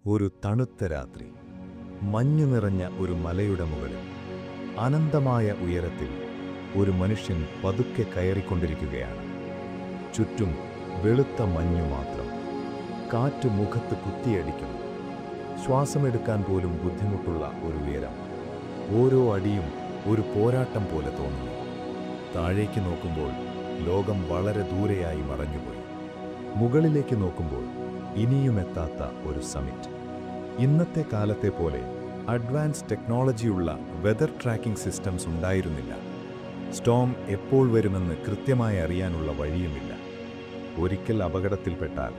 ഒരു തണുത്ത രാത്രി, മഞ്ഞു നിറഞ്ഞ ഒരു മലയുടെ മുകളിൽ, അനന്തമായ ഉയരത്തിൽ ഒരു മനുഷ്യൻ പതുക്കെ കയറിക്കൊണ്ടിരിക്കുകയാണ്. ചുറ്റും വെളുത്ത മഞ്ഞു മാത്രം. കാറ്റ് മുഖത്ത് കുത്തിയടിക്കുന്നു. ശ്വാസമെടുക്കാൻ പോലും ബുദ്ധിമുട്ടുള്ള ഒരു ഉയരം. ഓരോ അടിയും ഒരു പോരാട്ടം പോലെ തോന്നുന്നു. താഴേക്ക് നോക്കുമ്പോൾ ലോകം വളരെ ദൂരെയായി മറഞ്ഞുപോയി. മുകളിലേക്ക് നോക്കുമ്പോൾ ഇനിയുമെത്താത്ത ഒരു സമിറ്റ്. ഇന്നത്തെ കാലത്തെ പോലെ അഡ്വാൻസ് ടെക്നോളജിയുള്ള വെതർ ട്രാക്കിംഗ് സിസ്റ്റംസ് ഉണ്ടായിരുന്നില്ല. സ്റ്റോം എപ്പോൾ വരുമെന്ന് കൃത്യമായി അറിയാനുള്ള വഴിയുമില്ല. ഒരിക്കൽ അപകടത്തിൽപ്പെട്ടാൽ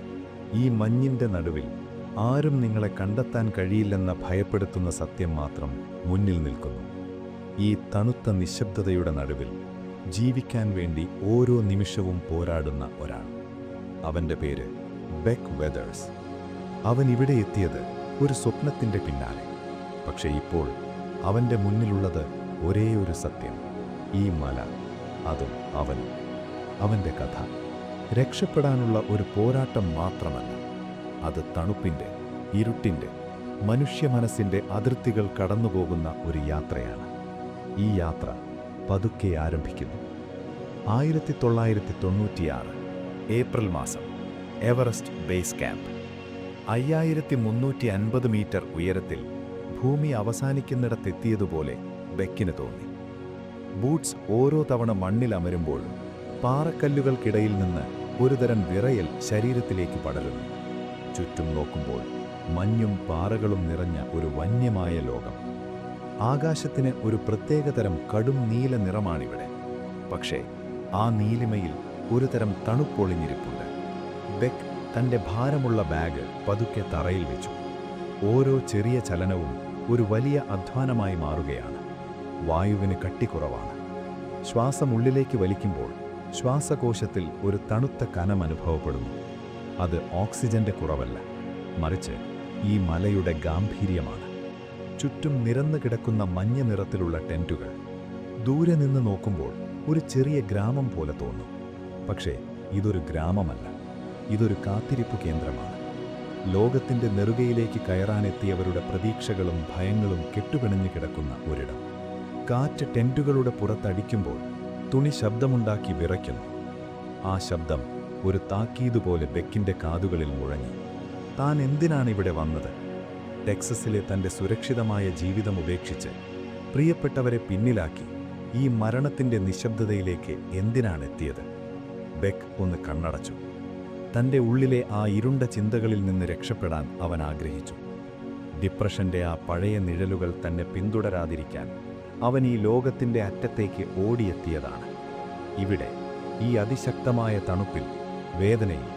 ഈ മഞ്ഞിൻ്റെ നടുവിൽ ആരും നിങ്ങളെ കണ്ടെത്താൻ കഴിയില്ലെന്ന ഭയപ്പെടുത്തുന്ന സത്യം മാത്രം മുന്നിൽ നിൽക്കുന്നു. ഈ തണുത്ത നിശബ്ദതയുടെ നടുവിൽ ജീവിക്കാൻ വേണ്ടി ഓരോ നിമിഷവും പോരാടുന്ന ഒരാൾ. അവൻ്റെ പേര് ബെക്ക് വെതേഴ്സ്. അവൻ ഇവിടെ എത്തിയത് ഒരു സ്വപ്നത്തിൻ്റെ പിന്നാലെ. പക്ഷേ ഇപ്പോൾ അവൻ്റെ മുന്നിലുള്ളത് ഒരേ ഒരു സത്യം: ഈ മല, അതും അവനും. അവൻ്റെ കഥ രക്ഷപ്പെടാനുള്ള ഒരു പോരാട്ടം മാത്രമല്ല, അത് തണുപ്പിൻ്റെ, ഇരുട്ടിൻ്റെ, മനുഷ്യ മനസ്സിൻ്റെ അതിർത്തികൾ കടന്നുപോകുന്ന ഒരു യാത്രയാണ്. ഈ യാത്ര പതുക്കെ ആരംഭിക്കുന്നു. 1996 ഏപ്രിൽ മാസം, എവറസ്റ്റ് ബേസ് ക്യാമ്പ്. 5350 മീറ്റർ ഉയരത്തിൽ ഭൂമി അവസാനിക്കുന്നിടത്തെത്തിയതുപോലെ ബെക്കിന് തോന്നി. ബൂട്ട്സ് ഓരോ തവണ മണ്ണിൽ അമരുമ്പോഴും പാറക്കല്ലുകൾക്കിടയിൽ നിന്ന് ഒരുതരം വിറയൽ ശരീരത്തിലേക്ക് പടരുന്നു. ചുറ്റും നോക്കുമ്പോൾ മഞ്ഞും പാറകളും നിറഞ്ഞ ഒരു വന്യമായ ലോകം. ആകാശത്തിന് ഒരു പ്രത്യേകതരം കടും നീല നിറമാണിവിടെ. പക്ഷേ ആ നീലിമയിൽ ഒരുതരം തണുപ്പൊളിഞ്ഞിരിപ്പുണ്ട്. ബെക്ക് തൻ്റെ ഭാരമുള്ള ബാഗ് പതുക്കെ തറയിൽ വെച്ചു. ഓരോ ചെറിയ ചലനവും ഒരു വലിയ അധ്വാനമായി മാറുകയാണ്. വായുവിന് കട്ടിക്കുറവാണ്. ശ്വാസം ഉള്ളിലേക്ക് വലിക്കുമ്പോൾ ശ്വാസകോശത്തിൽ ഒരു തണുത്ത കനം അനുഭവപ്പെടുന്നു. അത് ഓക്സിജന്റെ കുറവല്ല, മറിച്ച് ഈ മലയുടെ ഗാംഭീര്യമാണ്. ചുറ്റും നിരന്നു കിടക്കുന്ന മഞ്ഞ നിറത്തിലുള്ള ടെന്റുകൾ. ദൂരെ നിന്ന് നോക്കുമ്പോൾ ഒരു ചെറിയ ഗ്രാമം പോലെ തോന്നും. പക്ഷേ ഇതൊരു ഗ്രാമമല്ല, ഇതൊരു കാത്തിരിപ്പ് കേന്ദ്രമാണ്. ലോകത്തിൻ്റെ നെറുകയിലേക്ക് കയറാനെത്തിയവരുടെ പ്രതീക്ഷകളും ഭയങ്ങളും കെട്ടുപിണഞ്ഞു കിടക്കുന്ന ഒരിടം. കാറ്റ് ടെന്റുകളുടെ പുറത്തടിക്കുമ്പോൾ തുണി ശബ്ദമുണ്ടാക്കി വിറയ്ക്കുന്നു. ആ ശബ്ദം ഒരു താക്കീതുപോലെ ബെക്കിൻ്റെ കാതുകളിൽ മുഴങ്ങി. താൻ എന്തിനാണിവിടെ വന്നത്? ടെക്സസിലെ തൻ്റെ സുരക്ഷിതമായ ജീവിതം ഉപേക്ഷിച്ച്, പ്രിയപ്പെട്ടവരെ പിന്നിലാക്കി, ഈ മരണത്തിൻ്റെ നിശബ്ദതയിലേക്ക് എന്തിനാണെത്തിയത്? ബെക്ക് ഒന്ന് കണ്ണടച്ചു. തൻ്റെ ഉള്ളിലെ ആ ഇരുണ്ട ചിന്തകളിൽ നിന്ന് രക്ഷപ്പെടാൻ അവൻ ആഗ്രഹിച്ചു. ഡിപ്രഷൻ്റെ ആ പഴയ നിഴലുകൾ തന്നെ പിന്തുടരാതിരിക്കാൻ അവൻ ഈ ലോകത്തിൻ്റെ അറ്റത്തേക്ക് ഓടിയെത്തിയതാണ്. ഇവിടെ, ഈ അതിശക്തമായ തണുപ്പിൽ, വേദനയിൽ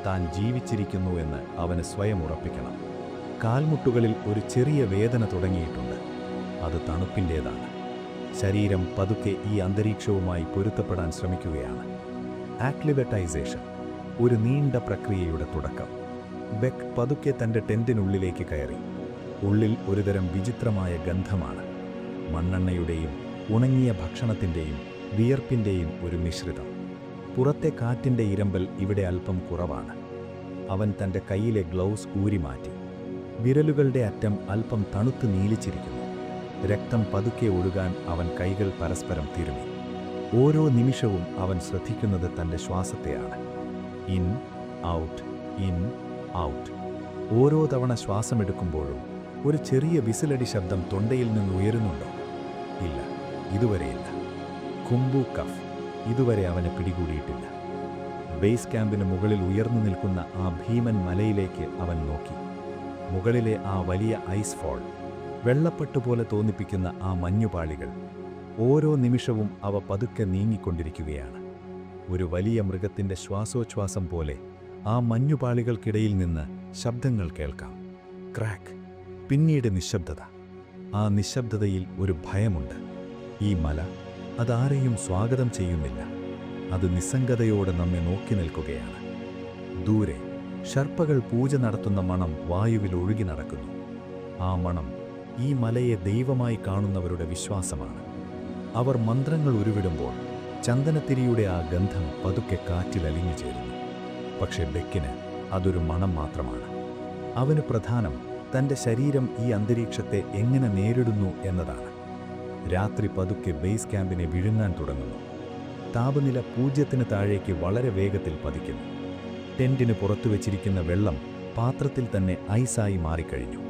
താൻ ജീവിച്ചിരിക്കുന്നുവെന്ന് അവന് സ്വയം ഉറപ്പിക്കണം. കാൽമുട്ടുകളിൽ ഒരു ചെറിയ വേദന തുടങ്ങിയിട്ടുണ്ട്. അത് തണുപ്പിൻ്റേതാണ്. ശരീരം പതുക്കെ ഈ അന്തരീക്ഷവുമായി പൊരുത്തപ്പെടാൻ ശ്രമിക്കുകയാണ്. ആക്ലിവറ്റൈസേഷൻ, ഒരു നീണ്ട പ്രക്രിയയുടെ തുടക്കം. ബെക്ക് പതുക്കെ തൻ്റെ ടെന്റിനുള്ളിലേക്ക് കയറി. ഉള്ളിൽ ഒരുതരം വിചിത്രമായ ഗന്ധമാണ്. മണ്ണെണ്ണയുടെയും ഉണങ്ങിയ ഭക്ഷണത്തിൻ്റെയും വിയർപ്പിൻ്റെയും ഒരു മിശ്രിതം. പുറത്തെ കാറ്റിൻ്റെ ഇരമ്പൽ ഇവിടെ അല്പം കുറവാണ്. അവൻ തൻ്റെ കയ്യിലെ ഗ്ലൗസ് ഊരിമാറ്റി. വിരലുകളുടെ അറ്റം അല്പം തണുത്ത് നീലിച്ചിരിക്കുന്നു. രക്തം പതുക്കെ ഒഴുകാൻ അവൻ കൈകൾ പരസ്പരം തിരുമി. ഓരോ നിമിഷവും അവൻ ശ്രദ്ധിക്കുന്നത് തൻ്റെ ശ്വാസത്തെയാണ്. In out, in out. ഓരോ തവണ ശ്വാസമെടുക്കുമ്പോഴും ഒരു ചെറിയ വിസിലടി ശബ്ദം തൊണ്ടയിൽ നിന്ന് ഉയരുന്നുണ്ടോ? ഇല്ല, ഇതുവരെയില്ല. കുംബു കഫ് ഇതുവരെ അവനെ പിടികൂടിയിട്ടില്ല. ബേസ് ക്യാമ്പിന് മുകളിൽ ഉയർന്നു നിൽക്കുന്ന ആ ഭീമൻ മലയിലേക്ക് അവൻ നോക്കി. മുകളിലെ ആ വലിയ ഐസ് ഫോൾ, വെള്ളപ്പട്ടുപോലെ തോന്നിപ്പിക്കുന്ന ആ മഞ്ഞുപാളികൾ. ഓരോ നിമിഷവും അവ പതുക്കെ നീങ്ങിക്കൊണ്ടിരിക്കുകയാണ്. ഒരു വലിയ മൃഗത്തിൻ്റെ ശ്വാസോച്ഛ്വാസം പോലെ ആ മഞ്ഞുപാളികൾക്കിടയിൽ നിന്ന് ശബ്ദങ്ങൾ കേൾക്കാം. ക്രാക്ക്, പിന്നീട് നിശബ്ദത. ആ നിശബ്ദതയിൽ ഒരു ഭയമുണ്ട്. ഈ മല അതാരെയും സ്വാഗതം ചെയ്യുന്നില്ല. അത് നിസ്സംഗതയോടെ നമ്മെ നോക്കി നിൽക്കുകയാണ്. ദൂരെ ഷർപ്പകൾ പൂജ നടത്തുന്ന മണം വായുവിൽ ഒഴുകി നടക്കുന്നു. ആ മണം ഈ മലയെ ദൈവമായി കാണുന്നവരുടെ വിശ്വാസമാണ്. അവർ മന്ത്രങ്ങൾ ഉരുവിടുമ്പോൾ ചന്ദനത്തിരിയുടെ ആ ഗന്ധം പതുക്കെ കാറ്റിൽ അലിഞ്ഞു ചേരുന്നു. പക്ഷേ ബെക്കിന് അതൊരു മണം മാത്രമാണ്. അവന് പ്രധാനം തൻ്റെ ശരീരം ഈ അന്തരീക്ഷത്തെ എങ്ങനെ നേരിടുന്നു എന്നതാണ്. രാത്രി പതുക്കെ ബേസ് ക്യാമ്പിനെ വിഴുങ്ങാൻ തുടങ്ങുന്നു. താപനില 0-ന് താഴേക്ക് വളരെ വേഗത്തിൽ പതിക്കുന്നു. ടെന്റിന് പുറത്തു വെച്ചിരിക്കുന്ന വെള്ളം പാത്രത്തിൽ തന്നെ ഐസായി മാറിക്കഴിഞ്ഞു.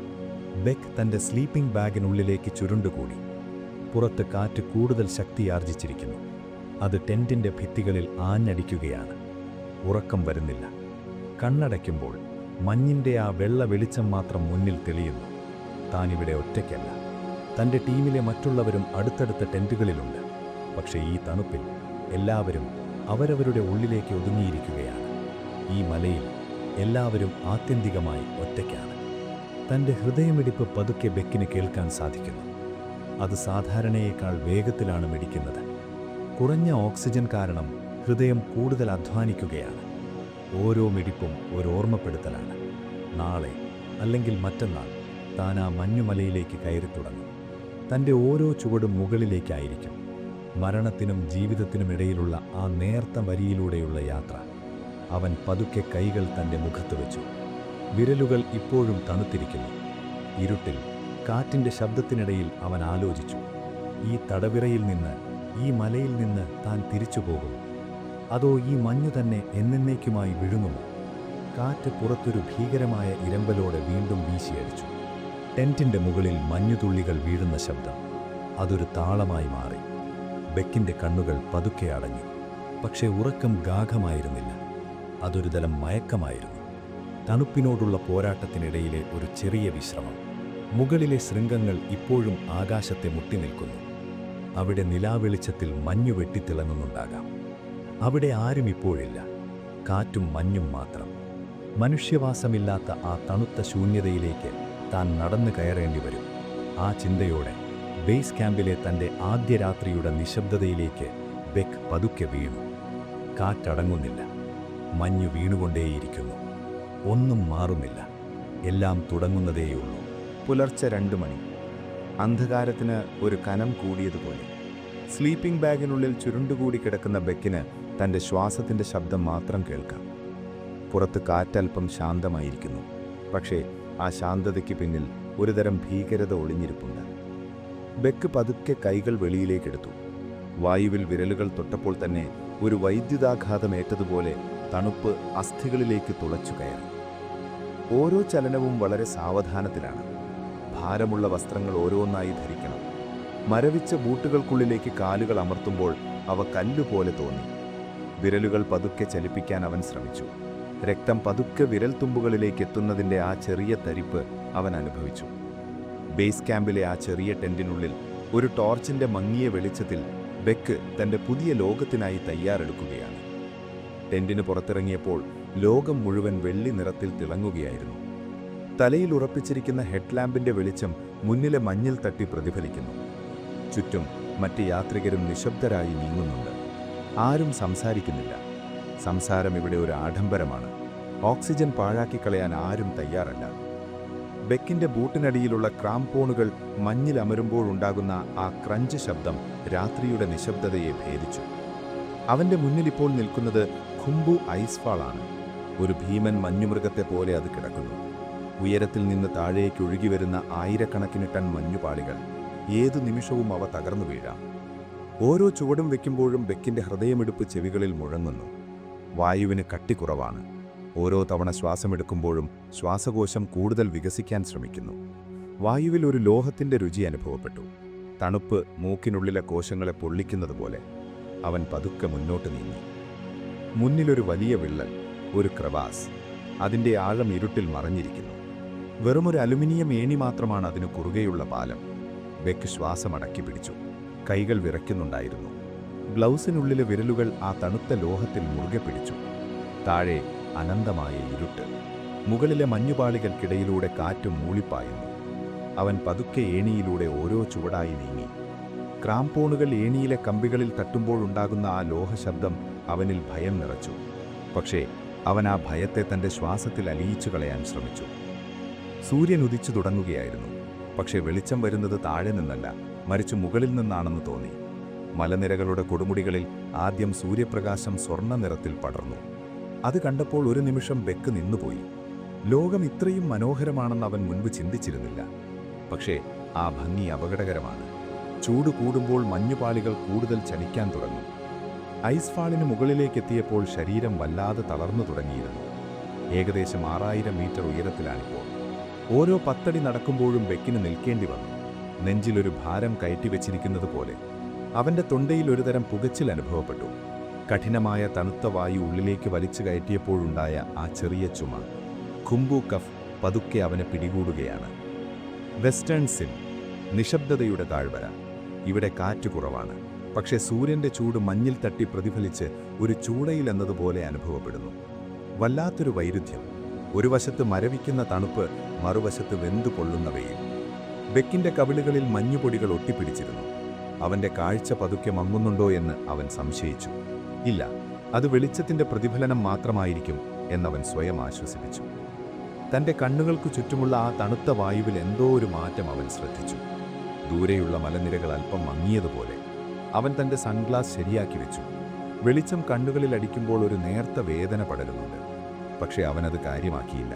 ബെക്ക് തൻ്റെ സ്ലീപ്പിംഗ് ബാഗിനുള്ളിലേക്ക് ചുരുണ്ടുകൂടി. പുറത്ത് കാറ്റ് കൂടുതൽ ശക്തിയാർജിച്ചിരിക്കുന്നു. അത് ടെന്റിന്റെ ഭിത്തികളിൽ ആഞ്ഞടിക്കുകയാണ്. ഉറക്കം വരുന്നില്ല. കണ്ണടയ്ക്കുമ്പോൾ മഞ്ഞിന്റെ ആ വെള്ള വെളിച്ചം മാത്രം മുന്നിൽ തെളിയുന്നു. താനിവിടെ ഒറ്റയ്ക്കല്ല. തൻ്റെ ടീമിലെ മറ്റുള്ളവരും അടുത്തടുത്ത ടെന്റുകളിലുണ്ട്. പക്ഷേ ഈ തണുപ്പിൽ എല്ലാവരും അവരവരുടെ ഉള്ളിലേക്ക് ഒതുങ്ങിയിരിക്കുകയാണ്. ഈ മലയിൽ എല്ലാവരും ആത്യന്തികമായി ഒറ്റയ്ക്കാണ്. തൻ്റെ ഹൃദയമിടിപ്പ് പതുക്കെ ബെക്കിന് കേൾക്കാൻ സാധിക്കുന്നു. അത് സാധാരണയേക്കാൾ വേഗത്തിലാണ് മിടിക്കുന്നത്. കുറഞ്ഞ ഓക്സിജൻ കാരണം ഹൃദയം കൂടുതൽ അധ്വാനിക്കുകയാണ്. ഓരോ മിടിപ്പും ഒരു ഓർമ്മപ്പെടുത്തലാണ്. നാളെ അല്ലെങ്കിൽ മറ്റന്നാൾ താൻ ആ മഞ്ഞുമലയിലേക്ക് കയറി തുടങ്ങും. തൻ്റെ ഓരോ ചുവടും മുകളിലേക്കായിരിക്കും. മരണത്തിനും ജീവിതത്തിനുമിടയിലുള്ള ആ നേർത്ത വരിയിലൂടെയുള്ള യാത്ര. അവൻ പതുക്കെ കൈകൾ തൻ്റെ മുഖത്ത് വെച്ചു. വിരലുകൾ ഇപ്പോഴും തണുത്തിരിക്കുന്നു. ഇരുട്ടിൽ കാറ്റിൻ്റെ ശബ്ദത്തിനിടയിൽ അവൻ ആലോചിച്ചു. ഈ തടവിറയിൽ നിന്ന്, ഈ മലയിൽ നിന്ന് താൻ തിരിച്ചു പോകുമോ? അതോ ഈ മഞ്ഞു തന്നെ എന്നേക്കുമായി വിഴുങ്ങുമോ? കാറ്റ് പുറത്തൊരു ഭീകരമായ ഇരമ്പലോടെ വീണ്ടും വീശിയടിച്ചു. ടെന്റിന്റെ മുകളിൽ മഞ്ഞുതുള്ളികൾ വീഴുന്ന ശബ്ദം അതൊരു താളമായി മാറി. ബെക്കിന്റെ കണ്ണുകൾ പതുക്കെ അടഞ്ഞു. പക്ഷേ ഉറക്കം ഗാഢമായിരുന്നില്ല. അതൊരു തരം മയക്കമായിരുന്നു. തണുപ്പിനോടുള്ള പോരാട്ടത്തിനിടയിലെ ഒരു ചെറിയ വിശ്രമം. മുകളിലെ ശൃംഗങ്ങൾ ഇപ്പോഴും ആകാശത്തെ മുട്ടി നിൽക്കുന്നു. അവിടെ നിലാവെളിച്ചത്തിൽ മഞ്ഞു വെട്ടിത്തിളങ്ങുന്നുണ്ടാകാം. അവിടെ ആരും ഇപ്പോഴില്ല. കാറ്റും മഞ്ഞും മാത്രം. മനുഷ്യവാസമില്ലാത്ത ആ തണുത്ത ശൂന്യതയിലേക്ക് താൻ നടന്നു കയറേണ്ടി വരും. ആ ചിന്തയോടെ ബേസ് ക്യാമ്പിലെ തൻ്റെ ആദ്യ രാത്രിയുടെ നിശബ്ദതയിലേക്ക് ബെക്ക് പതുക്കെ വീണു. കാറ്റടങ്ങുന്നില്ല. മഞ്ഞു വീണുകൊണ്ടേയിരിക്കുന്നു. ഒന്നും മാറുന്നില്ല. എല്ലാം തുടങ്ങുന്നതേയുള്ളൂ. പുലർച്ചെ 2 മണി. അന്ധകാരത്തിന് ഒരു കനം കൂടിയതുപോലെ. സ്ലീപ്പിംഗ് ബാഗിനുള്ളിൽ ചുരുണ്ടുകൂടി കിടക്കുന്ന ബെക്കിന് തൻ്റെ ശ്വാസത്തിൻ്റെ ശബ്ദം മാത്രം കേൾക്കാം. പുറത്ത് കാറ്റൽപ്പം ശാന്തമായിരിക്കുന്നു. പക്ഷേ ആ ശാന്തതയ്ക്ക് പിന്നിൽ ഒരുതരം ഭീകരത ഒളിഞ്ഞിരിപ്പുണ്ട്. ബെക്ക് പതുക്കെ കൈകൾ വെളിയിലേക്കെടുത്തു. വായുവിൽ വിരലുകൾ തൊട്ടപ്പോൾ തന്നെ ഒരു വൈദ്യുതാഘാതമേറ്റതുപോലെ തണുപ്പ് അസ്ഥികളിലേക്ക് തുളച്ചു കയറി. ഓരോ ചലനവും വളരെ സാവധാനത്തിലാണ്. ഭാരമുള്ള വസ്ത്രങ്ങൾ ഓരോന്നായി ധരിക്കണം. മരവിച്ച ബൂട്ടുകൾക്കുള്ളിലേക്ക് കാലുകൾ അമർത്തുമ്പോൾ അവ കല്ലുപോലെ തോന്നി. വിരലുകൾ പതുക്കെ ചലിപ്പിക്കാൻ അവൻ ശ്രമിച്ചു. രക്തം പതുക്കെ വിരൽത്തുമ്പുകളിലേക്ക് എത്തുന്നതിൻ്റെ ആ ചെറിയ തരിപ്പ് അവൻ അനുഭവിച്ചു. ബേസ് ക്യാമ്പിലെ ആ ചെറിയ ടെന്റിനുള്ളിൽ ഒരു ടോർച്ചിന്റെ മങ്ങിയ വെളിച്ചത്തിൽ ബെക്ക് തൻ്റെ പുതിയ ലോകത്തിനായി തയ്യാറെടുക്കുകയാണ്. ടെന്റിന് പുറത്തിറങ്ങിയപ്പോൾ ലോകം മുഴുവൻ വെള്ളി നിറത്തിൽ തിളങ്ങുകയായിരുന്നു. തലയിൽ ഉറപ്പിച്ചിരിക്കുന്ന ഹെഡ്ലാമ്പിന്റെ വെളിച്ചം മുന്നിലെ മഞ്ഞിൽ തട്ടി പ്രതിഫലിക്കുന്നു. ചുറ്റും മറ്റ് യാത്രികരും നിശബ്ദരായി നീങ്ങുന്നുണ്ട്. ആരും സംസാരിക്കുന്നില്ല. സംസാരം ഇവിടെ ഒരു ആഡംബരമാണ്. ഓക്സിജൻ പാഴാക്കിക്കളയാൻ ആരും തയ്യാറല്ല. ബെക്കിന്റെ ബൂട്ടിനടിയിലുള്ള ക്രാംപോണുകൾ മഞ്ഞിൽ അമരുമ്പോഴുണ്ടാകുന്ന ആ ക്രഞ്ച് ശബ്ദം രാത്രിയുടെ നിശബ്ദതയെ ഭേദിച്ചു. അവന്റെ മുന്നിലിപ്പോൾ നിൽക്കുന്നത് ഖുംബു ഐസ്ഫാളാണ്. ഒരു ഭീമൻ മഞ്ഞുമൃഗത്തെ പോലെ അത് കിടക്കുന്നു. ഉയരത്തിൽ നിന്ന് താഴേക്ക് ഒഴുകിവരുന്ന ആയിരക്കണക്കിന് ടൺ മഞ്ഞുപാളികൾ. ഏതു നിമിഷവും അവ തകർന്നു വീഴാം. ഓരോ ചുവടും വെക്കുമ്പോഴും ബെക്കിന്റെ ഹൃദയമിടിപ്പ് ചെവികളിൽ മുഴങ്ങുന്നു. വായുവിന് കട്ടി കുറവാണ്. ഓരോ തവണ ശ്വാസമെടുക്കുമ്പോഴും ശ്വാസകോശം കൂടുതൽ വികസിക്കാൻ ശ്രമിക്കുന്നു. വായുവിൽ ഒരു ലോഹത്തിന്റെ രുചി അനുഭവപ്പെട്ടു. തണുപ്പ് മൂക്കിനുള്ളിലെ കോശങ്ങളെ പൊള്ളിക്കുന്നതുപോലെ. അവൻ പതുക്കെ മുന്നോട്ട് നീങ്ങി. മുന്നിലൊരു വലിയ വിള്ളൽ, ഒരു ക്രവാസ്. അതിൻ്റെ ആഴം ഇരുട്ടിൽ മറഞ്ഞിരിക്കുന്നു. വെറുമൊരു അലുമിനിയം ഏണി മാത്രമാണ് അതിനു കുറുകെയുള്ള പാലം. ബെക്ക് ശ്വാസമടക്കി പിടിച്ചു. കൈകൾ വിറയ്ക്കുന്നുണ്ടായിരുന്നു. ഗ്ലൗസിനുള്ളിലെ വിരലുകൾ ആ തണുത്ത ലോഹത്തിൽ മുറുകെ പിടിച്ചു. താഴെ അനന്തമായ ഇരുട്ട്. മുകളിലെ മഞ്ഞുപാളികൾക്കിടയിലൂടെ കാറ്റ് മൂളിപ്പായുന്നു. അവൻ പതുക്കെ ഏണിയിലൂടെ ഓരോ ചുവടായി നീങ്ങി. ക്രാംപോണുകൾ ഏണിയിലെ കമ്പികളിൽ തട്ടുമ്പോഴുണ്ടാകുന്ന ആ ലോഹശബ്ദം അവനിൽ ഭയം നിറച്ചു. പക്ഷേ അവൻ ആ ഭയത്തെ തൻ്റെ ശ്വാസത്തിൽ അലിയിച്ചു കളയാൻ ശ്രമിച്ചു. സൂര്യൻ ഉദിച്ചു തുടങ്ങുകയായിരുന്നു. പക്ഷേ വെളിച്ചം വരുന്നത് താഴെ നിന്നല്ല, മറിച്ച് മുകളിൽ നിന്നാണെന്ന് തോന്നി. മലനിരകളുടെ കൊടുമുടികളിൽ ആദ്യം സൂര്യപ്രകാശം സ്വർണ്ണ നിറത്തിൽ പടർന്നു. അത് കണ്ടപ്പോൾ ഒരു നിമിഷം ബെക്ക് നിന്നുപോയി. ലോകം ഇത്രയും മനോഹരമാണെന്ന് അവൻ മുൻപ് ചിന്തിച്ചിരുന്നില്ല. പക്ഷേ ആ ഭംഗി അപകടകരമാണ്. ചൂട് കൂടുമ്പോൾ മഞ്ഞുപാളികൾ കൂടുതൽ ചലിക്കാൻ തുടങ്ങും. ഐസ് ഫാളിന് മുകളിലേക്കെത്തിയപ്പോൾ ശരീരം വല്ലാതെ തളർന്നു തുടങ്ങിയിരുന്നു. ഏകദേശം 6000 മീറ്റർ ഉയരത്തിലാണിപ്പോൾ. ഓരോ 10 അടി നടക്കുമ്പോഴും ബെക്കിന് നിൽക്കേണ്ടി വന്നു. നെഞ്ചിലൊരു ഭാരം കയറ്റിവെച്ചിരിക്കുന്നത് പോലെ. അവന്റെ തൊണ്ടയിൽ ഒരുതരം പുകച്ചിൽ അനുഭവപ്പെട്ടു. കഠിനമായ തണുത്ത വായു ഉള്ളിലേക്ക് വലിച്ചു കയറ്റിയപ്പോഴുണ്ടായ ആ ചെറിയ ചുമ, ഖുംബു കഫ്, പതുക്കെ അവനെ പിടികൂടുകയാണ്. വെസ്റ്റേൺ സിം, നിശബ്ദതയുടെ താഴ്വര. ഇവിടെ കാറ്റ് കുറവാണ്. പക്ഷേ സൂര്യന്റെ ചൂട് മഞ്ഞിൽ തട്ടി പ്രതിഫലിച്ച് ഒരു ചൂടയിൽ എന്നതുപോലെ അനുഭവപ്പെടുന്നു. വല്ലാത്തൊരു വൈരുദ്ധ്യം. ഒരു വശത്ത് മരവിക്കുന്ന തണുപ്പ്, മറുവശത്ത് വെന്തു പൊള്ളുന്ന വെയിൽ. ബെക്കിന്റെ കവിളുകളിൽ മഞ്ഞുപൊടികൾ ഒട്ടിപ്പിടിച്ചിരുന്നു. അവന്റെ കാഴ്ച പതുക്കെ മങ്ങുന്നുണ്ടോ എന്ന് അവൻ സംശയിച്ചു. ഇല്ല, അത് വെളിച്ചത്തിന്റെ പ്രതിഫലനം മാത്രമായിരിക്കും എന്നവൻ സ്വയം ആശ്വസിപ്പിച്ചു. തന്റെ കണ്ണുകൾക്കു ചുറ്റുമുള്ള ആ തണുത്ത വായുവിൽ എന്തോ ഒരു മാറ്റം അവൻ ശ്രദ്ധിച്ചു. ദൂരെയുള്ള മലനിരകൾ അല്പം മങ്ങിയതുപോലെ. അവൻ തന്റെ സൺഗ്ലാസ് ശരിയാക്കി വെച്ചു. വെളിച്ചം കണ്ണുകളിൽ അടിക്കുമ്പോൾ ഒരു നേർത്ത വേദന പടരുന്നുണ്ട്. പക്ഷെ അവനത് കാര്യമാക്കിയില്ല.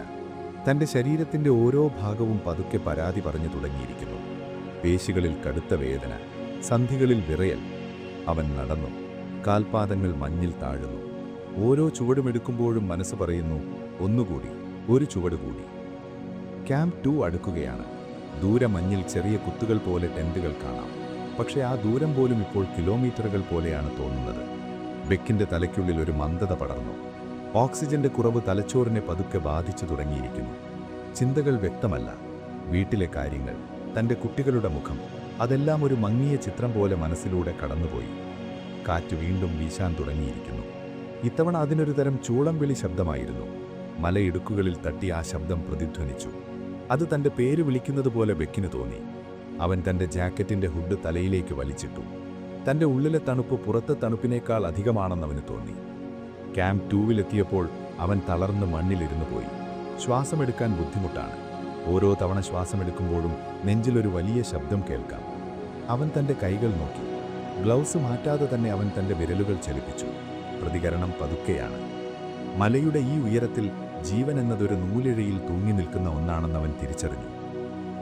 തന്റെ ശരീരത്തിന്റെ ഓരോ ഭാഗവും പതുക്കെ പരാതി പറഞ്ഞു തുടങ്ങിയിരിക്കുന്നു. പേശികളിൽ കടുത്ത വേദന, സന്ധികളിൽ വിറയൽ. അവൻ നടന്നു. കാൽപാദങ്ങൾ മഞ്ഞിൽ താഴുന്നു. ഓരോ ചുവടുമെടുക്കുമ്പോഴും മനസ്സ് പറയുന്നു, ഒന്നുകൂടി, ഒരു ചുവട് കൂടി. ക്യാമ്പ് 2 അടുക്കുകയാണ്. ദൂരെ മഞ്ഞിൽ ചെറിയ കുത്തുകൾ പോലെ ടെന്റുകൾ കാണാം. പക്ഷേ ആ ദൂരം പോലും ഇപ്പോൾ കിലോമീറ്ററുകൾ പോലെയാണ് തോന്നുന്നത്. ബെക്കിന്റെ തലയ്ക്കുള്ളിൽ ഒരു മന്ദത പടർന്നു. ഓക്സിജന്റെ കുറവ് തലച്ചോറിനെ പതുക്കെ ബാധിച്ചു തുടങ്ങിയിരിക്കുന്നു. ചിന്തകൾ വ്യക്തമല്ല. വീട്ടിലെ കാര്യങ്ങൾ, തന്റെ കുട്ടികളുടെ മുഖം, അതെല്ലാം ഒരു മങ്ങിയ ചിത്രം പോലെ മനസ്സിലൂടെ കടന്നുപോയി. കാറ്റ് വീണ്ടും വീശാൻ തുടങ്ങിയിരിക്കുന്നു. ഇത്തവണ അതിനൊരു തരം ചൂളം വിളി ശബ്ദമായിരുന്നു. മലയിടുക്കുകളിൽ തട്ടി ആ ശബ്ദം പ്രതിധ്വനിച്ചു. അത് തന്റെ പേര് വിളിക്കുന്നത് പോലെ ബെക്കിന് തോന്നി. അവൻ തന്റെ ജാക്കറ്റിന്റെ ഹുഡ് തലയിലേക്ക് വലിച്ചിട്ടു. തന്റെ ഉള്ളിലെ തണുപ്പ് പുറത്തെ തണുപ്പിനേക്കാൾ അധികമാണെന്നവന് തോന്നി. ക്യാമ്പ് 2-ലെത്തിയപ്പോൾ അവൻ തളർന്ന് മണ്ണിലിരുന്നു പോയി. ശ്വാസമെടുക്കാൻ ബുദ്ധിമുട്ടാണ്. ഓരോ തവണ ശ്വാസമെടുക്കുമ്പോഴും നെഞ്ചിലൊരു വലിയ ശബ്ദം കേൾക്കാം. അവൻ തന്റെ കൈകൾ നോക്കി. ഗ്ലൗസ് മാറ്റാതെ തന്നെ അവൻ തന്റെ വിരലുകൾ ചലിപ്പിച്ചു. പ്രതികരണം പതുക്കെയാണ്. മലയുടെ ഈ ഉയരത്തിൽ ജീവൻ എന്നതൊരു നൂലിഴയിൽ തൂങ്ങി നിൽക്കുന്ന ഒന്നാണെന്നവൻ തിരിച്ചറിഞ്ഞു.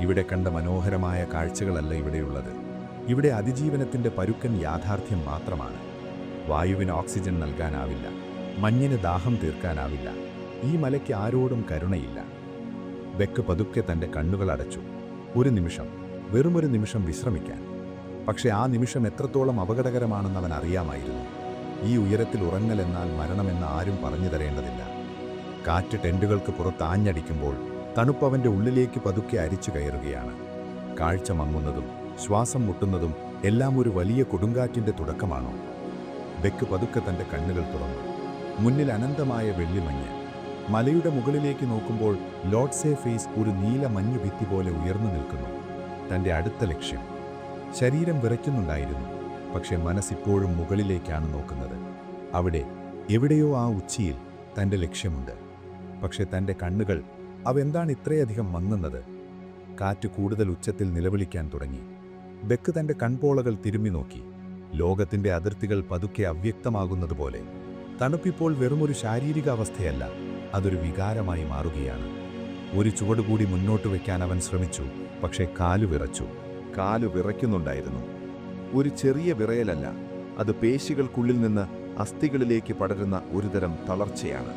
ഇവിടെ കണ്ട മനോഹരമായ കാഴ്ചകളല്ല ഇവിടെയുള്ളത്. ഇവിടെ അതിജീവനത്തിന്റെ പരുക്കൻ യാഥാർത്ഥ്യം മാത്രമാണ്. വായുവിന് ഓക്സിജൻ നൽകാനാവില്ല. മഞ്ഞിന് ദാഹം തീർക്കാനാവില്ല. ഈ മലയ്ക്ക് ആരോടും കരുണയില്ല. ബെക്ക് പതുക്കെ തന്റെ കണ്ണുകൾ അടച്ചു. ഒരു നിമിഷം, വെറുമൊരു നിമിഷം വിശ്രമിക്കാൻ. പക്ഷെ ആ നിമിഷം എത്രത്തോളം അപകടകരമാണെന്നവൻ അറിയാമായിരുന്നു. ഈ ഉയരത്തിൽ ഉറങ്ങലെന്നാൽ മരണമെന്ന് ആരും പറഞ്ഞു തരേണ്ടതില്ല. കാറ്റ് ടെന്റുകൾക്ക് പുറത്ത് ആഞ്ഞടിക്കുമ്പോൾ തണുപ്പ് അവന്റെ ഉള്ളിലേക്ക് പതുക്കെ അരിച്ചു കയറുകയാണ്. കാഴ്ച മങ്ങുന്നതും ശ്വാസം മുട്ടുന്നതും എല്ലാം ഒരു വലിയ കൊടുങ്കാറ്റിന്റെ തുടക്കമാണോ? ബെക്ക് പതുക്കെ തന്റെ കണ്ണുകൾ തുറന്നു. മുന്നിൽ അനന്തമായ വെള്ളിമഞ്ഞ്. മലയുടെ മുകളിലേക്ക് നോക്കുമ്പോൾ ലോഡ്സേ ഫേസ് ഒരു നീല മഞ്ഞു ഭിത്തി പോലെ ഉയർന്നു നിൽക്കുന്നു. തന്റെ അടുത്ത ലക്ഷ്യം. ശരീരം വിറയ്ക്കുന്നുണ്ടായിരുന്നു. പക്ഷെ മനസ്സിപ്പോഴും മുകളിലേക്കാണ് നോക്കുന്നത്. അവിടെ എവിടെയോ ആ ഉച്ചിയിൽ തന്റെ ലക്ഷ്യമുണ്ട്. പക്ഷെ തന്റെ കണ്ണുകൾ അവെന്താണ് ഇത്രയധികം മങ്ങുന്നത്? കാറ്റ് കൂടുതൽ ഉച്ചത്തിൽ നിലവിളിക്കാൻ തുടങ്ങി. ബെക്ക് തന്റെ കൺപോളകൾ തിരുമ്മി നോക്കി. ലോകത്തിന്റെ അതിർത്തികൾ പതുക്കെ അവ്യക്തമാകുന്നതുപോലെ. തണുപ്പിപ്പോൾ വെറുമൊരു ശാരീരിക അവസ്ഥയല്ല, അതൊരു വികാരമായി മാറുകയാണ്. ഒരു ചുവടുകൂടി മുന്നോട്ട് വയ്ക്കാൻ അവൻ ശ്രമിച്ചു. പക്ഷേ കാലു വിറച്ചു. കാലു വിറയ്ക്കുന്നുണ്ടായിരുന്നു. ഒരു ചെറിയ വിറയലല്ല, അത് പേശികൾക്കുള്ളിൽ നിന്ന് അസ്ഥികളിലേക്ക് പടരുന്ന ഒരുതരം തളർച്ചയാണ്.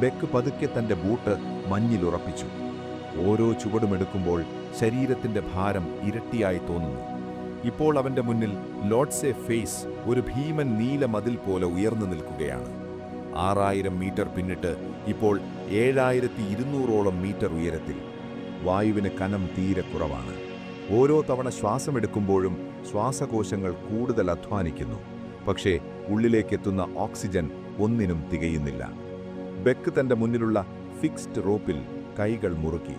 ബെക്ക് പതുക്കെ തന്റെ ബൂട്ട് മഞ്ഞിലുറപ്പിച്ചു. ഓരോ ചുവടുമെടുക്കുമ്പോൾ ശരീരത്തിന്റെ ഭാരം ഇരട്ടിയായി തോന്നുന്നു. ഇപ്പോൾ അവന്റെ മുന്നിൽ ലോഡ്സേ ഫേസ് ഒരു ഭീമൻ നീല മതിൽ പോലെ ഉയർന്നു നിൽക്കുകയാണ്. 6000 മീറ്റർ പിന്നിട്ട് ഇപ്പോൾ 7200ഓളം മീറ്റർ ഉയരത്തിൽ. വായുവിന് കനം തീരെ കുറവാണ്. ഓരോ തവണ ശ്വാസമെടുക്കുമ്പോഴും ശ്വാസകോശങ്ങൾ കൂടുതൽ അധ്വാനിക്കുന്നു. പക്ഷേ ഉള്ളിലേക്കെത്തുന്ന ഓക്സിജൻ ഒന്നിനും തികയുന്നില്ല. ബെക്ക് തന്റെ മുന്നിലുള്ള ഫിക്സ്ഡ് റോപ്പിൽ കൈകൾ മുറുക്കി.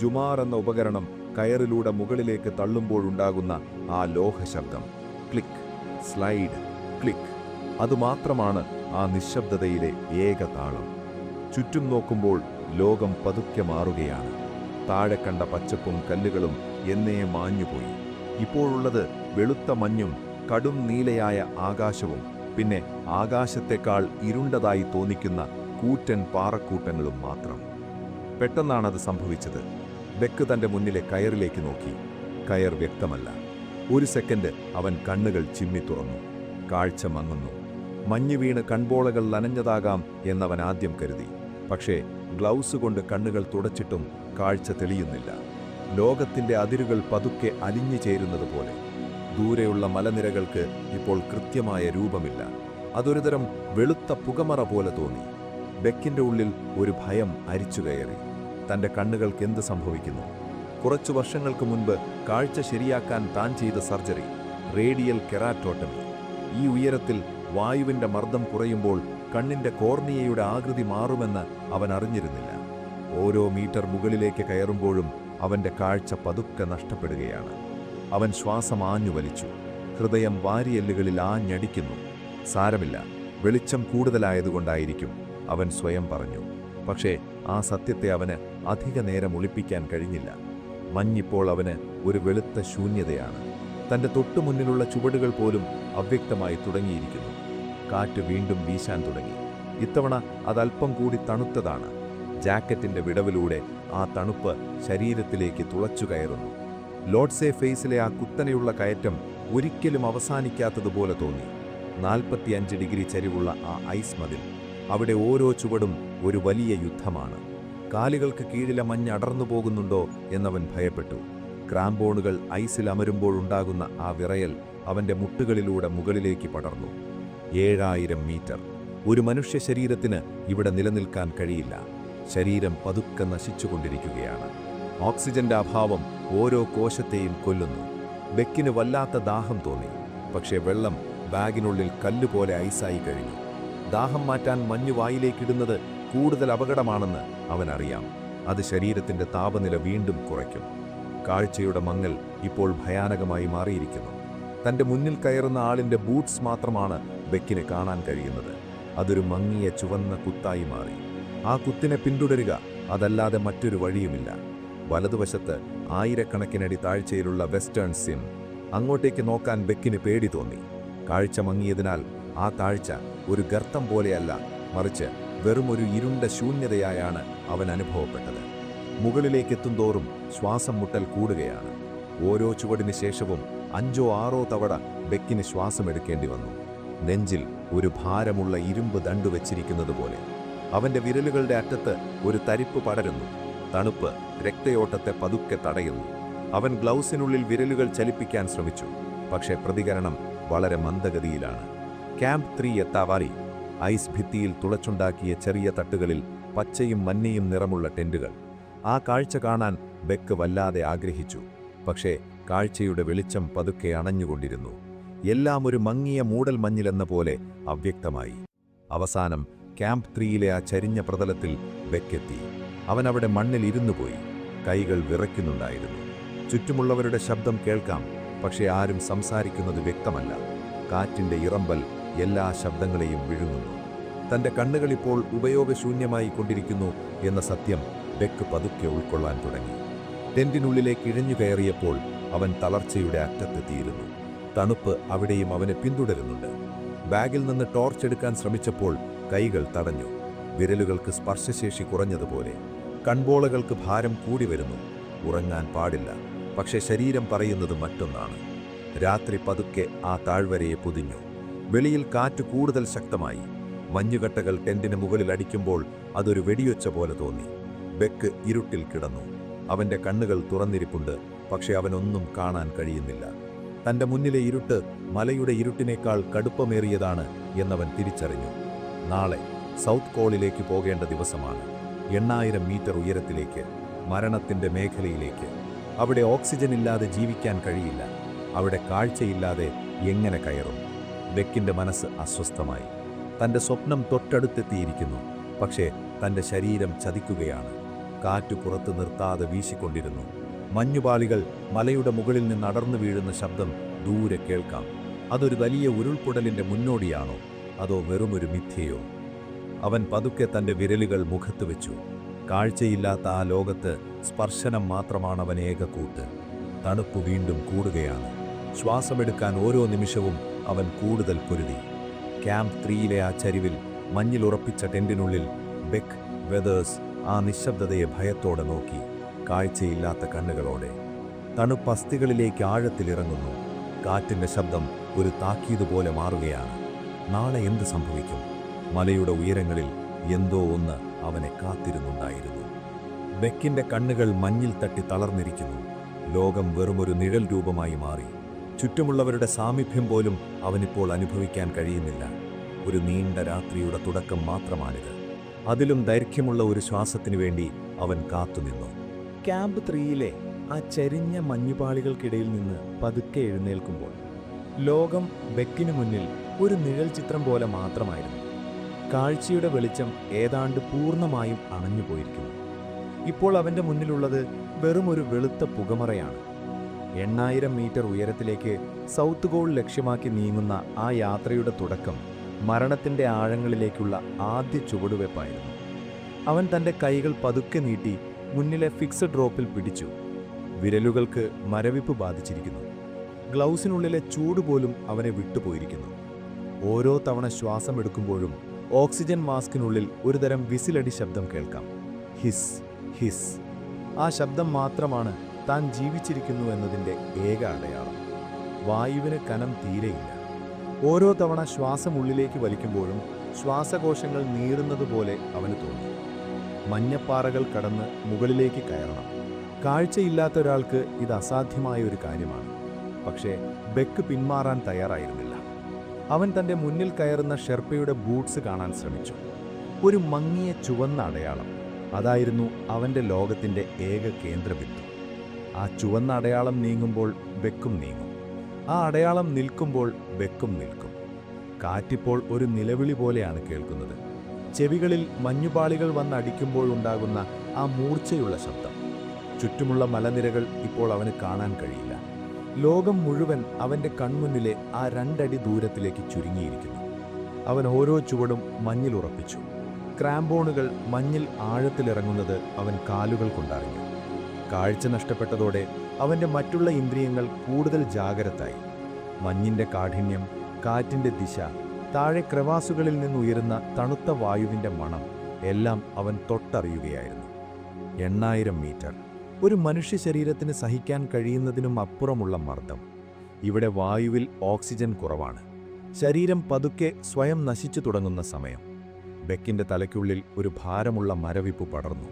ജുമാർ എന്ന ഉപകരണം കയറിലൂടെ മുകളിലേക്ക് തള്ളുമ്പോഴുണ്ടാകുന്ന ആ ലോഹശബ്ദം, ക്ലിക്ക്, സ്ലൈഡ്, ക്ലിക്ക്, അതുമാത്രമാണ് ആ നിശബ്ദതയിലെ ഏക താളം. ചുറ്റും നോക്കുമ്പോൾ ലോകം പതുക്കെ മാറുകയാണ്. താഴെ കണ്ട പച്ചപ്പും കല്ലുകളും എന്നേ മാഞ്ഞുപോയി. ഇപ്പോഴുള്ളത് വെളുത്ത മഞ്ഞും കടും നീലയായ ആകാശവും പിന്നെ ആകാശത്തെക്കാൾ ഇരുണ്ടതായി തോന്നിക്കുന്ന കൂറ്റൻ പാറക്കൂട്ടങ്ങളും മാത്രം. പെട്ടെന്നാണത് സംഭവിച്ചത്. ബെക്ക് തന്റെ മുന്നിലെ കയറിലേക്ക് നോക്കി. കയർ വ്യക്തമല്ല. ഒരു സെക്കൻഡ് അവൻ കണ്ണുകൾ ചിമ്മി തുറന്നു. കാഴ്ച മങ്ങുന്നു. മഞ്ഞ് വീണ് കൺപോളകൾ നനഞ്ഞതാകാം എന്നവൻ ആദ്യം കരുതി. പക്ഷേ ഗ്ലൗസ് കൊണ്ട് കണ്ണുകൾ തുടച്ചിട്ടും കാഴ്ച തെളിയുന്നില്ല. ലോകത്തിന്റെ അതിരുകൾ പതുക്കെ അലിഞ്ഞു ചേരുന്നത് പോലെ. ദൂരെയുള്ള മലനിരകൾക്ക് ഇപ്പോൾ കൃത്യമായ രൂപമില്ല. അതൊരുതരം വെളുത്ത പുകമറ പോലെ തോന്നി. ബെക്കിന്റെ ഉള്ളിൽ ഒരു ഭയം അരിച്ചുകയറി. തന്റെ കണ്ണുകൾക്ക് എന്ത് സംഭവിക്കുന്നു? കുറച്ചു വർഷങ്ങൾക്ക് മുൻപ് കാഴ്ച ശരിയാക്കാൻ താൻ ചെയ്ത സർജറി, റേഡിയൽ കെറാറ്റോട്ടമി. ഈ ഉയരത്തിൽ വായുവിന്റെ മർദ്ദം കുറയുമ്പോൾ കണ്ണിന്റെ കോർണിയയുടെ ആകൃതി മാറുമെന്ന് അവൻ അറിഞ്ഞിരുന്നില്ല. ഓരോ മീറ്റർ മുകളിലേക്ക് കയറുമ്പോഴും അവന്റെ കാഴ്ച പതുക്കെ നഷ്ടപ്പെടുകയാണ്. അവൻ ശ്വാസം ആഞ്ഞു വലിച്ചു. ഹൃദയം വാരിയെല്ലുകളിൽ ആഞ്ഞടിക്കുന്നു. സാരമില്ല, വെളിച്ചം കൂടുതലായതുകൊണ്ടായിരിക്കും, അവൻ സ്വയം പറഞ്ഞു. പക്ഷേ ആ സത്യത്തെ അവന് അധിക നേരം ഒളിപ്പിക്കാൻ കഴിഞ്ഞില്ല. മഞ്ഞിപ്പോൾ അവന് ഒരു വെളുത്ത ശൂന്യതയാണ്. തന്റെ തൊട്ടുമുന്നിലുള്ള ചുവടുകൾ പോലും അവ്യക്തമായി തുടങ്ങിയിരിക്കുന്നു. കാറ്റ് വീണ്ടും വീശാൻ തുടങ്ങി. ഇത്തവണ അതല്പം കൂടി തണുത്തതാണ്. ജാക്കറ്റിന്റെ വിടവിലൂടെ ആ തണുപ്പ് ശരീരത്തിലേക്ക് തുളച്ചു കയറുന്നു. ലോഡ്സെ ഫേസിലെ ആ കുത്തനെയുള്ള കയറ്റം ഒരിക്കലും അവസാനിക്കാത്തതുപോലെ തോന്നി. 45 ഡിഗ്രി ചരിവുള്ള ആ ഐസ് മതിൽ. അവിടെ ഓരോ ചുവടും ഒരു വലിയ യുദ്ധമാണ്. കാലുകൾക്ക് കീഴിലെ മഞ്ഞ് അടർന്നു പോകുന്നുണ്ടോ എന്നവൻ ഭയപ്പെട്ടു. ക്രാംബോണുകൾ ഐസിൽ അമരുമ്പോഴുണ്ടാകുന്ന ആ വിറയൽ അവന്റെ മുട്ടുകളിലൂടെ മുകളിലേക്ക് പടർന്നു. 7000 മീറ്റർ. ഒരു മനുഷ്യ ശരീരത്തിന് ഇവിടെ നിലനിൽക്കാൻ കഴിയില്ല. ശരീരം പതുക്കെ നശിച്ചുകൊണ്ടിരിക്കുകയാണ്. ഓക്സിജന്റെ അഭാവം ഓരോ കോശത്തെയും കൊല്ലുന്നു. ബെക്കിന് വല്ലാത്ത ദാഹം തോന്നി. പക്ഷേ വെള്ളം ബാഗിനുള്ളിൽ കല്ലുപോലെ ഐസായി കഴിഞ്ഞു. ദാഹം മാറ്റാൻ മഞ്ഞ് വായിലേക്കിടുന്നത് കൂടുതൽ അപകടമാണെന്ന് അവനറിയാം. അത് ശരീരത്തിന്റെ താപനില വീണ്ടും കുറയ്ക്കും. കാഴ്ചയുടെ മങ്ങൽ ഇപ്പോൾ ഭയാനകമായി മാറിയിരിക്കുന്നു. തന്റെ മുന്നിൽ കയറുന്ന ആളിന്റെ ബൂട്ട്സ് മാത്രമാണ് ബെക്കിന് കാണാൻ കഴിയുന്നത്. അതൊരു മങ്ങിയ ചുവന്ന കുത്തായി മാറി. ആ കുത്തിനെ പിന്തുടരുക, അതല്ലാതെ മറ്റൊരു വഴിയുമില്ല. വലതുവശത്ത് ആയിരക്കണക്കിനടി താഴ്ചയിലുള്ള വെസ്റ്റേൺ സിം. അങ്ങോട്ടേക്ക് നോക്കാൻ ബെക്കിന് പേടി തോന്നി. കാഴ്ച മങ്ങിയതിനാൽ ആ താഴ്ച ഒരു ഗർത്തം പോലെയല്ല, മറിച്ച് വെറുമൊരു ഇരുണ്ട ശൂന്യതയായാണ് അവൻ അനുഭവപ്പെട്ടത്. മുകളിലേക്കെത്തുന്തോറും ശ്വാസം മുട്ടൽ കൂടുകയാണ്. ഓരോ ചുവടിന് ശേഷവും 5 or 6 തവണ ബെക്കിന് ശ്വാസമെടുക്കേണ്ടി വന്നു. നെഞ്ചിൽ ഒരു ഭാരമുള്ള ഇരുമ്പ് ദണ്ടു വെച്ചിരിക്കുന്നത് പോലെ. അവന്റെ വിരലുകളുടെ അറ്റത്ത് ഒരു തരിപ്പ് പടരുന്നു. തണുപ്പ് രക്തയോട്ടത്തെ പതുക്കെ തടയുന്നു. അവൻ ഗ്ലൗസിനുള്ളിൽ വിരലുകൾ ചലിപ്പിക്കാൻ ശ്രമിച്ചു. പക്ഷേ പ്രതികരണം വളരെ മന്ദഗതിയിലാണ്. ക്യാമ്പ് 3 എത്താവാറി. ഐസ് ഭിത്തിയിൽ തുളച്ചുണ്ടാക്കിയ ചെറിയ തട്ടുകളിൽ പച്ചയും മഞ്ഞയും നിറമുള്ള ടെന്റുകൾ. ആ കാഴ്ച കാണാൻ ബെക്ക് വല്ലാതെ ആഗ്രഹിച്ചു. പക്ഷേ കാഴ്ചയുടെ വെളിച്ചം പതുക്കെ അണഞ്ഞുകൊണ്ടിരുന്നു. എല്ലാം ഒരു മങ്ങിയ മൂടൽ മഞ്ഞിലെന്ന പോലെ അവ്യക്തമായി. അവസാനം ക്യാമ്പ് 3ലെ ആ ചരിഞ്ഞ പ്രതലത്തിൽ ബെക്കെത്തി. അവനവിടെ മണ്ണിൽ ഇരുന്നുപോയി. കൈകൾ വിറയ്ക്കുന്നുണ്ടായിരുന്നു. ചുറ്റുമുള്ളവരുടെ ശബ്ദം കേൾക്കാം, പക്ഷേ ആരും സംസാരിക്കുന്നത് വ്യക്തമല്ല. കാറ്റിന്റെ ഇറമ്പൽ എല്ലാ ശബ്ദങ്ങളെയും വിഴുങ്ങുന്നു. തന്റെ കണ്ണുകളിപ്പോൾ ഉപയോഗശൂന്യമായി കൊണ്ടിരിക്കുന്നു എന്ന സത്യം ബെക്ക് പതുക്കെ ഉൾക്കൊള്ളാൻ തുടങ്ങി. ടെന്റിനുള്ളിലേക്ക് ഇഴഞ്ഞു കയറിയപ്പോൾ അവൻ തളർച്ചയുടെ അറ്റത്തെത്തിയിരുന്നു. തണുപ്പ് അവിടെയും അവനെ പിന്തുടരുന്നുണ്ട്. ബാഗിൽ നിന്ന് ടോർച്ച് എടുക്കാൻ ശ്രമിച്ചപ്പോൾ കൈകൾ തടഞ്ഞു. വിരലുകൾക്ക് സ്പർശശേഷി കുറഞ്ഞതുപോലെ. കൺപോളകൾക്ക് ഭാരം കൂടി വരുന്നു. ഉറങ്ങാൻ പാടില്ല, പക്ഷെ ശരീരം പറയുന്നത് മറ്റൊന്നാണ്. രാത്രി പതുക്കെ ആ താഴ്വരയെ പൊതിഞ്ഞു. വെളിയിൽ കാറ്റ് കൂടുതൽ ശക്തമായി. മഞ്ഞുകട്ടകൾ ടെന്റിന് മുകളിൽ അടിക്കുമ്പോൾ അതൊരു വെടിയൊച്ച പോലെ തോന്നി. ബെക്ക് ഇരുട്ടിൽ കിടന്നു. അവന്റെ കണ്ണുകൾ തുറന്നിരിപ്പുണ്ട്, പക്ഷെ അവനൊന്നും കാണാൻ കഴിയുന്നില്ല. തന്റെ മുന്നിലെ ഇരുട്ട് മലയുടെ ഇരുട്ടിനേക്കാൾ കടുപ്പമേറിയതാണ് എന്നവൻ തിരിച്ചറിഞ്ഞു. നാളെ സൗത്ത് കോളിലേക്ക് പോകേണ്ട ദിവസമാണ്. 8000 മീറ്റർ ഉയരത്തിലേക്ക്, മരണത്തിന്റെ മേഖലയിലേക്ക്. അവിടെ ഓക്സിജൻ ഇല്ലാതെ ജീവിക്കാൻ കഴിയില്ല. അവിടെ കാഴ്ചയില്ലാതെ എങ്ങനെ കയറും? ബെക്കിന്റെ മനസ്സ് അസ്വസ്ഥമായി. തന്റെ സ്വപ്നം തൊട്ടടുത്തെത്തിയിരിക്കുന്നു, പക്ഷേ തന്റെ ശരീരം ചതിക്കുകയാണ്. കാറ്റ് പുറത്ത് നിർത്താതെ വീശിക്കൊണ്ടിരുന്നു. മഞ്ഞുപാളികൾ മലയുടെ മുകളിൽ നിന്ന് അടർന്നു വീഴുന്ന ശബ്ദം ദൂരെ കേൾക്കാം. അതൊരു വലിയ ഉരുൾപൊടലിന്റെ മുന്നോടിയാണോ, അതോ വെറുമൊരു മിഥ്യയോ? അവൻ പതുക്കെ തന്റെ വിരലുകൾ മുഖത്ത് വെച്ചു. കാഴ്ചയില്ലാത്ത ആ ലോകത്ത് സ്പർശനം മാത്രമാണവൻ ഏകക്കൂട്ട്. തണുപ്പ് വീണ്ടും കൂടുകയാണ്. ശ്വാസമെടുക്കാൻ ഓരോ നിമിഷവും അവൻ കൂടുതൽ പൊരുതി. ക്യാമ്പ് 3ലെ ആ ചരിവിൽ മഞ്ഞിലുറപ്പിച്ച ടെന്റിനുള്ളിൽ ബെക്ക്, വെതേഴ്സ്, ആ നിശബ്ദതയെ ഭയത്തോടെ നോക്കി, കാഴ്ചയില്ലാത്ത കണ്ണുകളോടെ. തണുപ്പസ്ഥികളിലേക്ക് ആഴത്തിലിറങ്ങുന്നു. കാറ്റിൻ്റെ ശബ്ദം ഒരു താക്കീതുപോലെ മാറുകയാണ്. നാളെ എന്ത് സംഭവിക്കും? മലയുടെ ഉയരങ്ങളിൽ എന്തോ ഒന്ന് അവനെ കാത്തിരുന്നുണ്ടായിരുന്നു. ബെക്കിൻ്റെ കണ്ണുകൾ മഞ്ഞിൽ തട്ടി തളർന്നിരിക്കുന്നു. ലോകം വെറുമൊരു നിഴൽ രൂപമായി മാറി. ചുറ്റുമുള്ളവരുടെ സാമീപ്യം പോലും അവനിപ്പോൾ അനുഭവിക്കാൻ കഴിയുന്നില്ല. ഒരു നീണ്ട രാത്രിയുടെ തുടക്കം മാത്രമാണിത്. അതിലും ദൈർഘ്യമുള്ള ഒരു ശ്വാസത്തിനു വേണ്ടി അവൻ കാത്തുനിന്നു. ക്യാമ്പ് 3-ലെ ആ ചെരിഞ്ഞ മഞ്ഞുപാളികൾക്കിടയിൽ നിന്ന് പതുക്കെ എഴുന്നേൽക്കുമ്പോൾ ലോകം ബെക്കിനു മുന്നിൽ ഒരു നിഴൽ ചിത്രം പോലെ മാത്രമായിരുന്നു. കാഴ്ചയുടെ വെളിച്ചം ഏതാണ്ട് പൂർണ്ണമായും അണഞ്ഞുപോയിരിക്കുന്നു. ഇപ്പോൾ അവൻ്റെ മുന്നിലുള്ളത് വെറും ഒരു വെളുത്ത പുകമറയാണ്. 8000 മീറ്റർ ഉയരത്തിലേക്ക് സൗത്ത് ഗോൾ ലക്ഷ്യമാക്കി നീങ്ങുന്ന ആ യാത്രയുടെ തുടക്കം മരണത്തിൻ്റെ ആഴങ്ങളിലേക്കുള്ള ആദ്യ ചുവടുവെപ്പായിരുന്നു. അവൻ തൻ്റെ കൈകൾ പതുക്കെ നീട്ടി മുന്നിലെ ഫിക്സഡ് ഡ്രോപ്പിൽ പിടിച്ചു. വിരലുകൾക്ക് മരവിപ്പ് ബാധിച്ചിരിക്കുന്നു. ഗ്ലൗസിനുള്ളിലെ ചൂട് പോലും അവനെ വിട്ടുപോയിരിക്കുന്നു. ഓരോ തവണ ശ്വാസമെടുക്കുമ്പോഴും ഓക്സിജൻ മാസ്കിനുള്ളിൽ ഒരുതരം വിസിലടി ശബ്ദം കേൾക്കാം. His his. ആ ശബ്ദം മാത്രമാണ് താൻ ജീവിച്ചിരിക്കുന്നു എന്നതിൻ്റെ ഏക അടയാളം. വായുവിന് കനം തീരെയില്ല. ഓരോ തവണ ശ്വാസം ഉള്ളിലേക്ക് വലിക്കുമ്പോഴും ശ്വാസകോശങ്ങൾ നീറുന്നതുപോലെ അവന് തോന്നി. മഞ്ഞപ്പാറകൾ കടന്ന് മുകളിലേക്ക് കയറണം. കാഴ്ചയില്ലാത്ത ഒരാൾക്ക് ഇത് അസാധ്യമായ ഒരു കാര്യമാണ്. പക്ഷേ ബെക്ക് പിന്മാറാൻ തയ്യാറായിരുന്നില്ല. അവൻ തൻ്റെ മുന്നിൽ കയറുന്ന ഷെർപ്പയുടെ ബൂട്ട്സ് കാണാൻ ശ്രമിച്ചു. ഒരു മങ്ങിയ ചുവന്ന അടയാളം. അതായിരുന്നു അവൻ്റെ ലോകത്തിൻ്റെ ഏക കേന്ദ്രബിന്ദു. ആ ചുവന്ന അടയാളം നീങ്ങുമ്പോൾ ബെക്കും നീങ്ങും. ആ അടയാളം നിൽക്കുമ്പോൾ ബെക്കും നിൽക്കും. കാറ്റിപ്പോൾ ഒരു നിലവിളി പോലെയാണ് കേൾക്കുന്നത്. ചെവികളിൽ മഞ്ഞുപാളികൾ വന്നടിക്കുമ്പോഴുണ്ടാകുന്ന ആ മൂർച്ചയുള്ള ശബ്ദം. ചുറ്റുമുള്ള മലനിരകൾ ഇപ്പോൾ അവന് കാണാൻ കഴിയില്ല. ലോകം മുഴുവൻ അവൻ്റെ കൺമുന്നിലെ ആ 2 അടി ദൂരത്തിലേക്ക് ചുരുങ്ങിയിരിക്കുന്നു. അവൻ ഓരോ ചുവടും മഞ്ഞിൽ ഉറപ്പിച്ചു. ക്രാംബോണുകൾ മഞ്ഞിൽ ആഴത്തിലിറങ്ങുന്നത് അവൻ കാലുകൾ കൊണ്ടറിഞ്ഞു. കാഴ്ച നഷ്ടപ്പെട്ടതോടെ അവൻ്റെ മറ്റുള്ള ഇന്ദ്രിയങ്ങൾ കൂടുതൽ ജാഗ്രതായി. മഞ്ഞിൻ്റെ കാഠിന്യം, കാറ്റിൻ്റെ ദിശ, താഴെ ക്രവാസുകളിൽ നിന്നുയരുന്ന തണുത്ത വായുവിൻ്റെ മണം എല്ലാം അവൻ തൊട്ടറിയുകയായിരുന്നു. 8000 മീറ്റർ. ഒരു മനുഷ്യ ശരീരത്തിന് സഹിക്കാൻ കഴിയുന്നതിനും അപ്പുറമുള്ള മർദ്ദം. ഇവിടെ വായുവിൽ ഓക്സിജൻ കുറവാണ്. ശരീരം പതുക്കെ സ്വയം നശിച്ചു തുടങ്ങുന്ന സമയം. ബെക്കിൻ്റെ തലയ്ക്കുള്ളിൽ ഒരു ഭാരമുള്ള മരവിപ്പ് പടർന്നു.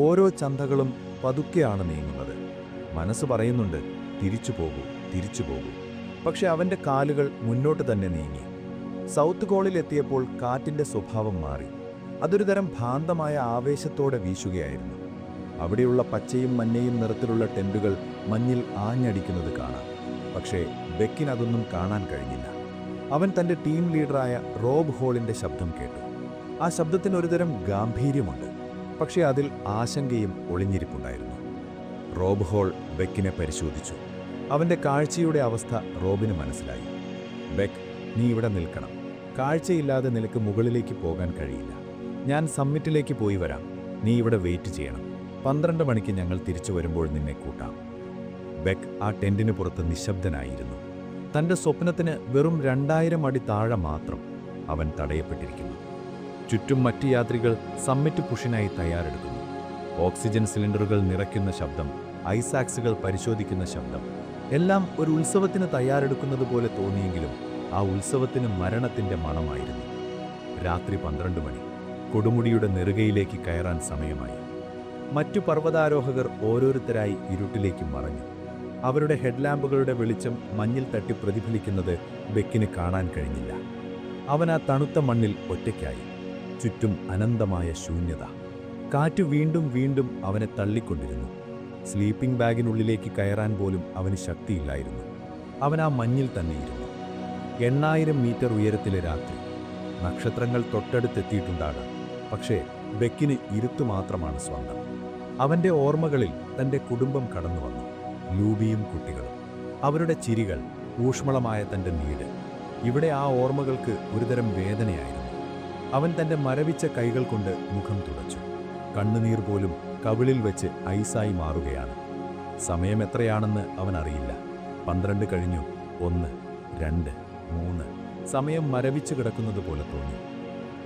ഓരോ ചന്തകളും പതുക്കെയാണ് നീങ്ങുന്നത്. മനസ്സ് പറയുന്നുണ്ട്, തിരിച്ചു പോകൂ, തിരിച്ചു പോകൂ. പക്ഷെ അവൻ്റെ കാലുകൾ മുന്നോട്ട് തന്നെ നീങ്ങി. സൗത്ത് ഗോളിൽ എത്തിയപ്പോൾ കാറ്റിൻ്റെ സ്വഭാവം മാറി. അതൊരു തരം ഭ്രാന്തമായ ആവേശത്തോടെ വീശുകയായിരുന്നു. അവിടെയുള്ള പച്ചയും മഞ്ഞയും നിറത്തിലുള്ള ടെൻറ്റുകൾ മഞ്ഞിൽ ആഞ്ഞടിക്കുന്നത് കാണാം. പക്ഷേ ബെക്കിനതൊന്നും കാണാൻ കഴിഞ്ഞില്ല. അവൻ തൻ്റെ ടീം ലീഡറായ റോബ് ഹോളിൻ്റെ ശബ്ദം കേട്ടു. ആ ശബ്ദത്തിന് ഒരുതരം ഗാംഭീര്യമുണ്ട്. പക്ഷേ അതിൽ ആശങ്കയും ഒളിഞ്ഞിരിപ്പുണ്ടായിരുന്നു. റോബ് ഹോൾ ബെക്കിനെ പരിശോധിച്ചു. അവൻ്റെ കാഴ്ചയുടെ അവസ്ഥ റോബിന് മനസ്സിലായി. ബെക്ക്, നീ ഇവിടെ നിൽക്കണം. കാഴ്ചയില്ലാതെ നിനക്ക് മുകളിലേക്ക് പോകാൻ കഴിയില്ല. ഞാൻ സമ്മിറ്റിലേക്ക് പോയി വരാം. നീ ഇവിടെ വെയിറ്റ് ചെയ്യണം. 12 മണിക്ക് ഞങ്ങൾ തിരിച്ചു വരുമ്പോൾ നിന്നെ കൂട്ടാം. ബെക്ക് ആ ടെൻറ്റിന് പുറത്ത് നിശബ്ദനായിരുന്നു. തൻ്റെ സ്വപ്നത്തിന് വെറും 2000 അടി താഴെ മാത്രം അവൻ തടയപ്പെട്ടിരിക്കുന്നു. ചുറ്റും മറ്റ് യാത്രികൾ സമ്മിറ്റ് പുഷിനായി തയ്യാറെടുക്കുന്നു. ഓക്സിജൻ സിലിണ്ടറുകൾ നിറയ്ക്കുന്ന ശബ്ദം, ഐസാക്സുകൾ പരിശോധിക്കുന്ന ശബ്ദം, എല്ലാം ഒരു ഉത്സവത്തിന് തയ്യാറെടുക്കുന്നത് പോലെ തോന്നിയെങ്കിലും ആ ഉത്സവത്തിന് മരണത്തിൻ്റെ മണമായിരുന്നു. രാത്രി 12 മണി. കൊടുമുടിയുടെ നെറുകയിലേക്ക് കയറാൻ സമയമായി. മറ്റു പർവ്വതാരോഹകർ ഓരോരുത്തരായി ഇരുട്ടിലേക്ക് മറഞ്ഞു. അവരുടെ ഹെഡ്ലാമ്പുകളുടെ വെളിച്ചം മഞ്ഞിൽ തട്ടി പ്രതിഫലിക്കുന്നത് ബെക്കിന് കാണാൻ കഴിഞ്ഞില്ല. അവൻ ആ തണുത്ത മണ്ണിൽ ഒറ്റയ്ക്കായി. ചുറ്റും അനന്തമായ ശൂന്യത. കാറ്റ് വീണ്ടും വീണ്ടും അവനെ തള്ളിക്കൊണ്ടിരുന്നു. സ്ലീപ്പിംഗ് ബാഗിനുള്ളിലേക്ക് കയറാൻ പോലും അവന് ശക്തിയില്ലായിരുന്നു. അവൻ ആ മഞ്ഞിൽ തന്നെയിരുന്നു. 8000 മീറ്റർ ഉയരത്തിലെ രാത്രി. നക്ഷത്രങ്ങൾ തൊട്ടടുത്തെത്തിയിട്ടുണ്ടാകാം. പക്ഷേ ബെക്കിന് ഇരുട്ടു മാത്രമാണ് സ്വന്തം. അവൻ്റെ ഓർമ്മകളിൽ തൻ്റെ കുടുംബം കടന്നു വന്നു. ലൂബിയും കുട്ടികളും, അവരുടെ ചിരികൾ, ഊഷ്മളമായ തൻ്റെ നീട്. ഇവിടെ ആ ഓർമ്മകൾക്ക് ഒരുതരം വേദനയായിരുന്നു. അവൻ തൻ്റെ മരവിച്ച കൈകൾ കൊണ്ട് മുഖം തുടച്ചു. കണ്ണുനീർ പോലും കവിളിൽ വെച്ച് ഐസായി മാറുകയാണ്. സമയം എത്രയാണെന്ന് അവൻ അറിയില്ല. 12 കഴിഞ്ഞു. 1, 2, 3. സമയം മരവിച്ചു കിടക്കുന്നത് പോലെ തോന്നി.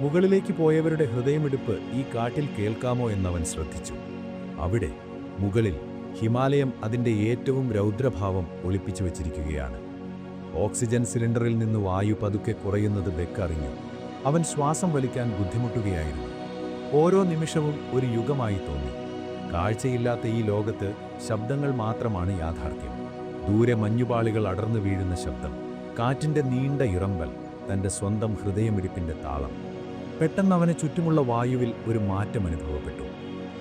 മുകളിലേക്ക് പോയവരുടെ ഹൃദയമിടിപ്പ് ഈ കാട്ടിൽ കേൾക്കാമോ എന്നവൻ ശ്രദ്ധിച്ചു. അവിടെ മുകളിൽ ഹിമാലയം അതിൻ്റെ ഏറ്റവും രൗദ്രഭാവം ഒളിപ്പിച്ചു വച്ചിരിക്കുകയാണ്. ഓക്സിജൻ സിലിണ്ടറിൽ നിന്ന് വായു പതുക്കെ കുറയുന്നത് ബെക്ക് അറിഞ്ഞു. അവൻ ശ്വാസം വലിക്കാൻ ബുദ്ധിമുട്ടുകയായിരുന്നു. ഓരോ നിമിഷവും ഒരു യുഗമായി തോന്നി. കാഴ്ചയില്ലാത്ത ഈ ലോകത്ത് ശബ്ദങ്ങൾ മാത്രമാണ് യാഥാർത്ഥ്യം. ദൂരെ മഞ്ഞുപാളികൾ അടർന്നു വീഴുന്ന ശബ്ദം, കാറ്റിൻ്റെ നീണ്ട ഇറമ്പൽ, തൻ്റെ സ്വന്തം ഹൃദയമിടിപ്പിൻ്റെ താളം. പെട്ടെന്ന് അവന് ചുറ്റുമുള്ള വായുവിൽ ഒരു മാറ്റം അനുഭവപ്പെട്ടു.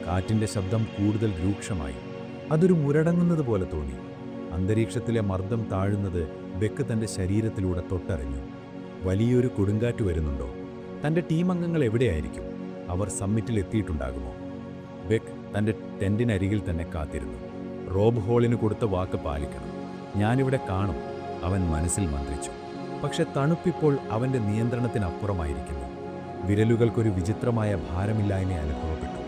കാറ്റിൻ്റെ ശബ്ദം കൂടുതൽ രൂക്ഷമായി. അതൊരു മുരടങ്ങുന്നത് പോലെ തോന്നി. അന്തരീക്ഷത്തിലെ മർദ്ദം താഴുന്നത് ബെക്ക് തൻ്റെ ശരീരത്തിലൂടെ തൊട്ടറിഞ്ഞു. വലിയൊരു കൊടുങ്കാറ്റ് വരുന്നുണ്ടോ? തൻ്റെ ടീമംഗങ്ങൾ എവിടെയായിരിക്കും? അവർ സമ്മിറ്റിൽ എത്തിയിട്ടുണ്ടാകുമോ? ബെക്ക് തൻ്റെ ടെൻറ്റിനരികിൽ തന്നെ കാത്തിരുന്നു. റോബ് ഹോളിന് കൊടുത്ത വാക്ക് പാലിക്കണം. ഞാനിവിടെ കാണും, അവൻ മനസ്സിൽ മന്ത്രിച്ചു. പക്ഷെ തണുപ്പിപ്പോൾ അവൻ്റെ നിയന്ത്രണത്തിനപ്പുറമായിരിക്കുന്നു. വിരലുകൾക്കൊരു വിചിത്രമായ ഭാരമില്ലായ്മ അനുഭവപ്പെട്ടു.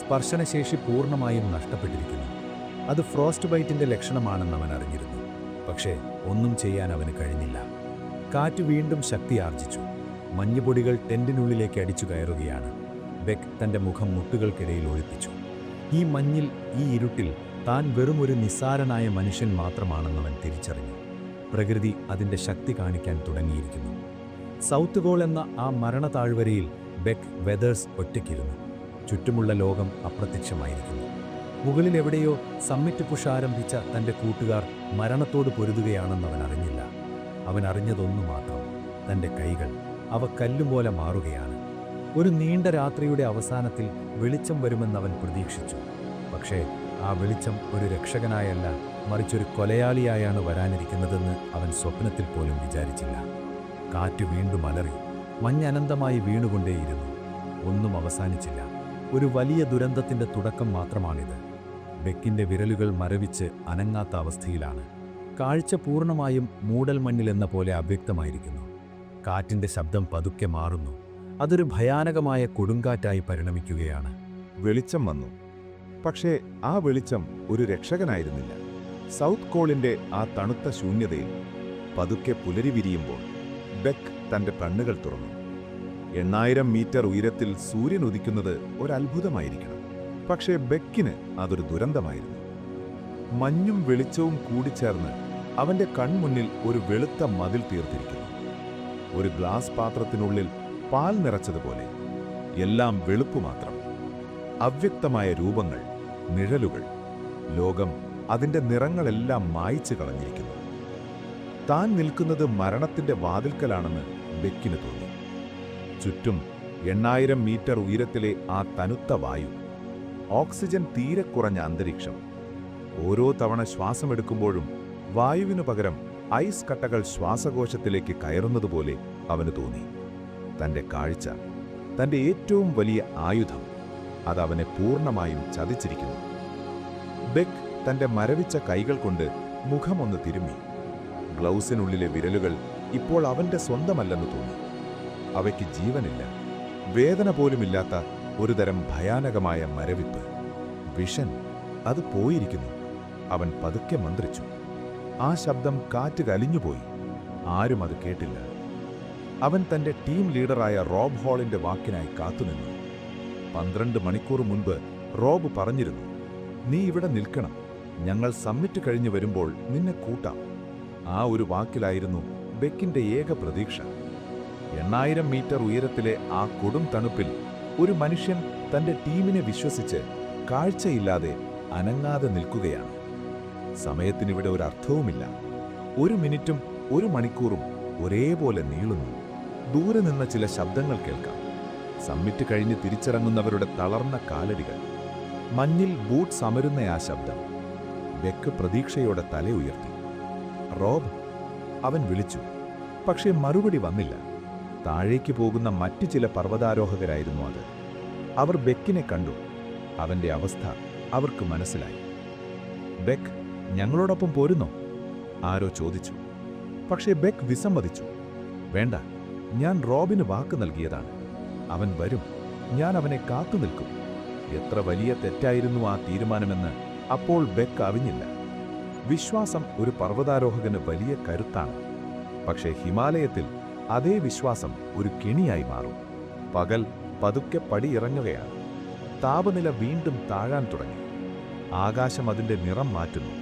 സ്പർശനശേഷി പൂർണ്ണമായും നഷ്ടപ്പെട്ടിരിക്കുന്നു. അത് ഫ്രോസ്റ്റ് ബൈറ്റിൻ്റെ ലക്ഷണമാണെന്ന് അവൻ അറിഞ്ഞിരുന്നു. പക്ഷേ ഒന്നും ചെയ്യാൻ അവന് കഴിഞ്ഞില്ല. കാറ്റ് വീണ്ടും ശക്തി ആർജിച്ചു. മഞ്ഞുപൊടികൾ ടെൻറ്റിനുള്ളിലേക്ക് അടിച്ചു കയറുകയാണ്. ബെക്ക് തൻ്റെ മുഖം മുട്ടുകൾക്കിടയിൽ ഒളിപ്പിച്ചു. ഈ മഞ്ഞിൽ, ഈ ഇരുട്ടിൽ താൻ വെറുമൊരു നിസ്സാരനായ മനുഷ്യൻ മാത്രമാണെന്നവൻ തിരിച്ചറിഞ്ഞു. പ്രകൃതി അതിൻ്റെ ശക്തി കാണിക്കാൻ തുടങ്ങിയിരിക്കുന്നു. സൗത്ത് ഗോൾ എന്ന ആ മരണതാഴ്വരയിൽ ബെക്ക് വെതേഴ്സ് ഒറ്റയ്ക്കിരുന്നു. ചുറ്റുമുള്ള ലോകം അപ്രത്യക്ഷമായിരിക്കുന്നു. മുകളിൽ എവിടെയോ സമ്മിറ്റ് പുഷ് ആരംഭിച്ച തൻ്റെ കൂട്ടുകാർ മരണത്തോട് പൊരുതുകയാണെന്ന് അവൻ അറിഞ്ഞില്ല. അവൻ അറിഞ്ഞതൊന്നു മാത്രം: തൻ്റെ കൈകൾ, അവ കല്ലുപോലെ മാറുകയാണ്. ഒരു നീണ്ട രാത്രിയുടെ അവസാനത്തിൽ വെളിച്ചം വരുമെന്നവൻ പ്രതീക്ഷിച്ചു. പക്ഷേ ആ വെളിച്ചം ഒരു രക്ഷകനായല്ല, മറിച്ചൊരു കൊലയാളിയായാണ് വരാനിരിക്കുന്നതെന്ന് അവൻ സ്വപ്നത്തിൽ പോലും വിചാരിച്ചില്ല. കാറ്റ് വീണ്ടും അലറി. മഞ്ഞനന്തമായി വീണുകൊണ്ടേയിരുന്നു. ഒന്നും അവസാനിച്ചില്ല. ഒരു വലിയ ദുരന്തത്തിൻ്റെ തുടക്കം മാത്രമാണിത്. ബെക്കിൻ്റെ വിരലുകൾ മരവിച്ച് അനങ്ങാത്ത അവസ്ഥയിലാണ്. കാഴ്ച പൂർണ്ണമായും മൂടൽമഞ്ഞിലെന്ന പോലെ അവ്യക്തമായിരിക്കുന്നു. കാറ്റിൻ്റെ ശബ്ദം പതുക്കെ മാറുന്നു. അതൊരു ഭയാനകമായ കൊടുങ്കാറ്റായി പരിണമിക്കുകയാണ്. വെളിച്ചം വന്നു. പക്ഷേ ആ വെളിച്ചം ഒരു രക്ഷകനായിരുന്നില്ല. സൗത്ത് കോളിൻ്റെ ആ തണുത്ത ശൂന്യതയിൽ പതുക്കെ പുലരി വിരിയുമ്പോൾ ബെക്ക് തൻ്റെ കണ്ണുകൾ തുറന്നു. 8000 മീറ്റർ ഉയരത്തിൽ സൂര്യൻ ഉദിക്കുന്നത് ഒരത്ഭുതമായിരിക്കണം. പക്ഷേ ബെക്കിന് അതൊരു ദുരന്തമായിരുന്നു. മഞ്ഞും വെളിച്ചവും കൂടിച്ചേർന്ന് അവൻ്റെ കൺമുന്നിൽ ഒരു വെളുത്ത മതിൽ തീർത്തിരിക്കുന്നു. ഒരു ഗ്ലാസ് പാത്രത്തിനുള്ളിൽ പാൽ നിറച്ചതുപോലെ. എല്ലാം വെളുപ്പു മാത്രം. അവ്യക്തമായ രൂപങ്ങൾ, നിഴലുകൾ. ലോകം അതിൻ്റെ നിറങ്ങളെല്ലാം മായ്ച്ചു കളഞ്ഞിരിക്കുന്നു. താൻ നിൽക്കുന്നത് മരണത്തിൻ്റെ വാതിൽക്കലാണെന്ന് ബെക്കിന് തോന്നി. ചുറ്റും 8000 മീറ്റർ ഉയരത്തിലെ ആ തണുത്ത വായു, ഓക്സിജൻ തീരെ കുറഞ്ഞ അന്തരീക്ഷം. ഓരോ തവണ ശ്വാസമെടുക്കുമ്പോഴും വായുവിനു പകരം ഐസ് കട്ടകൾ ശ്വാസകോശത്തിലേക്ക് കയറുന്നതുപോലെ അവന് തോന്നി. തൻ്റെ കാഴ്ച, തൻ്റെ ഏറ്റവും വലിയ ആയുധം, അതവനെ പൂർണ്ണമായും ചതിച്ചിരിക്കുന്നു. ബെക്ക് തൻ്റെ മരവിച്ച കൈകൾ കൊണ്ട് മുഖമൊന്ന് തിരുമ്മി. ഗ്ലൗസിനുള്ളിലെ വിരലുകൾ ഇപ്പോൾ അവൻ്റെ സ്വന്തമല്ലെന്ന് തോന്നി. അവയ്ക്ക് ജീവനില്ല. വേദന പോലുമില്ലാത്ത ഒരുതരം ഭയാനകമായ മരവിപ്പ്. വിഷൻ, അത് പോയിരിക്കുന്നു. അവൻ പതുക്കെ മന്ത്രിച്ചു. ആ ശബ്ദം കാറ്റ് കലിഞ്ഞുപോയി. ആരും അത് കേട്ടില്ല. അവൻ തൻ്റെ ടീം ലീഡറായ റോബ് ഹോളിൻ്റെ വാക്കിനായി കാത്തുനിന്നു. 12 മണിക്കൂർ മുൻപ് റോബ് പറഞ്ഞിരുന്നു, "നീ ഇവിടെ നിൽക്കണം. ഞങ്ങൾ സമ്മിറ്റ് കഴിഞ്ഞു വരുമ്പോൾ നിന്നെ കൂട്ടാം." ആ ഒരു വാക്കിലായിരുന്നു ബെക്കിൻ്റെ ഏക പ്രതീക്ഷ. 8000 മീറ്റർ ഉയരത്തിലെ ആ കൊടും തണുപ്പിൽ ഒരു മനുഷ്യൻ തൻ്റെ ടീമിനെ വിശ്വസിച്ച് കാഴ്ചയില്ലാതെ അനങ്ങാതെ നിൽക്കുകയാണ്. സമയത്തിനിവിടെ ഒരു അർത്ഥവുമില്ല. 1 മിനിറ്റും 1 മണിക്കൂറും ഒരേപോലെ നീളുന്നു. ദൂരെ നിന്ന് ചില ശബ്ദങ്ങൾ കേൾക്കാം. സമ്മിറ്റ് കഴിഞ്ഞ് തിരിച്ചിറങ്ങുന്നവരുടെ തളർന്ന കാലടികൾ. മഞ്ഞിൽ ബൂട്ട്സ് അമരുന്ന ആ ശബ്ദം. ബെക്ക് പ്രതീക്ഷയോടെ തല ഉയർത്തി. "റോബ്," അവൻ വിളിച്ചു. പക്ഷേ മറുപടി വന്നില്ല. താഴേക്ക് പോകുന്ന മറ്റു ചില പർവ്വതാരോഹകരായിരുന്നു അത്. അവർ ബെക്കിനെ കണ്ടു. അവൻ്റെ അവസ്ഥ അവർക്ക് മനസ്സിലായി. "ബെക്ക്, ഞങ്ങളോടൊപ്പം പോരുന്നോ?" ആരോ ചോദിച്ചു. പക്ഷേ ബെക്ക് വിസമ്മതിച്ചു. "വേണ്ട, ഞാൻ റോബിന് വാക്ക് നൽകിയതാണ്. അവൻ വരും. ഞാൻ അവനെ കാത്തുനിൽക്കും." എത്ര വലിയ തെറ്റായിരുന്നു ആ തീരുമാനമെന്ന് അപ്പോൾ ബെക്ക് അറിഞ്ഞില്ല. വിശ്വാസം ഒരു പർവ്വതാരോഹകന് വലിയ കരുത്താണ്. പക്ഷേ ഹിമാലയത്തിൽ അതേ വിശ്വാസം ഒരു കെണിയായി മാറും. പകൽ പതുക്കെ പടിയിറങ്ങുകയാണ്. താപനില വീണ്ടും താഴാൻ തുടങ്ങി. ആകാശം അതിന്റെ നിറം മാറ്റുന്നു.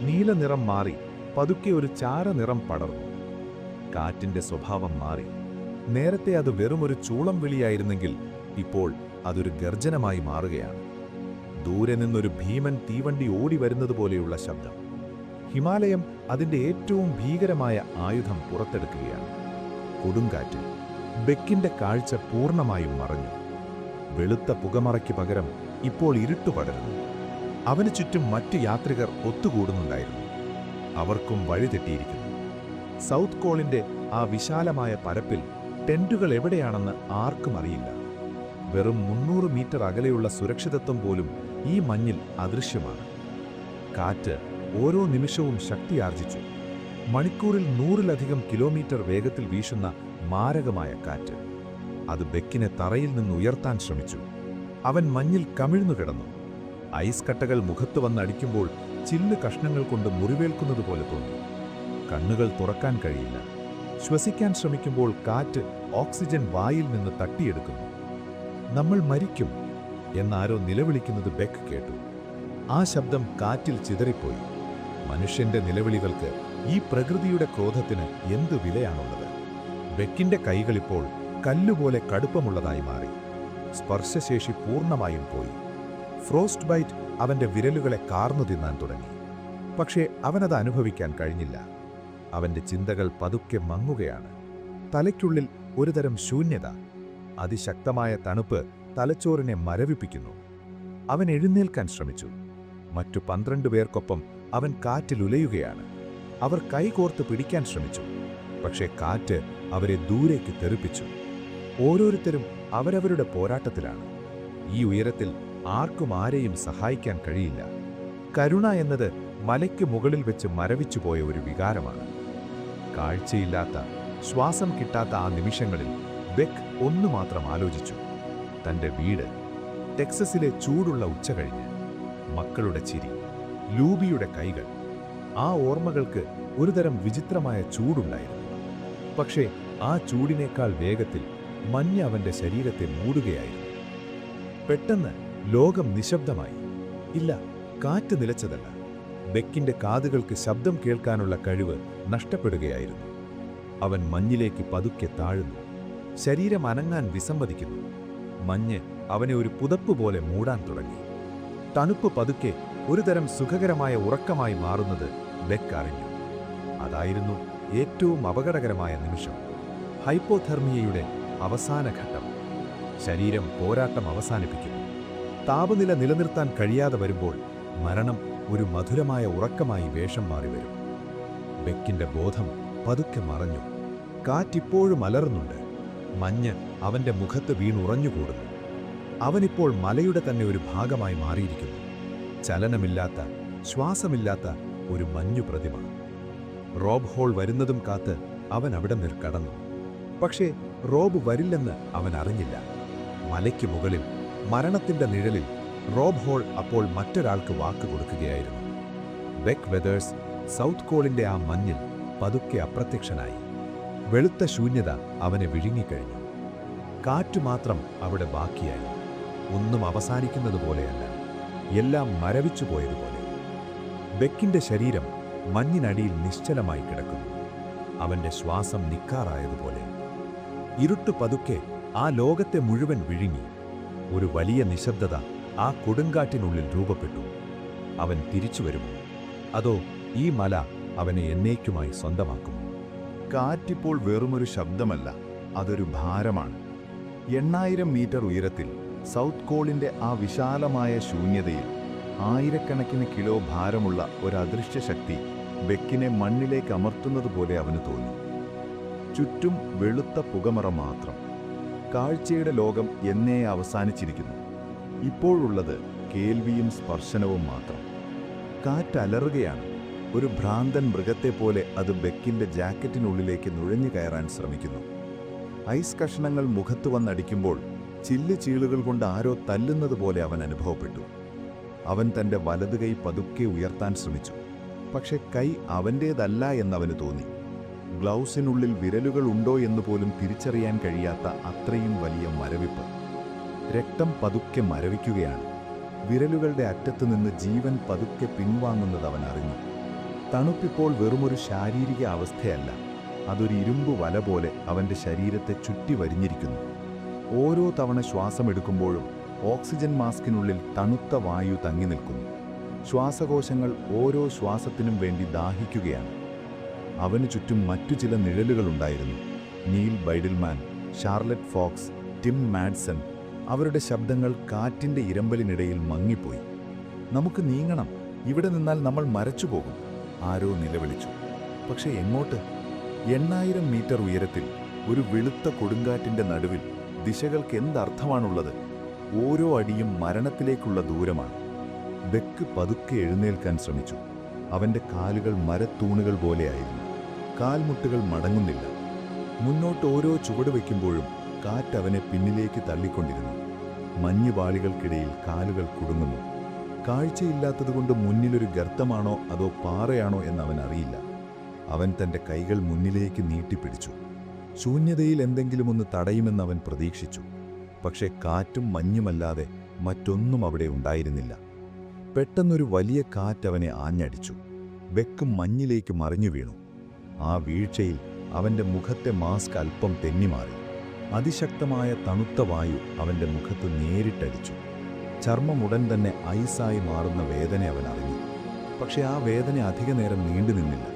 നീല നിറം മാറി പതുക്കെ ഒരു ചാരനിറം പടർന്നു. കാറ്റിന്റെ സ്വഭാവം മാറി. നേരത്തെ അത് വെറുമൊരു ചൂളം വിളിയായിരുന്നെങ്കിൽ ഇപ്പോൾ അതൊരു ഗർജനമായി മാറുകയാണ്. ദൂരെ നിന്നൊരു ഭീമൻ തീവണ്ടി ഓടി വരുന്നതുപോലെയുള്ള ശബ്ദം. ഹിമാലയം അതിന്റെ ഏറ്റവും ഭീകരമായ ആയുധം പുറത്തെടുക്കുകയാണ്. കൊടുങ്കാറ്റ്. ബെക്കിന്റെ കാഴ്ച പൂർണ്ണമായും മറഞ്ഞു. വെളുത്ത പുകമറയ്ക്ക് പകരം ഇപ്പോൾ ഇരുട്ട് പടരുന്നു. അവന് ചുറ്റും മറ്റു യാത്രികർ ഒത്തുകൂടുന്നുണ്ടായിരുന്നു. അവർക്കും വഴിതെറ്റിയിരിക്കുന്നു. സൗത്ത് കോളിന്റെ ആ വിശാലമായ പരപ്പിൽ ടെന്റുകൾ എവിടെയാണെന്ന് ആർക്കും അറിയില്ല. വെറും 300 മീറ്റർ അകലെയുള്ള സുരക്ഷിതത്വം പോലും ഈ മഞ്ഞിൽ അദൃശ്യമാണ്. കാറ്റ് ഓരോ നിമിഷവും ശക്തിയാർജിച്ചു. മണിക്കൂറിൽ 100-ലധികം കിലോമീറ്റർ വേഗത്തിൽ വീശുന്ന മാരകമായ കാറ്റ്. അത് ബെക്കിനെ തറയിൽ നിന്ന് ഉയർത്താൻ ശ്രമിച്ചു. അവൻ മഞ്ഞിൽ കമിഴ്ന്നു കിടന്നു. ഐസ് കട്ടകൾ മുഖത്ത് വന്നടിക്കുമ്പോൾ ചില്ല് കഷ്ണങ്ങൾ കൊണ്ട് മുറിവേൽക്കുന്നതുപോലെ തോന്നി. കണ്ണുകൾ തുറക്കാൻ കഴിയില്ല. ശ്വസിക്കാൻ ശ്രമിക്കുമ്പോൾ കാറ്റ് ഓക്സിജൻ വായിൽ നിന്ന് തട്ടിയെടുക്കുന്നു. നമ്മൾ മരിക്കും എന്നാരോ നിലവിളിക്കുന്നത് ബെക്ക് കേട്ടു. ആ ശബ്ദം കാറ്റിൽ ചിതറിപ്പോയി. മനുഷ്യന്റെ നിലവിളികൾക്ക് ഈ പ്രകൃതിയുടെ ക്രോധത്തിന് എന്തു വിലയാണുള്ളത്? ബെക്കിന്റെ കൈകളിപ്പോൾ കല്ലുപോലെ കടുപ്പമുള്ളതായി മാറി. സ്പർശശേഷി പൂർണ്ണമായും പോയി. ഫ്രോസ്റ്റ് ബൈറ്റ് അവന്റെ വിരലുകളെ കാർന്നു തിന്നാൻ തുടങ്ങി. പക്ഷേ അവനത് അനുഭവിക്കാൻ കഴിഞ്ഞില്ല. അവന്റെ ചിന്തകൾ പതുക്കെ മങ്ങുകയാണ്. തലയ്ക്കുള്ളിൽ ഒരുതരം ശൂന്യത. അതിശക്തമായ തണുപ്പ് തലച്ചോറിനെ മരവിപ്പിക്കുന്നു. അവൻ എഴുന്നേൽക്കാൻ ശ്രമിച്ചു. മറ്റു 12 പേർക്കൊപ്പം അവൻ കാറ്റിലുലയുകയാണ്. അവർ കൈകോർത്ത് പിടിക്കാൻ ശ്രമിച്ചു. പക്ഷേ കാറ്റ് അവരെ ദൂരേക്ക് തെറിപ്പിച്ചു. ഓരോരുത്തരും അവരവരുടെ പോരാട്ടത്തിലാണ്. ഈ ഉയരത്തിൽ ആർക്കും ആരെയും സഹായിക്കാൻ കഴിയില്ല. കരുണ എന്നത് മലയ്ക്ക് മുകളിൽ വെച്ച് മരവിച്ചുപോയ ഒരു വികാരമാണ്. കാഴ്ചയില്ലാത്ത, ശ്വാസം കിട്ടാത്ത ആ നിമിഷങ്ങളിൽ ബെക്ക് ഒന്നു മാത്രം ആലോചിച്ചു. തന്റെ വീട്, ടെക്സസിലെ ചൂടുള്ള ഉച്ചകഴിഞ്ഞ്, മക്കളുടെ ചിരി, ലൂബിയുടെ കൈകൾ. ആ ഓർമ്മകൾക്ക് ഒരുതരം വിചിത്രമായ ചൂടുണ്ടായിരുന്നു. പക്ഷേ ആ ചൂടിനേക്കാൾ വേഗത്തിൽ മഞ്ഞ് അവന്റെ ശരീരത്തെ മൂടുകയായിരുന്നു. പെട്ടെന്ന് ലോകം നിശബ്ദമായി. ഇല്ല, കാറ്റ് നിലച്ചതല്ല. ബെക്കിന്റെ കാതുകൾക്ക് ശബ്ദം കേൾക്കാനുള്ള കഴിവ് നഷ്ടപ്പെടുകയായിരുന്നു. അവൻ മഞ്ഞിലേക്ക് പതുക്കെ താഴുന്നു. ശരീരം അനങ്ങാൻ വിസമ്മതിക്കുന്നു. മഞ്ഞ് അവനെ ഒരു പുതപ്പ് പോലെ മൂടാൻ തുടങ്ങി. തണുപ്പ് പതുക്കെ ഒരുതരം സുഖകരമായ ഉറക്കമായി മാറുന്നത് ബെക്ക് അറിഞ്ഞു. അതായിരുന്നു ഏറ്റവും അപകടകരമായ നിമിഷം. ഹൈപ്പോതെർമിയയുടെ അവസാന ഘട്ടം. ശരീരം പോരാട്ടം അവസാനിപ്പിക്കുന്നു. താപനില നിലനിർത്താൻ കഴിയാതെ വരുമ്പോൾ മരണം ഒരു മധുരമായ ഉറക്കമായി വേഷം മാറി വരും. ബെക്കിന്റെ ബോധം പതുക്കെ മറഞ്ഞു. കാറ്റിപ്പോഴും അലറുന്നുണ്ട്. മഞ്ഞ് അവന്റെ മുഖത്ത് വീണുറഞ്ഞുകൂടുന്നു. അവനിപ്പോൾ മലയുടെ തന്നെ ഒരു ഭാഗമായി മാറിയിരിക്കുന്നു. ചലനമില്ലാത്ത, ശ്വാസമില്ലാത്ത ഒരു മഞ്ഞു പ്രതിമ. റോബ് ഹോൾ വരുന്നതും കാത്ത് അവൻ അവിടെ കടന്നു. പക്ഷേ റോബ് വരില്ലെന്ന് അവൻ അറിഞ്ഞില്ല. മലയ്ക്ക് മുകളിൽ, മരണത്തിന്റെ നിഴലിൽ റോബ് ഹോൾ അപ്പോൾ മറ്റൊരാൾക്ക് വാക്ക് കൊടുക്കുകയായിരുന്നു. ബെക്ക് വെതേഴ്സ് സൗത്ത് കോളിന്റെ ആ മഞ്ഞിൽ പതുക്കെ അപ്രത്യക്ഷനായി. വെളുത്ത ശൂന്യത അവനെ വിഴുങ്ങിക്കഴിഞ്ഞു. കാറ്റു മാത്രം അവിടെ ബാക്കിയായി. ഒന്നും അവസാനിക്കുന്നതുപോലെയല്ല, എല്ലാം മരവിച്ചുപോയതുപോലെ. ബെക്കിന്റെ ശരീരം മഞ്ഞിനടിയിൽ നിശ്ചലമായി കിടക്കുന്നു. അവന്റെ ശ്വാസം നിക്കാറായതുപോലെ. ഇരുട്ട് പതുക്കെ ആ ലോകത്തെ മുഴുവൻ വിഴുങ്ങി. ഒരു വലിയ നിശബ്ദത ആ കൊടുങ്കാറ്റിനുള്ളിൽ രൂപപ്പെട്ടു. അവൻ തിരിച്ചുവരുമോ? അതോ ഈ മല അവനെ എന്നേക്കുമായി സ്വന്തമാക്കുമോ? കാറ്റിപ്പോൾ വെറുമൊരു ശബ്ദമല്ല, അതൊരു ഭാരമാണ്. 8000 മീറ്റർ ഉയരത്തിൽ സൗത്ത് കോളിന്റെ ആ വിശാലമായ ശൂന്യതയിൽ ആയിരക്കണക്കിന് കിലോ ഭാരമുള്ള ഒരു അദൃശ്യ ശക്തി ബെക്കിനെ മണ്ണിലേക്ക് അമർത്തുന്നതുപോലെ അവന് തോന്നി. ചുറ്റും വെളുത്ത പുകമറ മാത്രം. കാഴ്ചയുടെ ലോകം എന്നേ അവസാനിച്ചിരിക്കുന്നു. ഇപ്പോഴുള്ളത് കേൾവിയും സ്പർശനവും മാത്രം. കാറ്റലറുകയാണ്. ഒരു ഭ്രാന്തൻ മൃഗത്തെപ്പോലെ അത് ബെക്കിന്റെ ജാക്കറ്റിനുള്ളിലേക്ക് നുഴഞ്ഞു കയറാൻ ശ്രമിക്കുന്നു. ഐസ് കഷണങ്ങൾ മുഖത്ത് വന്നടിക്കുമ്പോൾ ചില്ല് ചീളുകൾ കൊണ്ട് ആരോ തല്ലുന്നതുപോലെ അവൻ അനുഭവപ്പെട്ടു. അവൻ തന്റെ വലതുകൈ പതുക്കെ ഉയർത്താൻ ശ്രമിച്ചു. പക്ഷെ കൈ അവൻ്റേതല്ല എന്നവന് തോന്നി. ഗ്ലൗസിനുള്ളിൽ വിരലുകൾ ഉണ്ടോ എന്ന് പോലും തിരിച്ചറിയാൻ കഴിയാത്ത അത്രയും വലിയ മരവിപ്പ്. രക്തം പതുക്കെ മരവിക്കുകയാണ്. വിരലുകളുടെ അറ്റത്തു നിന്ന് ജീവൻ പതുക്കെ പിൻവാങ്ങുന്നത് അവൻ അറിഞ്ഞു. തണുപ്പിപ്പോൾ വെറുമൊരു ശാരീരിക അവസ്ഥയല്ല, അതൊരു ഇരുമ്പ് വല പോലെ അവൻ്റെ ശരീരത്തെ ചുറ്റി വരിഞ്ഞിരിക്കുന്നു. ഓരോ തവണ ശ്വാസമെടുക്കുമ്പോഴും ഓക്സിജൻ മാസ്കിനുള്ളിൽ തണുത്ത വായു തങ്ങി നിൽക്കുന്നു. ശ്വാസകോശങ്ങൾ ഓരോ ശ്വാസത്തിനും വേണ്ടി ദാഹിക്കുകയാണ്. അവനു ചുറ്റും മറ്റു ചില നിഴലുകളുണ്ടായിരുന്നു. Neal Beidleman, Charlotte Fox, Tim Madsen. അവരുടെ ശബ്ദങ്ങൾ കാറ്റിൻ്റെ ഇരമ്പലിനിടയിൽ മങ്ങിപ്പോയി. നമുക്ക് നീങ്ങണം, ഇവിടെ നിന്നാൽ നമ്മൾ മരച്ചുപോകും, ആരോ നിലവിളിച്ചു. പക്ഷെ എങ്ങോട്ട്? 8000 മീറ്റർ ഉയരത്തിൽ ഒരു വെളുത്ത കൊടുങ്കാറ്റിൻ്റെ നടുവിൽ ദിശകൾക്ക് എന്തർത്ഥമാണുള്ളത്? ഓരോ അടിയും മരണത്തിലേക്കുള്ള ദൂരമാണ്. ബെക്ക് പതുക്കെ എഴുന്നേൽക്കാൻ ശ്രമിച്ചു. അവൻ്റെ കാലുകൾ മരത്തൂണുകൾ പോലെയായിരുന്നു. കാൽമുട്ടുകൾ മടങ്ങുന്നില്ല. മുന്നോട്ട് ഓരോ ചുവട് വയ്ക്കുമ്പോഴും കാറ്റ് അവനെ പിന്നിലേക്ക് തള്ളിക്കൊണ്ടിരുന്നു. മഞ്ഞുപാളികൾക്കിടയിൽ കാലുകൾ കുടുങ്ങുന്നു. കാഴ്ചയില്ലാത്തതുകൊണ്ട് മുന്നിലൊരു ഗർത്തമാണോ അതോ പാറയാണോ എന്നവൻ അറിയില്ല. അവൻ തൻ്റെ കൈകൾ മുന്നിലേക്ക് നീട്ടിപ്പിടിച്ചു. ശൂന്യതയിൽ എന്തെങ്കിലും ഒന്ന് തടയുമെന്ന് അവൻ പ്രതീക്ഷിച്ചു. പക്ഷേ കാറ്റും മഞ്ഞുമല്ലാതെ മറ്റൊന്നും അവിടെ ഉണ്ടായിരുന്നില്ല. പെട്ടെന്നൊരു വലിയ കാറ്റവനെ ആഞ്ഞടിച്ചു. ബെക്ക് മഞ്ഞിലേക്ക് മറിഞ്ഞു വീണു. ആ വീഴ്ചയിൽ അവൻ്റെ മുഖത്തെ മാസ്ക് അല്പം തെന്നിമാറി. അതിശക്തമായ തണുത്ത വായു അവൻ്റെ മുഖത്ത് നേരിട്ടടിച്ചു. ചർമ്മം ഉടൻ തന്നെ ഐസായി മാറുന്ന വേദന അവൻ അറിഞ്ഞു. പക്ഷെ ആ വേദന അധിക നേരം നീണ്ടുനിന്നില്ല.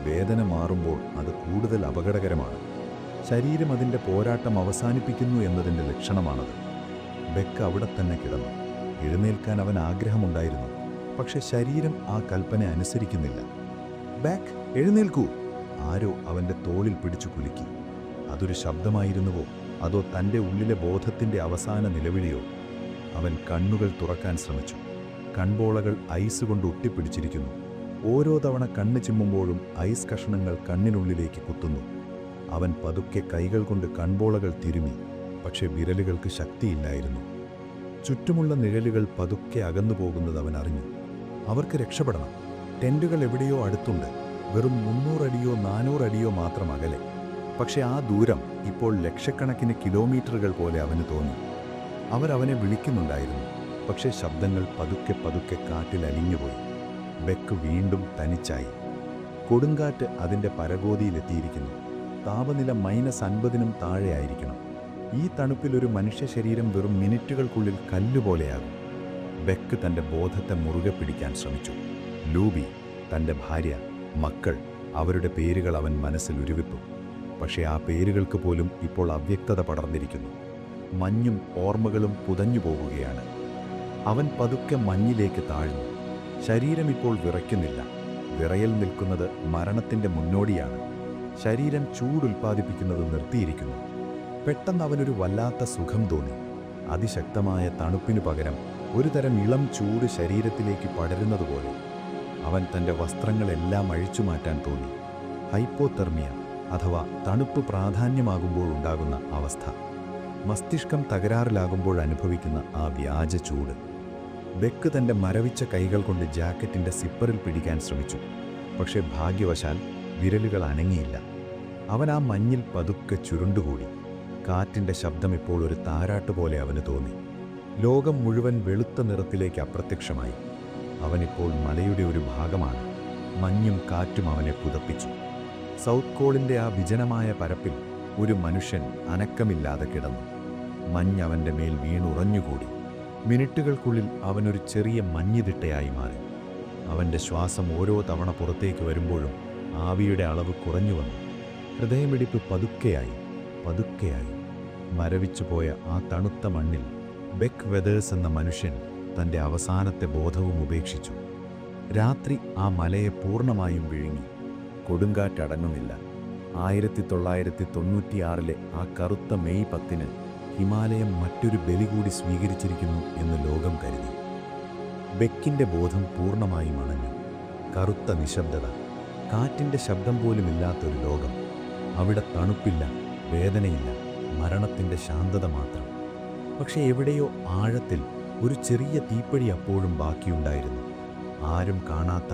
വേദന മാറുമ്പോൾ അത് കൂടുതൽ അപകടകരമാണ്. ശരീരം അതിൻ്റെ പോരാട്ടം അവസാനിപ്പിക്കുന്നു എന്നതിൻ്റെ ലക്ഷണമാണത്. ബെക്ക് അവിടെ തന്നെ കിടന്നു. എഴുന്നേൽക്കാൻ അവൻ ആഗ്രഹമുണ്ടായിരുന്നു. പക്ഷെ ശരീരം ആ കൽപ്പന അനുസരിക്കുന്നില്ല. ബാക്ക്, എഴുന്നേൽക്കൂ! ആരോ അവൻ്റെ തോളിൽ പിടിച്ചു കുലുക്കി. അതൊരു ശബ്ദമായിരുന്നുവോ അതോ തൻ്റെ ഉള്ളിലെ ബോധത്തിൻ്റെ അവസാന നിലവിളിയോ? അവൻ കണ്ണുകൾ തുറക്കാൻ ശ്രമിച്ചു. കൺപോളകൾ ഐസ് കൊണ്ട് ഒട്ടിപ്പിടിച്ചിരിക്കുന്നു. ഓരോ തവണ കണ്ണ് ചിമ്മുമ്പോഴും ഐസ് കഷണങ്ങൾ കണ്ണിനുള്ളിലേക്ക് കുത്തുന്നു. അവൻ പതുക്കെ കൈകൾ കൊണ്ട് കൺപോളകൾ തിരുമി. പക്ഷെ വിരലുകൾക്ക് ശക്തിയില്ലായിരുന്നു. ചുറ്റുമുള്ള നിഴലുകൾ പതുക്കെ അകന്നു പോകുന്നത് അവൻ അറിഞ്ഞു. അവർക്ക് രക്ഷപ്പെടണം. ടെൻറ്റുകൾ എവിടെയോ അടുത്തുണ്ട്. വെറും 300 അടിയോ 400 അടിയോ മാത്രം അകലെ. പക്ഷെ ആ ദൂരം ഇപ്പോൾ ലക്ഷക്കണക്കിന് കിലോമീറ്ററുകൾ പോലെ അവന് തോന്നി. അവരവനെ വിളിക്കുന്നുണ്ടായിരുന്നു. പക്ഷേ ശബ്ദങ്ങൾ പതുക്കെ പതുക്കെ കാറ്റിൽ അലിഞ്ഞുപോയി. ബെക്ക് വീണ്ടും തനിച്ചായി. കൊടുങ്കാറ്റ് അതിൻ്റെ പരകോതിയിലെത്തിയിരിക്കുന്നു. താപനില -50നും താഴെയായിരിക്കണം. ഈ തണുപ്പിൽ ഒരു മനുഷ്യ ശരീരം വെറും മിനിറ്റുകൾക്കുള്ളിൽ കല്ലുപോലെയാകും. ബെക്ക് തൻ്റെ ബോധത്തെ മുറുകെ പിടിക്കാൻ ശ്രമിച്ചു. ലൂബി, തൻ്റെ ഭാര്യ, മക്കൾ, അവരുടെ പേരുകൾ അവൻ മനസ്സിൽ ഉരുവിട്ടു. പക്ഷേ ആ പേരുകൾക്ക് പോലും ഇപ്പോൾ അവ്യക്തത പടർന്നിരിക്കുന്നു. മഞ്ഞും ഓർമ്മകളും പുതഞ്ഞു പോകുകയാണ്. അവൻ പതുക്കെ മഞ്ഞിലേക്ക് താഴ്ന്നു. ശരീരം ഇപ്പോൾ വിറയ്ക്കുന്നില്ല. വിറയൽ നിൽക്കുന്നത് മരണത്തിൻ്റെ മുന്നോടിയാണ്. ശരീരം ചൂടുൽപ്പാദിപ്പിക്കുന്നത് നിർത്തിയിരിക്കുന്നു. പെട്ടെന്ന് അവനൊരു വല്ലാത്ത സുഖം തോന്നി. അതിശക്തമായ തണുപ്പിനു പകരം ഒരു തരം ഇളം ചൂട് ശരീരത്തിലേക്ക് പടരുന്നതുപോലെ. അവൻ തൻ്റെ വസ്ത്രങ്ങളെല്ലാം അഴിച്ചു മാറ്റാൻ തോന്നി. ഹൈപ്പോതെർമിയ അഥവാ തണുപ്പ് പ്രാധാന്യമാകുമ്പോഴുണ്ടാകുന്ന അവസ്ഥ. മസ്തിഷ്കം തകരാറിലാകുമ്പോൾ അനുഭവിക്കുന്ന ആ വ്യാജ ചൂട്. ബെക്ക് തൻ്റെ മരവിച്ച കൈകൾ കൊണ്ട് ജാക്കറ്റിൻ്റെ സിപ്പറിൽ പിടിക്കാൻ ശ്രമിച്ചു. പക്ഷേ ഭാഗ്യവശാൽ വിരലുകൾ അനങ്ങിയില്ല. അവൻ ആ മഞ്ഞിൽ പതുക്കെ ചുരുണ്ടുകൂടി. കാറ്റിൻ്റെ ശബ്ദം ഇപ്പോൾ ഒരു താരാട്ട് പോലെ അവന് തോന്നി. ലോകം മുഴുവൻ വെളുത്ത നിറത്തിലേക്ക് അപ്രത്യക്ഷമായി. അവനിപ്പോൾ മലയുടെ ഒരു ഭാഗമാണ്. മഞ്ഞും കാറ്റും അവനെ പുതപ്പിച്ചു. സൗത്ത് കോളിൻ്റെ ആ വിജനമായ പരപ്പിൽ ഒരു മനുഷ്യൻ അനക്കമില്ലാതെ കിടന്നു. മഞ്ഞ് അവൻ്റെ മേൽ വീണുറഞ്ഞുകൂടി. മിനിറ്റുകൾക്കുള്ളിൽ അവനൊരു ചെറിയ മഞ്ഞിതിട്ടയായി മാറി. അവൻ്റെ ശ്വാസം ഓരോ തവണ പുറത്തേക്ക് വരുമ്പോഴും ആവിയുടെ അളവ് കുറഞ്ഞു വന്നു. ഹൃദയമിടിപ്പ് പതുക്കെയായി പതുക്കെയായി. മരവിച്ചുപോയ ആ തണുത്ത മണ്ണിൽ ബെക്ക് വെതേഴ്സ് എന്ന മനുഷ്യൻ തൻ്റെ അവസാനത്തെ ബോധവും ഉപേക്ഷിച്ചു. രാത്രി ആ മലയെ പൂർണ്ണമായും വിഴുങ്ങി. കൊടുങ്കാറ്റടങ്ങുന്നില്ല. 1996 ആ കറുത്ത മെയ് 10 ഹിമാലയം മറ്റൊരു ബലി കൂടി സ്വീകരിച്ചിരിക്കുന്നു എന്ന് ലോകം കരുതി. ബെക്കിൻ്റെ ബോധം പൂർണ്ണമായും അണഞ്ഞു. കറുത്ത നിശബ്ദത. കാറ്റിൻ്റെ ശബ്ദം പോലുമില്ലാത്തൊരു ലോകം. അവിടെ തണുപ്പില്ല, വേദനയില്ല, മരണത്തിൻ്റെ ശാന്തത മാത്രം. പക്ഷെ എവിടെയോ ആഴത്തിൽ ഒരു ചെറിയ തീപ്പഴി അപ്പോഴും ബാക്കിയുണ്ടായിരുന്നു. ആരും കാണാത്ത,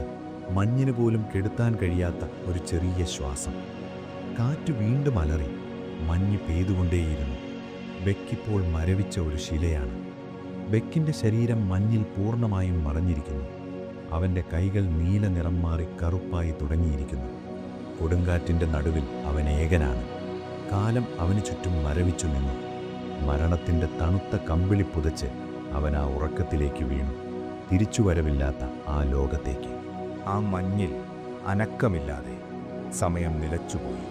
മഞ്ഞിന് പോലും കെടുത്താൻ കഴിയാത്ത ഒരു ചെറിയ ശ്വാസം. കാറ്റ് വീണ്ടും അലറി. മഞ്ഞ് പെയ്തുകൊണ്ടേയിരുന്നു. ബെക്കിപ്പോൾ മരവിച്ച ഒരു ശിലയാണ്. ബെക്കിൻ്റെ ശരീരം മഞ്ഞിൽ പൂർണ്ണമായും മറഞ്ഞിരിക്കുന്നു. അവൻ്റെ കൈകൾ നീല നിറം മാറി കറുപ്പായി തുടങ്ങിയിരിക്കുന്നു. കൊടുങ്കാറ്റിൻ്റെ നടുവിൽ അവൻ ഏകനാണ്. കാലം അവന് ചുറ്റും മരവിച്ചു നിന്നു. മരണത്തിൻ്റെ തണുത്ത കമ്പിളി പുതച്ച് അവൻ ആ ഉറക്കത്തിലേക്ക് വീണു. തിരിച്ചുവരവില്ലാത്ത ആ ലോകത്തേക്ക്. ആ മഞ്ഞിൽ അനക്കമില്ലാതെ സമയം നിലച്ചുപോയി.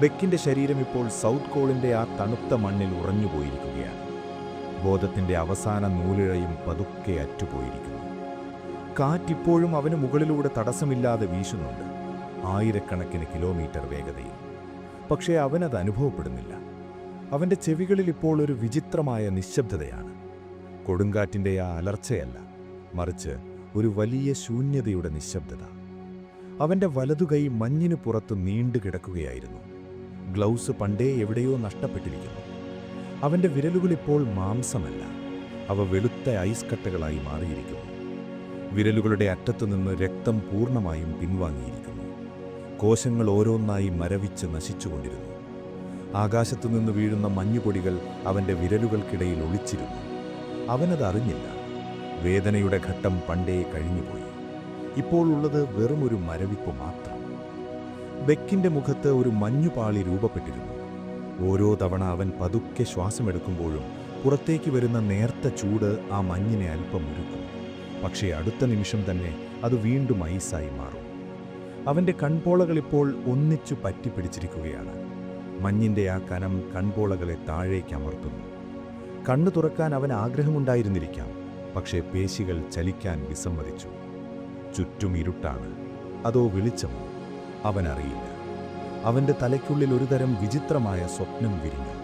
ബെക്കിൻ്റെ ശരീരം ഇപ്പോൾ സൗത്ത് കോളിൻ്റെ ആ തണുത്ത മണ്ണിൽ ഉറഞ്ഞുപോയിരിക്കുകയാണ്. ബോധത്തിൻ്റെ അവസാന നൂലിഴയും പതുക്കെ അറ്റുപോയിരിക്കുന്നു. കാറ്റിപ്പോഴും അവന് മുകളിലൂടെ തടസ്സമില്ലാതെ വീശുന്നുണ്ട്, ആയിരക്കണക്കിന് കിലോമീറ്റർ വേഗതയിൽ. പക്ഷേ അവനത് അനുഭവപ്പെടുന്നില്ല. അവൻ്റെ ചെവികളിൽ ഇപ്പോൾ ഒരു വിചിത്രമായ നിശബ്ദതയാണ്. കൊടുങ്കാറ്റിൻ്റെ ആ അലർച്ചയല്ല, മറിച്ച് ഒരു വലിയ ശൂന്യതയുടെ നിശബ്ദത. അവൻ്റെ വലതുകൈ മഞ്ഞിനു പുറത്ത് നീണ്ടുകിടക്കുകയായിരുന്നു. ഗ്ലൗസ് പണ്ടേ എവിടെയോ നഷ്ടപ്പെട്ടിരിക്കുന്നു. അവൻ്റെ വിരലുകളിപ്പോൾ മാംസമല്ല, അവ വെളുത്ത ഐസ് കട്ടകളായി മാറിയിരിക്കുന്നു. വിരലുകളുടെ അറ്റത്തുനിന്ന് രക്തം പൂർണ്ണമായും പിൻവാങ്ങിയിരിക്കുന്നു. കോശങ്ങൾ ഓരോന്നായി മരവിച്ച് നശിച്ചുകൊണ്ടിരുന്നു. ആകാശത്തുനിന്ന് വീഴുന്ന മഞ്ഞുപൊടികൾ അവൻ്റെ വിരലുകൾക്കിടയിൽ ഒളിച്ചിരുന്നു. അവനത് അറിഞ്ഞില്ല. വേദനയുടെ ഘട്ടം പണ്ടേ കഴിഞ്ഞുപോയി. ഇപ്പോൾ ഉള്ളത് വെറുമൊരു മരവിപ്പ് മാത്രം. ബെക്കിൻ്റെ മുഖത്ത് ഒരു മഞ്ഞുപാളി രൂപപ്പെട്ടിരുന്നു. ഓരോ തവണ അവൻ പതുക്കെ ശ്വാസമെടുക്കുമ്പോഴും പുറത്തേക്ക് വരുന്ന നേർത്ത ചൂട് ആ മഞ്ഞിനെ അല്പം ഉരുക്കും. പക്ഷേ അടുത്ത നിമിഷം തന്നെ അത് വീണ്ടും ഐസായി മാറും. അവൻ്റെ കൺപോളകളിപ്പോൾ ഒന്നിച്ചു പറ്റിപ്പിടിച്ചിരിക്കുകയാണ്. മഞ്ഞിൻ്റെ ആ കനം കൺപോളകളെ താഴേക്ക് അമർത്തുന്നു. കണ്ണു തുറക്കാൻ അവൻ ആഗ്രഹമുണ്ടായിരുന്നിരിക്കാം, പക്ഷേ പേശികൾ ചലിക്കാൻ വിസമ്മതിച്ചു. ചുറ്റും ഇരുട്ടാണ്. അതോ വെളിച്ചമോ? അവനറിയില്ല. അവൻ്റെ തലയ്ക്കുള്ളിൽ ഒരുതരം വിചിത്രമായ സ്വപ്നം വിരിഞ്ഞു.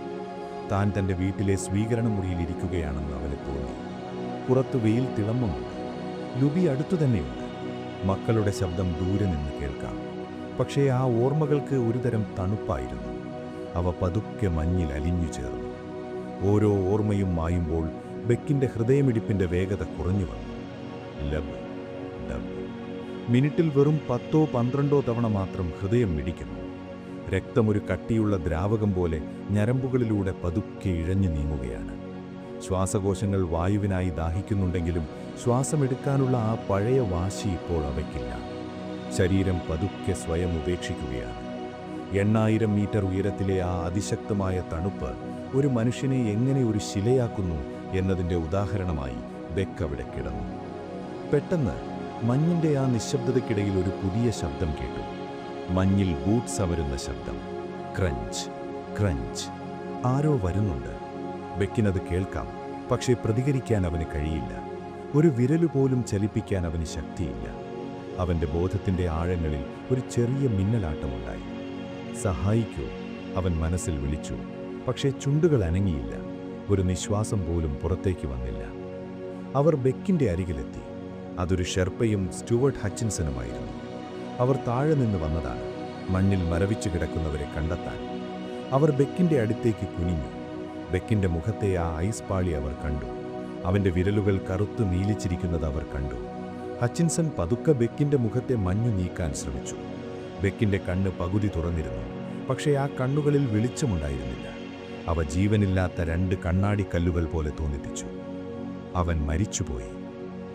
താൻ തൻ്റെ വീട്ടിലെ സ്വീകരണ മുറിയിലിരിക്കുകയാണെന്ന് അവന് തോന്നി. പുറത്തു വെയിൽ തിളമ്മുന്നുണ്ട്. ലുബി അടുത്തുതന്നെയുണ്ട്. മക്കളുടെ ശബ്ദം ദൂരെ നിന്ന് കേൾക്കാം. പക്ഷേ ആ ഓർമ്മകൾക്ക് ഒരുതരം തണുപ്പായിരുന്നു. അവ പതുക്കെ മഞ്ഞിൽ അലിഞ്ഞു ചേർന്നു. ഓരോ ഓർമ്മയും മായുമ്പോൾ ബെക്കിൻ്റെ ഹൃദയമിടിപ്പിൻ്റെ വേഗത കുറഞ്ഞു വന്നു. ലബ് ഡബ്. മിനിറ്റിൽ വെറും 10-12 തവണ മാത്രം ഹൃദയം മിടിക്കുന്നു. രക്തമൊരു കട്ടിയുള്ള ദ്രാവകം പോലെ ഞരമ്പുകളിലൂടെ പതുക്കെ ഇഴഞ്ഞു നീങ്ങുകയാണ്. ശ്വാസകോശങ്ങൾ വായുവിനായി ദാഹിക്കുന്നുണ്ടെങ്കിലും ശ്വാസമെടുക്കാനുള്ള ആ പഴയ വാശി ഇപ്പോൾ അവയ്ക്കില്ല. ശരീരം പതുക്കെ സ്വയം ഉപേക്ഷിക്കുകയാണ്. 8000 മീറ്റർ ഉയരത്തിലെ ആ അതിശക്തമായ തണുപ്പ് ഒരു മനുഷ്യനെ എങ്ങനെ ഒരു ശിലയാക്കുന്നു എന്നതിൻ്റെ ഉദാഹരണമായി ബെക്ക് അവിടെ കിടന്നു. പെട്ടെന്ന് മഞ്ഞിൻ്റെ ആ നിശബ്ദതയ്ക്കിടയിൽ ഒരു പുതിയ ശബ്ദം കേട്ടു. മഞ്ഞിൽ ബൂട്ട്സ് അമരുന്ന ശബ്ദം. Crunch crunch. ആരോ വരുന്നുണ്ട്. ബെക്കിനത് കേൾക്കാം, പക്ഷേ പ്രതികരിക്കാൻ അവന് കഴിയില്ല. ഒരു വിരലുപോലും ചലിപ്പിക്കാൻ അവന് ശക്തിയില്ല. അവൻ്റെ ബോധത്തിൻ്റെ ആഴങ്ങളിൽ ഒരു ചെറിയ മിന്നലാട്ടമുണ്ടായി. സഹായിക്കൂ, അവൻ മനസ്സിൽ വിളിച്ചു. പക്ഷേ ചുണ്ടുകൾ അനങ്ങിയില്ല. ഒരു നിശ്വാസം പോലും പുറത്തേക്ക് വന്നില്ല. അവർ ബെക്കിൻ്റെ അരികിലെത്തി. അതൊരു ഷെർപ്പയും സ്റ്റുവർട്ട് ഹച്ചിൻസനുമായിരുന്നു. അവർ താഴെ നിന്ന് വന്നതാണ്, മണ്ണിൽ മരവിച്ചു കിടക്കുന്നവരെ കണ്ടെത്താൻ. അവർ ബെക്കിൻ്റെ അടുത്തേക്ക് കുനിഞ്ഞു. ബെക്കിൻ്റെ മുഖത്തെ ആ ഐസ് പാളി അവർ കണ്ടു. അവൻ്റെ വിരലുകൾ കറുത്തു നീലിച്ചിരിക്കുന്നത് അവർ കണ്ടു. ഹച്ചിൻസൺ പതുക്കെ ബെക്കിൻ്റെ മുഖത്തെ മഞ്ഞു നീക്കാൻ ശ്രമിച്ചു. ബെക്കിൻ്റെ കണ്ണ് പകുതി തുറന്നിരുന്നു, പക്ഷേ ആ കണ്ണുകളിൽ വെളിച്ചമുണ്ടായിരുന്നില്ല. അവ ജീവനില്ലാത്ത 2 കണ്ണാടിക്കല്ലുകൾ പോലെ തോന്നിപ്പിച്ചു. അവൻ മരിച്ചുപോയി.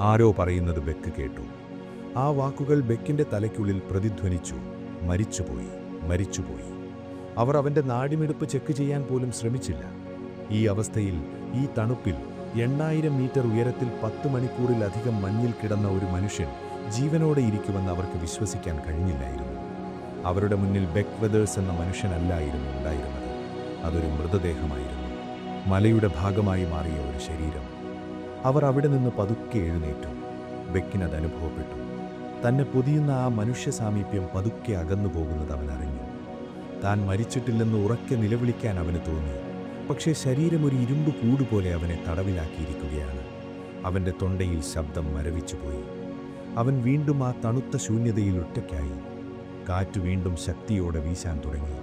ആരോ പറയുന്നത് ബെക്ക് കേട്ടു. ആ വാക്കുകൾ ബെക്കിൻ്റെ തലയ്ക്കുള്ളിൽ പ്രതിധ്വനിച്ചു. മരിച്ചുപോയി, മരിച്ചുപോയി. അവർ അവൻ്റെ നാഡിമിടിപ്പ് ചെക്ക് ചെയ്യാൻ പോലും ശ്രമിച്ചില്ല. ഈ അവസ്ഥയിൽ, ഈ തണുപ്പിൽ, 8000 മീറ്റർ ഉയരത്തിൽ 10 മണിക്കൂറിലധികം മഞ്ഞിൽ കിടന്ന ഒരു മനുഷ്യൻ ജീവനോടെ ഇരിക്കുമെന്ന് അവർക്ക് വിശ്വസിക്കാൻ കഴിഞ്ഞില്ലായിരുന്നു. അവരുടെ മുന്നിൽ ബെക്ക് വെതേഴ്സ് എന്ന മനുഷ്യനല്ലായിരുന്നു ഉണ്ടായിരുന്നത്. അതൊരു മൃതദേഹമായിരുന്നു, മലയുടെ ഭാഗമായി മാറിയ ഒരു ശരീരം. അവർ അവിടെ നിന്ന് പതുക്കെ എഴുന്നേറ്റു. ബെക്കിനത് അനുഭവപ്പെട്ടു. തന്നെ പൊതിയുന്ന ആ മനുഷ്യ സാമീപ്യം പതുക്കെ അകന്നു പോകുന്നത് അവൻ അറിഞ്ഞു. താൻ മരിച്ചിട്ടില്ലെന്ന് ഉറക്കെ നിലവിളിക്കാൻ അവന് തോന്നി. പക്ഷേ ശരീരം ഒരു ഇരുമ്പ് കൂടുപോലെ അവനെ തടവിലാക്കിയിരിക്കുകയാണ്. അവൻ്റെ തൊണ്ടയിൽ ശബ്ദം മരവിച്ചുപോയി. അവൻ വീണ്ടും ആ തണുത്ത ശൂന്യതയിൽ ഒറ്റയ്ക്കായി. കാറ്റ് വീണ്ടും ശക്തിയോടെ വീശാൻ തുടങ്ങി.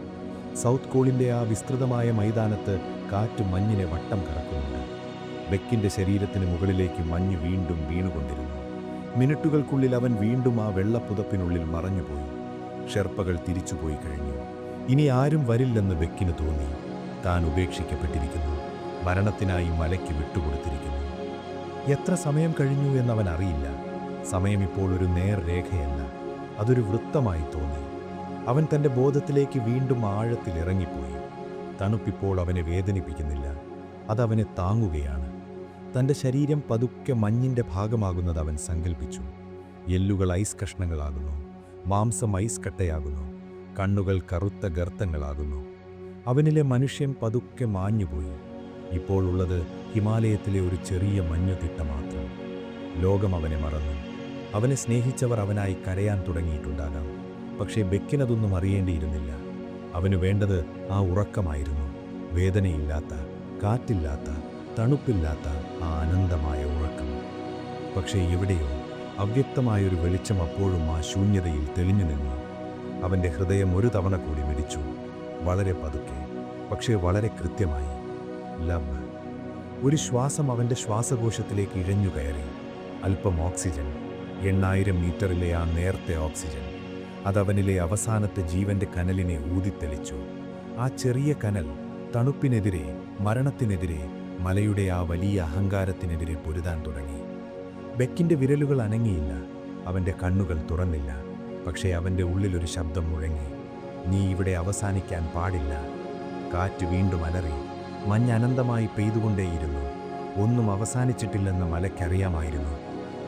സൗത്ത് കോളിൻ്റെ ആ വിസ്തൃതമായ മൈതാനത്ത് കാറ്റ് മഞ്ഞിനെ വട്ടം കറക്കുന്നുണ്ട്. ബെക്കിൻ്റെ ശരീരത്തിന് മുകളിലേക്ക് മഞ്ഞ് വീണ്ടും വീണുകൊണ്ടിരുന്നു. മിനിറ്റുകൾക്കുള്ളിൽ അവൻ വീണ്ടും ആ വെള്ളപ്പുതപ്പിനുള്ളിൽ മറഞ്ഞുപോയി. ഷെർപ്പകൾ തിരിച്ചുപോയി കഴിഞ്ഞു. ഇനി ആരും വരില്ലെന്ന് ബെക്കിന് തോന്നി. താൻ ഉപേക്ഷിക്കപ്പെട്ടിരിക്കുന്നു, മരണത്തിനായി മലയ്ക്ക് വിട്ടുകൊടുത്തിരിക്കുന്നു. എത്ര സമയം കഴിഞ്ഞു എന്നവൻ അറിയില്ല. സമയം ഇപ്പോൾ ഒരു നേർരേഖയല്ല, അതൊരു വൃത്തമായി തോന്നി. അവൻ തൻ്റെ ബോധത്തിലേക്ക് വീണ്ടും ആഴത്തിൽ ഇറങ്ങിപ്പോയി. തണുപ്പിപ്പോൾ അവനെ വേദനിപ്പിക്കുന്നില്ല, അതവനെ താങ്ങുകയാണ്. തൻ്റെ ശരീരം പതുക്കെ മഞ്ഞിൻ്റെ ഭാഗമാകുന്നത് അവൻ സങ്കൽപ്പിച്ചു. എല്ലുകൾ ഐസ് കഷ്ണങ്ങളാകുന്നു, മാംസം ഐസ് കട്ടയാകുന്നു, കണ്ണുകൾ കറുത്ത ഗർത്തങ്ങളാകുന്നു. അവനിലെ മനുഷ്യൻ പതുക്കെ മാഞ്ഞുപോയി. ഇപ്പോൾ ഉള്ളത് ഹിമാലയത്തിലെ ഒരു ചെറിയ മഞ്ഞുതിട്ട മാത്രം. ലോകം അവനെ മറന്നു. അവനെ സ്നേഹിച്ചവർ അവനായി കരയാൻ തുടങ്ങിയിട്ടുണ്ടാകാം. പക്ഷേ ബെക്കിനതൊന്നും അറിയേണ്ടിയിരുന്നില്ല. അവന് വേണ്ടത് ആ ഉറക്കമായിരുന്നു. വേദനയില്ലാത്ത, കാറ്റില്ലാത്ത, തണുപ്പില്ലാത്ത ആ അനന്തമായ ഉറക്കം. പക്ഷേ എവിടെയോ അവ്യക്തമായൊരു വെളിച്ചം അപ്പോഴും ആ ശൂന്യതയിൽ തെളിഞ്ഞു നിന്നു. അവൻ്റെ ഹൃദയം ഒരു തവണ കൂടി മിടിച്ചു. വളരെ പതുക്കെ, പക്ഷേ വളരെ കൃത്യമായി. ലവ്. ഒരു ശ്വാസം അവൻ്റെ ശ്വാസകോശത്തിലേക്ക് ഇഴഞ്ഞു കയറി. അല്പം ഓക്സിജൻ, 8000 മീറ്ററിലെ ആ നേർത്ത ഓക്സിജൻ. അതവനിലെ അവസാനത്തെ ജീവന്റെ കനലിനെ ഊതിത്തെളിച്ചു. ആ ചെറിയ കനൽ തണുപ്പിനെതിരെ, മരണത്തിനെതിരെ, മലയുടെ ആ വലിയ അഹങ്കാരത്തിനെതിരെ പൊരുതാൻ തുടങ്ങി. ബെക്കിൻ്റെ വിരലുകൾ അനങ്ങിയില്ല, അവൻ്റെ കണ്ണുകൾ തുറന്നില്ല. പക്ഷേ അവൻ്റെ ഉള്ളിലൊരു ശബ്ദം മുഴങ്ങി. നീ ഇവിടെ അവസാനിക്കാൻ പാടില്ല. കാറ്റ് വീണ്ടും അലറി. മഞ്ഞ് അനന്തമായി പെയ്തുകൊണ്ടേയിരുന്നു. ഒന്നും അവസാനിച്ചിട്ടില്ലെന്ന് മലയ്ക്കറിയാമായിരുന്നു.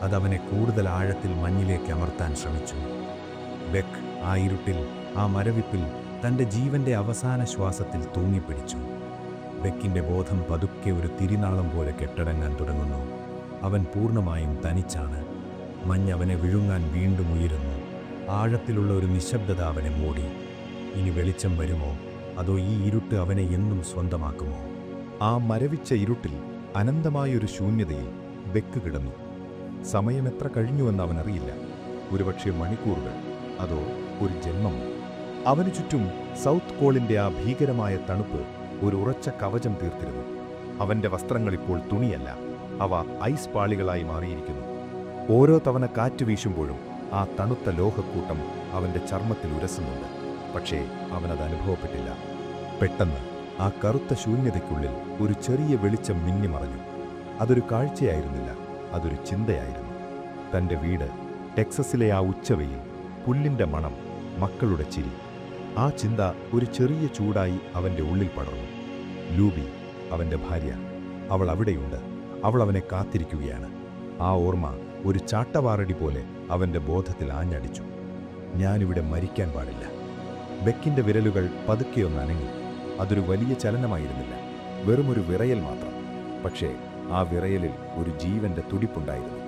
അതവനെ കൂടുതൽ ആഴത്തിൽ മഞ്ഞിലേക്ക് അമർത്താൻ ശ്രമിച്ചു. ബെക്ക് ആ ഇരുട്ടിൽ, ആ മരവിപ്പിൽ തൻ്റെ ജീവന്റെ അവസാന ശ്വാസത്തിൽ തൂങ്ങിപ്പിടിച്ചു. ബെക്കിൻ്റെ ബോധം പതുക്കെ ഒരു തിരിനാളം പോലെ കെട്ടടങ്ങാൻ തുടങ്ങുന്നു. അവൻ പൂർണ്ണമായും തനിച്ചാണ്. മഞ്ഞ് അവനെ വിഴുങ്ങാൻ വീണ്ടും ഉയരുന്നു. ആഴത്തിലുള്ള ഒരു നിശബ്ദത അവനെ മൂടി. ഇനി വെളിച്ചം വരുമോ, അതോ ഈ ഇരുട്ട് അവനെ എന്നും സ്വന്തമാക്കുമോ? ആ മരവിച്ച ഇരുട്ടിൽ, അനന്തമായൊരു ശൂന്യതയിൽ ബെക്ക് കിടന്നു. സമയം എത്ര കഴിഞ്ഞുവെന്ന് അവനറിയില്ല. ഒരുപക്ഷെ മണിക്കൂറുകൾ, അതോ ഒരു ജന്മമോ. അവനു ചുറ്റും സൗത്ത് പോളിന്റെ ആ ഭീകരമായ തണുപ്പ് ഒരു ഉറച്ച കവചം തീർത്തിരുന്നു. അവന്റെ വസ്ത്രങ്ങൾ ഇപ്പോൾ തുണിയല്ല, അവ ഐസ് പാളികളായി മാറിയിരിക്കുന്നു. ഓരോ തവണ കാറ്റ് വീശുമ്പോഴും ആ തണുത്ത ലോഹക്കൂട്ടം അവന്റെ ചർമ്മത്തിൽ ഉരസുന്നുണ്ട്. പക്ഷേ അവനത് അനുഭവപ്പെട്ടില്ല. പെട്ടെന്ന് ആ കറുത്ത ശൂന്യതയ്ക്കുള്ളിൽ ഒരു ചെറിയ വെളിച്ചം മിന്നിമറഞ്ഞു. അതൊരു കാഴ്ചയായിരുന്നില്ല, അതൊരു ചിന്തയായിരുന്നു. തൻ്റെ വീട്, ടെക്സസിലെ ആ ഉച്ചവെയിൽ, പുല്ലിൻ്റെ മണം, മക്കളുടെ ചിരി. ആ ചിന്ത ഒരു ചെറിയ ചൂടായി അവൻ്റെ ഉള്ളിൽ പടർന്നു. ലൂബി, അവൻ്റെ ഭാര്യ, അവൾ അവിടെയുണ്ട്. അവൾ അവനെ കാത്തിരിക്കുകയാണ്. ആ ഓർമ്മ ഒരു ചാട്ടവാറടി പോലെ അവൻ്റെ ബോധത്തിൽ ആഞ്ഞടിച്ചു. ഞാനിവിടെ മരിക്കാൻ പാടില്ല. ബെക്കിൻ്റെ വിരലുകൾ പതുക്കെയൊന്ന് അനങ്ങി. അതൊരു വലിയ ചലനമായിരുന്നില്ല, വെറുമൊരു വിറയൽ മാത്രം. പക്ഷേ ആ വിറയലിൽ ഒരു ജീവന്റെ തുടിപ്പുണ്ടായിരുന്നു.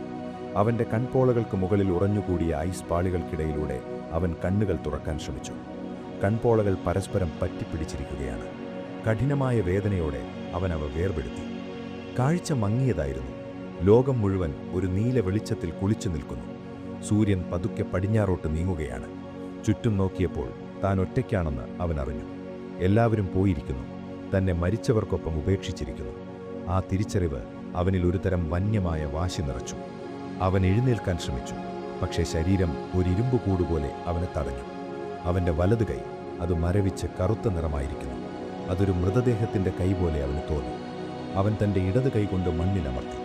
അവൻ്റെ കൺപോളകൾക്ക് മുകളിൽ ഉറഞ്ഞുകൂടിയ ഐസ് പാളികൾക്കിടയിലൂടെ അവൻ കണ്ണുകൾ തുറക്കാൻ ശ്രമിച്ചു. കൺപോളകൾ പരസ്പരം പറ്റിപ്പിടിച്ചിരിക്കുകയാണ്. കഠിനമായ വേദനയോടെ അവൻ അവ വേർപെടുത്തി. കാഴ്ച മങ്ങിയതായിരുന്നു. ലോകം മുഴുവൻ ഒരു നീല വെളിച്ചത്തിൽ കുളിച്ചു നിൽക്കുന്നു. സൂര്യൻ പതുക്കെ പടിഞ്ഞാറോട്ട് നീങ്ങുകയാണ്. ചുറ്റും നോക്കിയപ്പോൾ താൻ ഒറ്റയ്ക്കാണെന്ന് അവൻ അറിഞ്ഞു. എല്ലാവരും പോയിരിക്കുന്നു, തന്നെ മരിച്ചവർക്കൊപ്പം ഉപേക്ഷിച്ചിരിക്കുന്നു. ആ തിരിച്ചറിവ് അവനിൽ ഒരുതരം വന്യമായ വാശി നിറച്ചു. അവൻ എഴുന്നേൽക്കാൻ ശ്രമിച്ചു, പക്ഷേ ശരീരം ഒരു ഇരുമ്പ് കൂടുപോലെ അവനെ തടഞ്ഞു. അവൻ്റെ വലതു കൈ, അത് മരവിച്ച് കറുത്ത നിറമായിരിക്കുന്നു. അതൊരു മൃതദേഹത്തിൻ്റെ കൈ പോലെ അവന് തോന്നി. അവൻ തൻ്റെ ഇടത് കൈകൊണ്ട് മണ്ണിലമർത്തി.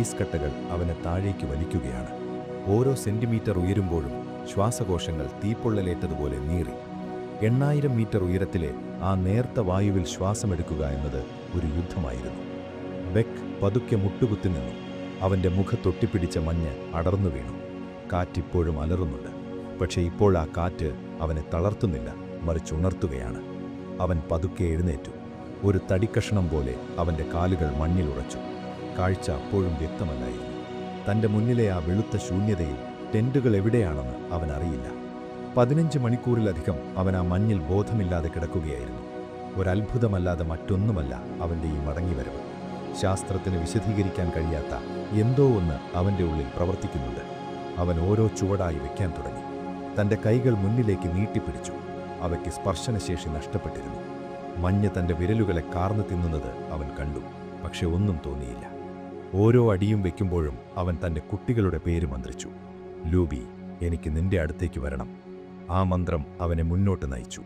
ഐസ് കട്ടകൾ അവനെ താഴേക്ക് വലിക്കുകയാണ്. ഓരോ സെന്റിമീറ്റർ ഉയരുമ്പോഴും ശ്വാസകോശങ്ങൾ തീപ്പൊള്ളലേറ്റതുപോലെ നീറി. 8000 മീറ്റർ ഉയരത്തിലെ ആ നേർത്ത വായുവിൽ ശ്വാസമെടുക്കുക എന്നത് ഒരു യുദ്ധമായിരുന്നു. ബെക്ക് പതുക്കെ മുട്ടുകുത്തി നിന്നു. അവൻ്റെ മുഖത്തൊട്ടിപ്പിടിച്ച മഞ്ഞ് അടർന്നു വീണു. കാറ്റിപ്പോഴും അലറുന്നുണ്ട്. പക്ഷേ ഇപ്പോൾ ആ കാറ്റ് അവനെ തളർത്തുന്നില്ല, മറിച്ച് ഉണർത്തുകയാണ്. അവൻ പതുക്കെ എഴുന്നേറ്റു. ഒരു തടിക്കഷണം പോലെ അവൻ്റെ കാലുകൾ മണ്ണിലുറച്ചു. കാഴ്ച അപ്പോഴും വ്യക്തമല്ലായിരുന്നു. തൻ്റെ മുന്നിലെ ആ വെളുത്ത ശൂന്യതയിൽ ടെൻറ്റുകൾ എവിടെയാണെന്ന് അവൻ അറിയില്ല. 15 മണിക്കൂറിലധികം അവൻ ആ മഞ്ഞിൽ ബോധമില്ലാതെ കിടക്കുകയായിരുന്നു. ഒരത്ഭുതമല്ലാതെ മറ്റൊന്നുമല്ല അവൻ്റെ ഈ മടങ്ങിവരവ്. ശാസ്ത്രത്തിന് വിശദീകരിക്കാൻ കഴിയാത്ത എന്തോ ഒന്ന് അവൻ്റെ ഉള്ളിൽ പ്രവർത്തിക്കുന്നുണ്ട്. അവൻ ഓരോ ചുവടായി വയ്ക്കാൻ തുടങ്ങി. തൻ്റെ കൈകൾ മുന്നിലേക്ക് നീട്ടിപ്പിടിച്ചു. അവയ്ക്ക് സ്പർശനശേഷി നഷ്ടപ്പെട്ടിരുന്നു. മഞ്ഞ് തൻ്റെ വിരലുകളെ കാർന്നു തിന്നുന്നത് അവൻ കണ്ടു. പക്ഷെ ഒന്നും തോന്നിയില്ല. ഓരോ അടിയും വയ്ക്കുമ്പോഴും അവൻ തൻ്റെ കുട്ടികളുടെ പേര് മന്ത്രിച്ചു. ലൂബി, എനിക്ക് നിന്റെ അടുത്തേക്ക് വരണം. ആ മന്ത്രം അവനെ മുന്നോട്ട് നയിച്ചു.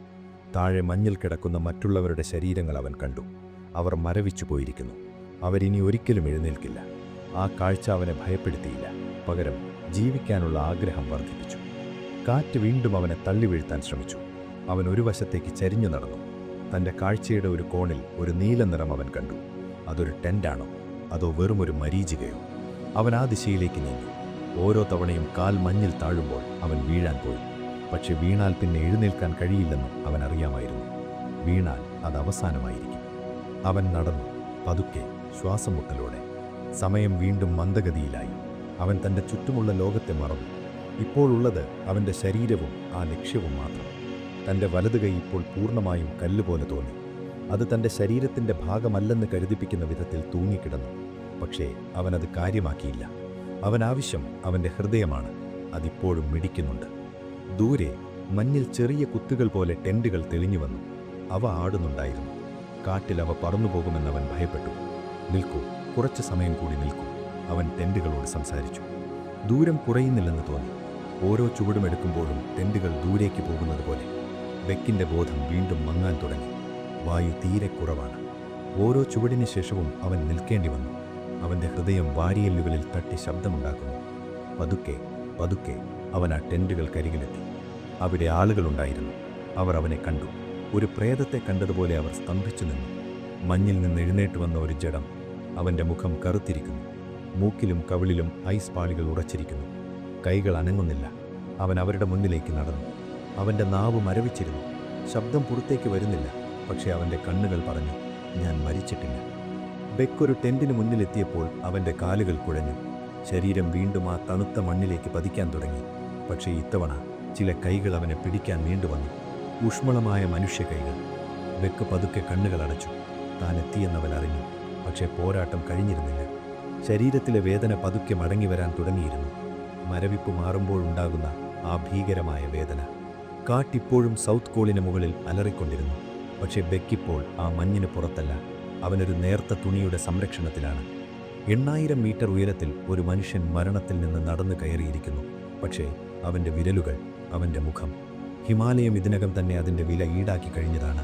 താഴെ മഞ്ഞിൽ കിടക്കുന്ന മറ്റുള്ളവരുടെ ശരീരങ്ങൾ അവൻ കണ്ടു. അവർ മരവിച്ചു പോയിരിക്കുന്നു. അവരിനി ഒരിക്കലും എഴുന്നേൽക്കില്ല. ആ കാഴ്ച അവനെ ഭയപ്പെടുത്തിയില്ല, പകരം ജീവിക്കാനുള്ള ആഗ്രഹം വർദ്ധിപ്പിച്ചു. കാറ്റ് വീണ്ടും അവനെ തള്ളി വീഴ്ത്താൻ ശ്രമിച്ചു. അവൻ ഒരു വശത്തേക്ക് ചരിഞ്ഞു നടന്നു. തൻ്റെ കാഴ്ചയുടെ ഒരു കോണിൽ ഒരു നീല നിറം അവൻ കണ്ടു. അതൊരു ടെൻ്റാണോ അതോ വെറുമൊരു മരീചികയോ? അവൻ ആ ദിശയിലേക്ക് നീങ്ങി. ഓരോ തവണയും കാൽ മഞ്ഞിൽ താഴുമ്പോൾ അവൻ വീഴാൻ പോയി. പക്ഷെ വീണാൽ പിന്നെ എഴുന്നേൽക്കാൻ കഴിയില്ലെന്ന് അവൻ അറിയാമായിരുന്നു. വീണാൽ അത് അവസാനമായിരിക്കും. അവൻ നടന്നു, പതുക്കെ, ശ്വാസം മുട്ടലോടെ. സമയം വീണ്ടും മന്ദഗതിയിലായി. അവൻ തൻ്റെ ചുറ്റുമുള്ള ലോകത്തെ മറന്നു. ഇപ്പോഴുള്ളത് അവൻ്റെ ശരീരവും ആ ലക്ഷ്യവും മാത്രം. തൻ്റെ വലതു കൈ ഇപ്പോൾ പൂർണ്ണമായും കല്ലുപോലെ തോന്നി. അത് തൻ്റെ ശരീരത്തിൻ്റെ ഭാഗമല്ലെന്ന് കരുതിപ്പിക്കുന്ന വിധത്തിൽ തൂങ്ങിക്കിടന്നു. പക്ഷേ അവനത് കാര്യമാക്കിയില്ല. അവനാവശ്യം അവൻ്റെ ഹൃദയമാണ്. അതിപ്പോഴും മിടിക്കുന്നുണ്ട്. ദൂരെ മഞ്ഞിൽ ചെറിയ കുത്തുകൾ പോലെ ടെൻറ്റുകൾ തെളിഞ്ഞു വന്നു. അവ ആടുന്നുണ്ടായിരുന്നു. കാട്ടിൽ അവ പറന്നുപോകുമെന്നവൻ ഭയപ്പെട്ടു. നിൽക്കൂ, കുറച്ച് സമയം കൂടി നിൽക്കൂ, അവൻ ടെൻറ്റുകളോട് സംസാരിച്ചു. ദൂരം കുറയുന്നില്ലെന്ന് തോന്നി. ഓരോ ചുവടുമെടുക്കുമ്പോഴും ടെൻറ്റുകൾ ദൂരേക്ക് പോകുന്നത് പോലെ. ബെക്കിൻ്റെ ബോധം വീണ്ടും മങ്ങാൻ തുടങ്ങി. വായു തീരെ കുറവാണ്. ഓരോ ചുവടിന് ശേഷവും അവൻ നിൽക്കേണ്ടി വന്നു. അവൻ്റെ ഹൃദയം വാരിയെല്ലുകളിൽ തട്ടി ശബ്ദമുണ്ടാക്കുന്നു. പതുക്കെ പതുക്കെ അവൻ ആ ടെൻറ്റുകൾക്കരികിലെത്തി. അവിടെ ആളുകളുണ്ടായിരുന്നു. അവർ അവനെ കണ്ടു. ഒരു പ്രേതത്തെ കണ്ടതുപോലെ അവർ സ്തംഭിച്ചു നിന്നു. മഞ്ഞിൽ നിന്ന് എഴുന്നേറ്റ് വന്ന ഒരു ജഡം. അവൻ്റെ മുഖം കറുത്തിരിക്കുന്നു. മൂക്കിലും കവിളിലും ഐസ് പാളികൾ ഉറച്ചിരിക്കുന്നു. കൈകൾ അനങ്ങുന്നില്ല. അവൻ അവരുടെ മുന്നിലേക്ക് നടന്നു. അവൻ്റെ നാവ് മരവിച്ചിരുന്നു. ശബ്ദം പുറത്തേക്ക് വരുന്നില്ല. പക്ഷേ അവൻ്റെ കണ്ണുകൾ പറഞ്ഞു, ഞാൻ മരിച്ചിട്ടില്ല. ബെക്കൊരു ടെൻറ്റിന് മുന്നിലെത്തിയപ്പോൾ അവൻ്റെ കാലുകൾ കുഴഞ്ഞു. ശരീരം വീണ്ടും ആ തണുത്ത മണ്ണിലേക്ക് പതിക്കാൻ തുടങ്ങി. പക്ഷേ ഇത്തവണ ചില കൈകൾ അവനെ പിടിക്കാൻ നീണ്ടുവന്നു. ഊഷ്മളമായ മനുഷ്യ കൈകൾ. ബെക്ക് പതുക്കെ കണ്ണുകൾ അടച്ചു. താൻ എത്തിയെന്നവൻ അറിഞ്ഞു. പക്ഷേ പോരാട്ടം കഴിഞ്ഞിരുന്നില്ല. ശരീരത്തിലെ വേദന പതുക്കെ മടങ്ങിവരാൻ തുടങ്ങിയിരുന്നു. മരവിപ്പ് മാറുമ്പോഴുണ്ടാകുന്ന ആ ഭീകരമായ വേദന. കാട്ടിപ്പോഴും സൗത്ത് കോളിന് മുകളിൽ അലറിക്കൊണ്ടിരുന്നു. പക്ഷേ ബെക്കിപ്പോൾ ആ മഞ്ഞിന് പുറത്തല്ല. അവനൊരു നേർത്ത തുണിയുടെ സംരക്ഷണത്തിലാണ്. 8000 മീറ്റർ ഉയരത്തിൽ ഒരു മനുഷ്യൻ മരണത്തിൽ നിന്ന് നടന്നു കയറിയിരിക്കുന്നു. പക്ഷേ അവൻ്റെ വിരലുകൾ, അവൻ്റെ മുഖം, ഹിമാലയം ഇതിനകം തന്നെ അതിൻ്റെ വില ഈടാക്കി കഴിഞ്ഞതാണ്.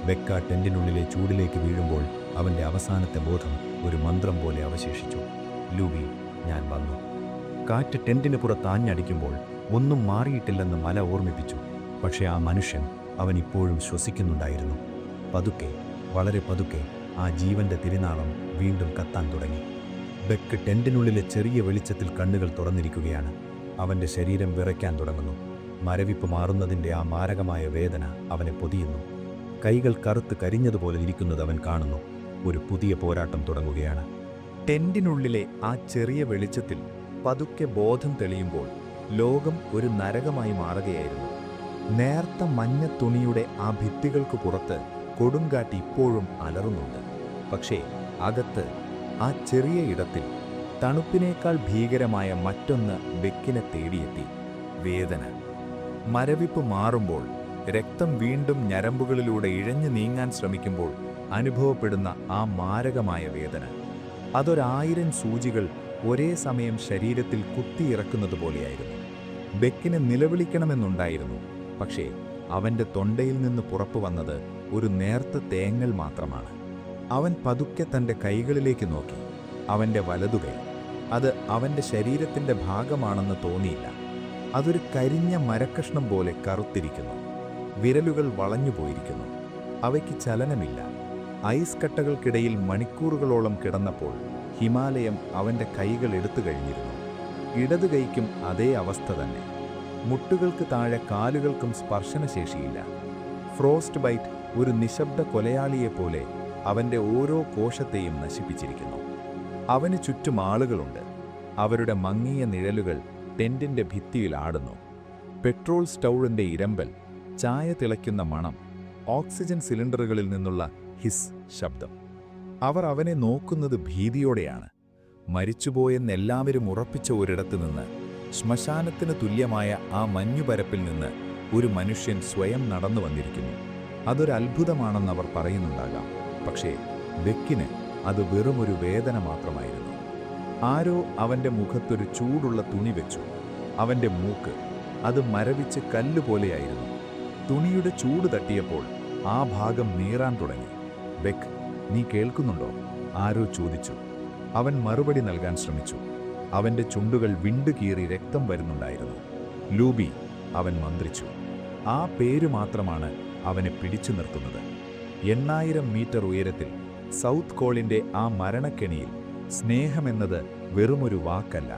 ബെക്ക ടെൻറ്റിനുള്ളിലെ ചൂടിലേക്ക് വീഴുമ്പോൾ അവൻ്റെ അവസാനത്തെ ബോധം ഒരു മന്ത്രം പോലെ അവശേഷിച്ചു. ലൂബി, ഞാൻ വന്നു. കാറ്റ് ടെൻറ്റിന് പുറത്താഞ്ഞടിക്കുമ്പോൾ ഒന്നും മാറിയിട്ടില്ലെന്ന് മല ഓർമ്മിപ്പിച്ചു. പക്ഷേ ആ മനുഷ്യൻ, അവൻ ഇപ്പോഴും ശ്വസിക്കുന്നുണ്ടായിരുന്നു. പതുക്കെ, വളരെ പതുക്കെ ആ ജീവന്റെ തിരിനാളം വീണ്ടും കത്താൻ തുടങ്ങി. ബെക്ക് ടെൻറ്റിനുള്ളിലെ ചെറിയ വെളിച്ചത്തിൽ കണ്ണുകൾ തുറന്നിരിക്കുകയാണ്. അവൻ്റെ ശരീരം വിറയ്ക്കാൻ തുടങ്ങുന്നു. മരവിപ്പ് മാറുന്നതിൻ്റെ ആ മാരകമായ വേദന അവനെ പൊതിയുന്നു. കൈകൾ കറുത്ത് കരിഞ്ഞതുപോലെ ഇരിക്കുന്നത് അവൻ കാണുന്നു. ഒരു പുതിയ പോരാട്ടം തുടങ്ങുകയാണ്. ടെൻറ്റിനുള്ളിലെ ആ ചെറിയ വെളിച്ചത്തിൽ പതുക്കെ ബോധം തെളിയുമ്പോൾ ലോകം ഒരു നരകമായി മാറുകയായിരുന്നു. നേർത്ത മഞ്ഞ തുണിയുടെ ആ ഭിത്തികൾക്ക് പുറത്ത് കൊടുങ്കാറ്റ് ഇപ്പോഴും അലറുന്നുണ്ട്. പക്ഷേ അകത്ത്, ആ ചെറിയ ഇടത്തിൽ, തണുപ്പിനേക്കാൾ ഭീകരമായ മറ്റൊന്ന് ബെക്കിനെ തേടിയെത്തി. വേദന. മരവിപ്പ് മാറുമ്പോൾ, രക്തം വീണ്ടും ഞരമ്പുകളിലൂടെ ഇഴഞ്ഞു നീങ്ങാൻ ശ്രമിക്കുമ്പോൾ അനുഭവപ്പെടുന്ന ആ മാരകമായ വേദന. അതൊരു1000 സൂചികൾ ഒരേ സമയം ശരീരത്തിൽ കുത്തിയിറക്കുന്നത് പോലെയായിരുന്നു. ബെക്കിന് നിലവിളിക്കണമെന്നുണ്ടായിരുന്നു. പക്ഷേ അവൻ്റെ തൊണ്ടയിൽ നിന്ന് പുറത്തു വന്നത് ഒരു നേർത്ത തേങ്ങൽ മാത്രമാണ്. അവൻ പതുക്കെ തൻ്റെ കൈകളിലേക്ക് നോക്കി. അവൻ്റെ വലതുകൈ. അത് അവൻ്റെ ശരീരത്തിൻ്റെ ഭാഗമാണെന്ന് തോന്നിയില്ല. അതൊരു കരിഞ്ഞ മരക്കഷ്ണം പോലെ കറുത്തിരിക്കുന്നു. വിരലുകൾ വളഞ്ഞുപോയിരിക്കുന്നു. അവയ്ക്ക് ചലനമില്ല. ഐസ് കട്ടകൾക്കിടയിൽ മണിക്കൂറുകളോളം കിടന്നപ്പോൾ ഹിമാലയം അവൻ്റെ കൈകൾ എടുത്തു കഴിഞ്ഞിരുന്നു. ഇടതു കൈക്കും അതേ അവസ്ഥ തന്നെ. മുട്ടുകൾക്ക് താഴെ കാലുകൾക്കും സ്പർശനശേഷിയില്ല. ഫ്രോസ്റ്റ് ബൈറ്റ് ഒരു നിശബ്ദ കൊലയാളിയെപ്പോലെ അവൻ്റെ ഓരോ കോശത്തെയും നശിപ്പിച്ചിരിക്കുന്നു. അവന് ചുറ്റും ആളുകളുണ്ട്. അവരുടെ മങ്ങിയ നിഴലുകൾ ടെൻറ്റിൻ്റെ ഭിത്തിയിൽ ആടുന്നു. പെട്രോൾ സ്റ്റൗവിൻ്റെ ഇരമ്പൽ, ചായ തിളയ്ക്കുന്ന മണം, ഓക്സിജൻ സിലിണ്ടറുകളിൽ നിന്നുള്ള ഹിസ് ശബ്ദം. അവർ അവനെ നോക്കുന്നത് ഭീതിയോടെയാണ്. മരിച്ചുപോയെന്നെല്ലാവരും ഉറപ്പിച്ച ഒരിടത്തു നിന്ന്, ശ്മശാനത്തിന് തുല്യമായ ആ മഞ്ഞുപരപ്പിൽ നിന്ന് ഒരു മനുഷ്യൻ സ്വയം നടന്നു വന്നിരിക്കുന്നു. അതൊരത്ഭുതമാണെന്നവർ പറയുന്നുണ്ടാകാം. പക്ഷേ ബെക്കിന് അത് വെറുമൊരു വേദന മാത്രമായിരുന്നു. ആരോ അവൻ്റെ മുഖത്തൊരു ചൂടുള്ള തുണി വെച്ചു. അവൻ്റെ മൂക്ക്, അത് മരവിച്ച് കല്ലുപോലെയായിരുന്നു. തുണിയുടെ ചൂട് തട്ടിയപ്പോൾ ആ ഭാഗം നീറാൻ തുടങ്ങി. ബെക്ക്, നീ കേൾക്കുന്നുണ്ടോ? ആരോ ചോദിച്ചു. അവൻ മറുപടി നൽകാൻ ശ്രമിച്ചു. അവന്റെ ചുണ്ടുകൾ വിണ്ടുകീറി രക്തം വരുന്നുണ്ടായിരുന്നു. ലൂബി, അവൻ മന്ത്രിച്ചു. ആ പേര് മാത്രമാണ് അവനെ പിടിച്ചു നിർത്തുന്നത്. 8000 മീറ്റർ ഉയരത്തിൽ സൗത്ത് കോളിന്റെ ആ മരണക്കെണിയിൽ സ്നേഹമെന്നത് വെറുമൊരു വാക്കല്ല,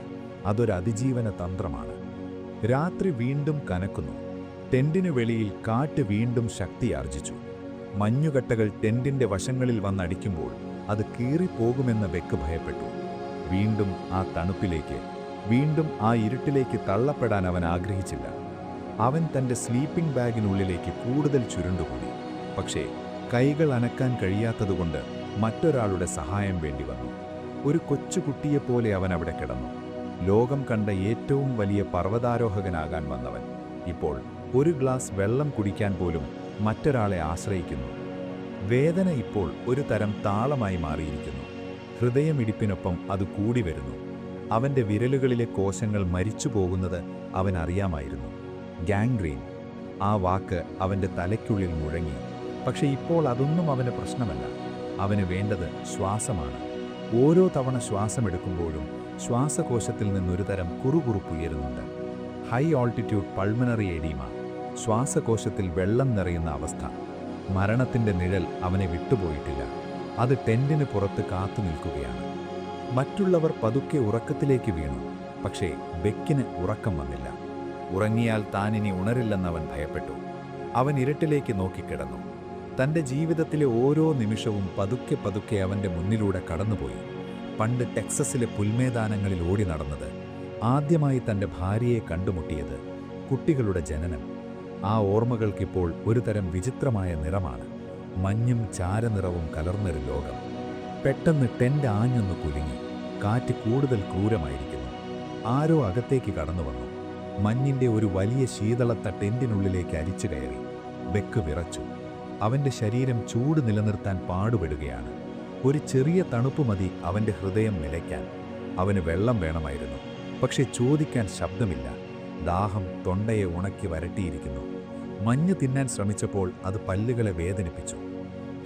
അതൊരു അതിജീവന തന്ത്രമാണ്. രാത്രി വീണ്ടും കനക്കുന്നു. ടെന്റിനു വെളിയിൽ കാറ്റ് വീണ്ടും ശക്തിയാർജിച്ചു. മഞ്ഞുകട്ടകൾ ടെന്റിന്റെ വശങ്ങളിൽ വന്നടിക്കുമ്പോൾ അത് കീറിപ്പോകുമെന്ന് ബെക്ക് ഭയപ്പെട്ടു. വീണ്ടും ആ തണുപ്പിലേക്ക്, വീണ്ടും ആ ഇരുട്ടിലേക്ക് തള്ളപ്പെടാൻ അവൻ ആഗ്രഹിച്ചില്ല. അവൻ തന്റെ സ്ലീപ്പിംഗ് ബാഗിനുള്ളിലേക്ക് കൂടുതൽ ചുരുണ്ടുകൂടി. പക്ഷേ കൈകൾ അനക്കാൻ കഴിയാത്തതുകൊണ്ട് മറ്റൊരാളുടെ സഹായം വേണ്ടി വന്നു. ഒരു കൊച്ചുകുട്ടിയെപ്പോലെ അവൻ അവിടെ കിടന്നു. ലോകം കണ്ട ഏറ്റവും വലിയ പർവ്വതാരോഹകനാകാൻ വന്നവൻ ഇപ്പോൾ ഒരു ഗ്ലാസ് വെള്ളം കുടിക്കാൻ പോലും മറ്റൊരാളെ ആശ്രയിക്കുന്നു. വേദന ഇപ്പോൾ ഒരു തരം താളമായി മാറിയിരിക്കുന്നു. ഹൃദയമിടിപ്പിനൊപ്പം അത് കൂടി വരുന്നു. അവന്റെ വിരലുകളിലെ കോശങ്ങൾ മരിച്ചു പോകുന്നത് അവൻ അറിയാമായിരുന്നു. ഗാംഗ്രീൻ, ആ വാക്ക് അവന്റെ തലയ്ക്കുള്ളിൽ മുഴങ്ങി. പക്ഷെ ഇപ്പോൾ അതൊന്നും അവന് പ്രശ്നമല്ല. അവന് വേണ്ടത് ശ്വാസമാണ്. ഓരോ തവണ ശ്വാസമെടുക്കുമ്പോഴും ശ്വാസകോശത്തിൽ നിന്നൊരു തരം കുറുകുറുപ്പുയരുന്നുണ്ട്. ഹൈ ഓൾട്ടിറ്റ്യൂഡ് പൾമണറി എഡീമ, ശ്വാസകോശത്തിൽ വെള്ളം നിറയുന്ന അവസ്ഥ. മരണത്തിന്റെ നിഴൽ അവനെ വിട്ടുപോയിട്ടില്ല. അത് ടെന്റിന് പുറത്ത് കാത്തു നിൽക്കുകയാണ്. മറ്റുള്ളവർ പതുക്കെ ഉറക്കത്തിലേക്ക് വീണു. പക്ഷേ ബെക്കിന് ഉറക്കം വന്നില്ല. ഉറങ്ങിയാൽ താനിനി ഉണരില്ലെന്നവൻ ഭയപ്പെട്ടു. അവൻ ഇരുട്ടിലേക്ക് നോക്കിക്കിടന്നു. തന്റെ ജീവിതത്തിലെ ഓരോ നിമിഷവും പതുക്കെ പതുക്കെ അവന്റെ മുന്നിലൂടെ കടന്നുപോയി. പണ്ട് ടെക്സസിലെ പുൽമേദാനങ്ങളിൽ ഓടി നടന്നത്, ആദ്യമായി തന്റെ ഭാര്യയെ കണ്ടുമുട്ടിയത്, കുട്ടികളുടെ ജനനം. ആ ഓർമ്മകൾക്കിപ്പോൾ ഒരു തരം വിചിത്രമായ നിറമാണ്. മഞ്ഞും ചാരനിറവും കലർന്നൊരു ലോകം. പെട്ടെന്ന് ടെന്റ് ആഞ്ഞൊന്ന് കുലുങ്ങി. കാറ്റ് കൂടുതൽ ക്രൂരമായിരിക്കുന്നു. ആരോ അകത്തേക്ക് കടന്നു വന്നു. മഞ്ഞിന്റെ ഒരു വലിയ ശീതളത്ത ടെന്റിനുള്ളിലേക്ക് അരിച്ചു കയറി. ബെക്ക് വിറച്ചു. അവന്റെ ശരീരം ചൂട് നിലനിർത്താൻ പാടുപെടുകയാണ്. ഒരു ചെറിയ തണുപ്പ് മതി അവന്റെ ഹൃദയം നിലയ്ക്കാൻ. അവന് വെള്ളം വേണമായിരുന്നു. പക്ഷെ ചോദിക്കാൻ ശബ്ദമില്ല. ദാഹം തൊണ്ടയെ ഉണക്കി വരട്ടിയിരിക്കുന്നു. മഞ്ഞ് തിന്നാൻ ശ്രമിച്ചപ്പോൾ അത് പല്ലുകളെ വേദനിപ്പിച്ചു.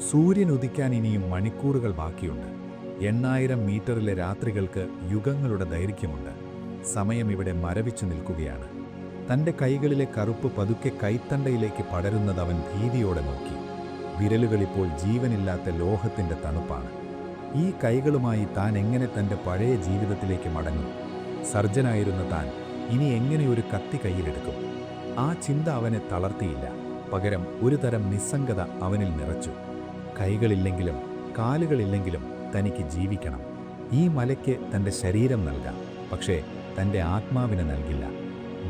സൂര്യൻ ഉദിക്കാൻ ഇനിയും മണിക്കൂറുകൾ ബാക്കിയുണ്ട്. 8000 മീറ്ററിലെ രാത്രികൾക്ക് യുഗങ്ങളുടെ ദൈർഘ്യമുണ്ട്. സമയം ഇവിടെ മരവിച്ചു നിൽക്കുകയാണ്. തന്റെ കൈകളിലെ കറുപ്പ് പതുക്കെ കൈത്തണ്ടയിലേക്ക് പടരുന്നത് അവൻ ഭീതിയോടെ നോക്കി. വിരലുകളിപ്പോൾ ജീവനില്ലാത്ത ലോഹത്തിന്റെ തണുപ്പാണ്. ഈ കൈകളുമായി താൻ എങ്ങനെ തന്റെ പഴയ ജീവിതത്തിലേക്ക് മടങ്ങും? സർജനായിരുന്ന താൻ ഇനി എങ്ങനെ ഒരു കത്തി കയ്യിലെടുക്കും? ആ ചിന്ത അവനെ തളർത്തിയില്ല. പകരം ഒരു തരം നിസ്സംഗത അവനിൽ നിറച്ചു. കൈകളില്ലെങ്കിലും കാലുകളില്ലെങ്കിലും തനിക്ക് ജീവിക്കണം. ഈ മലയ്ക്ക് തന്റെ ശരീരം നൽകാം, പക്ഷേ തന്റെ ആത്മാവിനെ നൽകില്ല.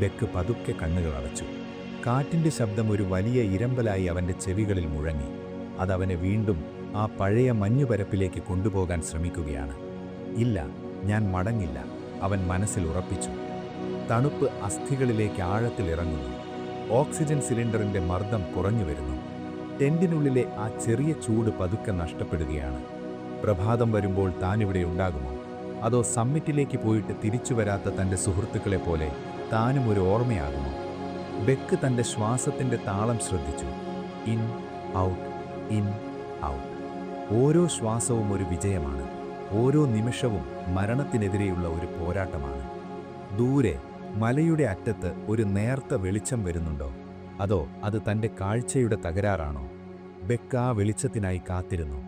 ബെക്ക് പതുക്കെ കണ്ണുകൾ അടച്ചു. കാറ്റിന്റെ ശബ്ദം ഒരു വലിയ ഇരമ്പലായി അവന്റെ ചെവികളിൽ മുഴങ്ങി. അതവനെ വീണ്ടും ആ പഴയ മഞ്ഞുപരപ്പിലേക്ക് കൊണ്ടുപോകാൻ ശ്രമിക്കുകയാണ്. ഇല്ല, ഞാൻ മടങ്ങില്ല, അവൻ മനസ്സിൽ ഉറപ്പിച്ചു. തണുപ്പ് അസ്ഥികളിലേക്ക് ആഴത്തിലിറങ്ങുന്നു. ഓക്സിജൻ സിലിണ്ടറിന്റെ മർദ്ദം കുറഞ്ഞു വരുന്നു. ടെന്റിനുള്ളിലെ ആ ചെറിയ ചൂട് പതുക്കെ നഷ്ടപ്പെടുകയാണ്. പ്രഭാതം വരുമ്പോൾ താനിവിടെ ഉണ്ടാകുമോ? അതോ സമ്മിറ്റിലേക്ക് പോയിട്ട് തിരിച്ചു വരാത്ത തന്റെ സുഹൃത്തുക്കളെ പോലെ താനും ഒരു ഓർമ്മയാകുമോ? ബെക്ക് തന്റെ ശ്വാസത്തിന്റെ താളം ശ്രദ്ധിച്ചു. In out, in out. ഓരോ ശ്വാസവും ഒരു വിജയമാണ്. ഓരോ നിമിഷവും മരണത്തിനെതിരെയുള്ള ഒരു പോരാട്ടമാണ്. ദൂരെ മലയുടെ അറ്റത്ത് ഒരു നേർത്ത വെളിച്ചം വരുന്നുണ്ടോ? അതോ അത് തന്റെ കാഴ്ചയുടെ തകരാറാണോ? ബെക്ക് ആ വെളിച്ചത്തിനായി കാത്തിരുന്നു.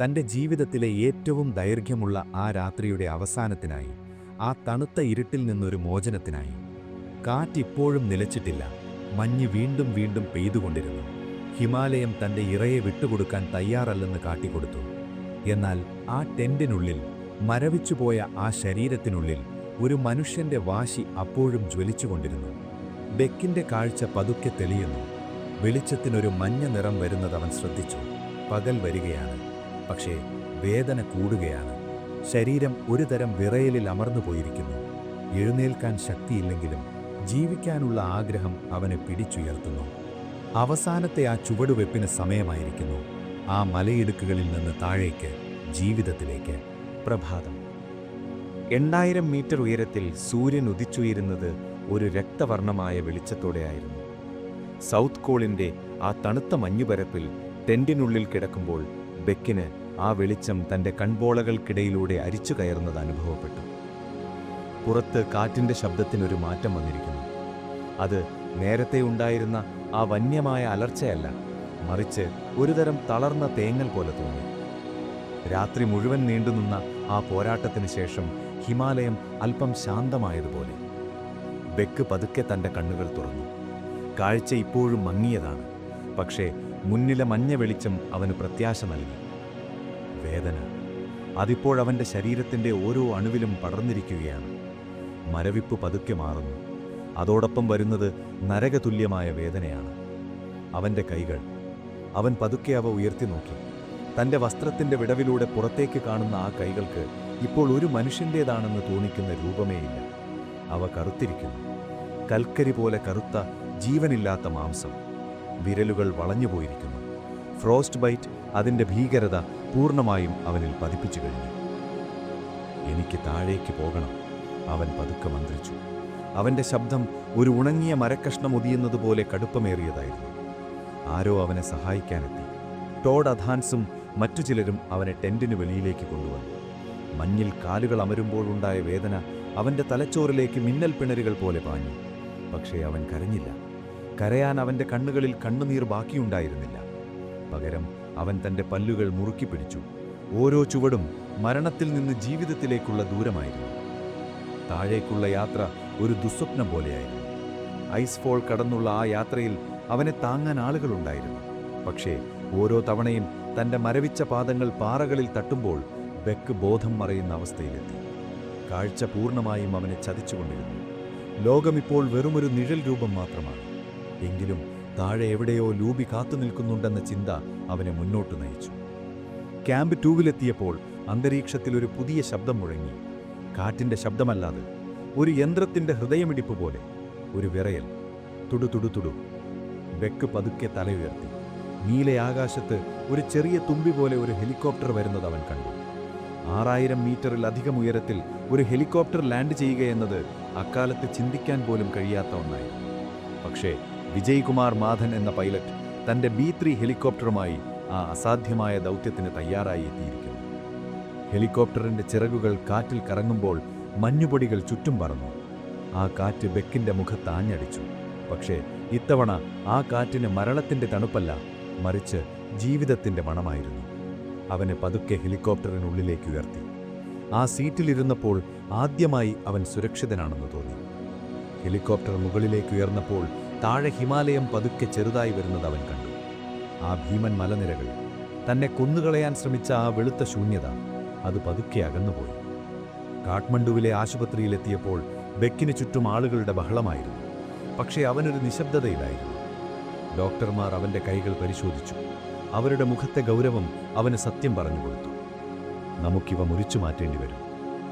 തന്റെ ജീവിതത്തിലെ ഏറ്റവും ദൈർഘ്യമുള്ള ആ രാത്രിയുടെ അവസാനത്തിനായി, ആ തണുത്ത ഇരുട്ടിൽ നിന്നൊരു മോചനത്തിനായി. കാറ്റിപ്പോഴും നിലച്ചിട്ടില്ല. മഞ്ഞ് വീണ്ടും വീണ്ടും പെയ്തുകൊണ്ടിരുന്നു. ഹിമാലയം തന്റെ ഇറയെ വിട്ടുകൊടുക്കാൻ തയ്യാറല്ലെന്ന് കാട്ടിക്കൊടുത്തു. എന്നാൽ ആ ടെന്റിനുള്ളിൽ, മരവിച്ചുപോയ ആ ശരീരത്തിനുള്ളിൽ ഒരു മനുഷ്യന്റെ വാശി അപ്പോഴും ജ്വലിച്ചുകൊണ്ടിരുന്നു. ബെക്കിന്റെ കാഴ്ച പതുക്കെ തെളിയുന്നു. വെളിച്ചത്തിനൊരു മഞ്ഞ നിറം വരുന്നതവൻ ശ്രദ്ധിച്ചു. പകൽ വരികയാണ്. പക്ഷേ വേദന കൂടുകയാണ്. ശരീരം ഒരു തരം വിറയലിൽ അമർന്നു പോയിരിക്കുന്നു. എഴുന്നേൽക്കാൻ ശക്തിയില്ലെങ്കിലും ജീവിക്കാനുള്ള ആഗ്രഹം അവനെ പിടിച്ചുയർത്തുന്നു. അവസാനത്തെ ആ ചുവടുവെപ്പിന് സമയമായിരിക്കുന്നു. ആ മലയിടുക്കുകളിൽ നിന്ന് താഴേക്ക്, ജീവിതത്തിലേക്ക്. പ്രഭാതം. 8000 മീറ്റർ ഉയരത്തിൽ സൂര്യൻ ഉദിച്ചുയരുന്നത് ഒരു രക്തവർണമായ വെളിച്ചത്തോടെയായിരുന്നു. സൗത്ത് കോളിന്റെ ആ തണുത്ത മഞ്ഞുപരപ്പിൽ ടെന്റിനുള്ളിൽ കിടക്കുമ്പോൾ ബെക്കിന് ആ വെളിച്ചം തന്റെ കൺപോളകൾക്കിടയിലൂടെ അരിച്ചു കയറുന്നത് അനുഭവപ്പെട്ടു. പുറത്ത് കാറ്റിന്റെ ശബ്ദത്തിനൊരു മാറ്റം വന്നിരിക്കുന്നു. അത് നേരത്തെ ഉണ്ടായിരുന്ന ആ വന്യമായ അലർച്ചയല്ല, മറിച്ച് ഒരുതരം തളർന്ന തേങ്ങൽ പോലെ തോന്നി. രാത്രി മുഴുവൻ നീണ്ടുനിന്ന ആ പോരാട്ടത്തിന് ശേഷം ഹിമാലയം അല്പം ശാന്തമായതുപോലെ. ബെക്ക് പതുക്കെ തന്റെ കണ്ണുകൾ തുറന്നു. കാഴ്ച ഇപ്പോഴും മങ്ങിയതാണ്, പക്ഷേ മുന്നിലെ മഞ്ഞ വെളിച്ചം അവന് പ്രത്യാശ നൽകി. വേദന അതിപ്പോഴവന്റെ ശരീരത്തിന്റെ ഓരോ അണുവിലും പടർന്നിരിക്കുകയാണ്. മരവിപ്പ് പതുക്കെ മാറുന്നു. അതോടൊപ്പം വരുന്നത് നരകതുല്യമായ വേദനയാണ്. അവന്റെ കൈകൾ, അവൻ പതുക്കെ അവ ഉയർത്തി നോക്കി. തന്റെ വസ്ത്രത്തിന്റെ വിടവിലൂടെ പുറത്തേക്ക് കാണുന്ന ആ കൈകൾക്ക് ഇപ്പോൾ ഒരു മനുഷ്യൻ്റേതാണെന്ന് തോന്നിക്കുന്ന രൂപമേയില്ല. അവ കറുത്തിരിക്കുന്നു, കൽക്കരി പോലെ കറുത്ത ജീവനില്ലാത്ത മാംസം. വിരലുകൾ വളഞ്ഞുപോയിരിക്കുന്നു. ഫ്രോസ്റ്റ് ബൈറ്റ് അതിൻ്റെ ഭീകരത പൂർണ്ണമായും അവനിൽ പതിപ്പിച്ചു കഴിഞ്ഞു. എനിക്ക് താഴേക്ക് പോകണം, അവൻ പതുക്കെ മന്ത്രിച്ചു. അവൻ്റെ ശബ്ദം ഒരു ഉണങ്ങിയ മരക്കഷ്ണം ഒതിയുന്നതുപോലെ കടുപ്പമേറിയതായിരുന്നു. ആരോ അവനെ സഹായിക്കാനെത്തി. ടോഡ് അഥാൻസും മറ്റു ചിലരും അവനെ ടെന്റിന് വെളിയിലേക്ക് കൊണ്ടുവന്നു. മഞ്ഞിൽ കാലുകൾ അമരുമ്പോഴുണ്ടായ വേദന അവൻ്റെ തലച്ചോറിലേക്ക് മിന്നൽ പിണരുകൾ പോലെ പാഞ്ഞു. പക്ഷേ അവൻ കരഞ്ഞില്ല. കരയാൻ അവൻ്റെ കണ്ണുകളിൽ കണ്ണുനീർ ബാക്കിയുണ്ടായിരുന്നില്ല. പകരം അവൻ തൻ്റെ പല്ലുകൾ മുറുക്കി പിടിച്ചു. ഓരോ ചുവടും മരണത്തിൽ നിന്ന് ജീവിതത്തിലേക്കുള്ള ദൂരമായിരുന്നു. താഴേക്കുള്ള യാത്ര ഒരു ദുസ്വപ്നം പോലെയായിരുന്നു. ഐസ് ഫോൾ കടന്നുള്ള ആ യാത്രയിൽ അവനെ താങ്ങാൻ ആളുകളുണ്ടായിരുന്നു. പക്ഷേ ഓരോ തവണയും തൻ്റെ മരവിച്ച പാദങ്ങൾ പാറകളിൽ തട്ടുമ്പോൾ ബെക്ക് ബോധം മറയുന്ന അവസ്ഥയിലെത്തി. കാഴ്ച പൂർണ്ണമായും അവനെ ചതിച്ചുകൊണ്ടിരുന്നു. ലോകമിപ്പോൾ വെറുമൊരു നിഴൽ രൂപം മാത്രമാണ്. എങ്കിലും താഴെ എവിടെയോ ലൂബി കാത്തുനിൽക്കുന്നുണ്ടെന്ന ചിന്ത അവനെ മുന്നോട്ട് നയിച്ചു. ക്യാമ്പ് 2-ലെത്തിയപ്പോൾ അന്തരീക്ഷത്തിൽ ഒരു പുതിയ ശബ്ദം മുഴങ്ങി. കാറ്റിൻ്റെ ശബ്ദമല്ലാതെ ഒരു യന്ത്രത്തിൻ്റെ ഹൃദയമിടിപ്പ് പോലെ, ഒരു വിറയൽ. തുടു തുടു തുടു. ബെക്ക് പതുക്കെ തലയുയർത്തി. നീല ആകാശത്ത് ഒരു ചെറിയ തുമ്പി പോലെ ഒരു ഹെലികോപ്റ്റർ വരുന്നത് അവൻ കണ്ടു. 6000 മീറ്ററിലധികം ഉയരത്തിൽ ഒരു ഹെലികോപ്റ്റർ ലാൻഡ് ചെയ്യുകയെന്നത് അക്കാലത്ത് ചിന്തിക്കാൻ പോലും കഴിയാത്ത ഒന്നായിരുന്നു. പക്ഷേ വിജയ് കുമാർ മാധൻ എന്ന പൈലറ്റ് തൻ്റെ B-3 ഹെലികോപ്റ്ററുമായി ആ അസാധ്യമായ ദൗത്യത്തിന് തയ്യാറായി എത്തിയിരിക്കുന്നു. ഹെലികോപ്റ്ററിൻ്റെ ചിറകുകൾ കാറ്റിൽ കറങ്ങുമ്പോൾ മഞ്ഞുപൊടികൾ ചുറ്റും പറന്നു. ആ കാറ്റ് ബെക്കിൻ്റെ മുഖത്ത് ആഞ്ഞടിച്ചു. പക്ഷേ ഇത്തവണ ആ കാറ്റിന് മരണത്തിൻ്റെ തണുപ്പല്ല, മറിച്ച് ജീവിതത്തിൻ്റെ മണമായിരുന്നു. അവനെ പതുക്കെ ഹെലികോപ്റ്ററിനുള്ളിലേക്ക് ഉയർത്തി. ആ സീറ്റിലിരുന്നപ്പോൾ ആദ്യമായി അവൻ സുരക്ഷിതനാണെന്ന് തോന്നി. ഹെലികോപ്റ്റർ മുകളിലേക്ക് ഉയർന്നപ്പോൾ താഴെ ഹിമാലയം പതുക്കെ ചെറുതായി വരുന്നത് അവൻ കണ്ടു. ആ ഭീമൻ മലനിരകൾ, തന്നെ കൊന്നുകളയാൻ ശ്രമിച്ച ആ വെളുത്ത ശൂന്യത, അത് പതുക്കെ അകന്നുപോയി. കാഠ്മണ്ഡുവിലെ ആശുപത്രിയിലെത്തിയപ്പോൾ ബെക്കിന് ചുറ്റും ആളുകളുടെ ബഹളമായിരുന്നു. പക്ഷേ അവനൊരു നിശബ്ദതയിലായിരുന്നു. ഡോക്ടർമാർ അവൻ്റെ കൈകൾ പരിശോധിച്ചു. അവരുടെ മുഖത്തെ ഗൗരവം അവന് സത്യം പറഞ്ഞു കൊടുത്തു. നമുക്കിവ മുറിച്ചു മാറ്റേണ്ടി വരും,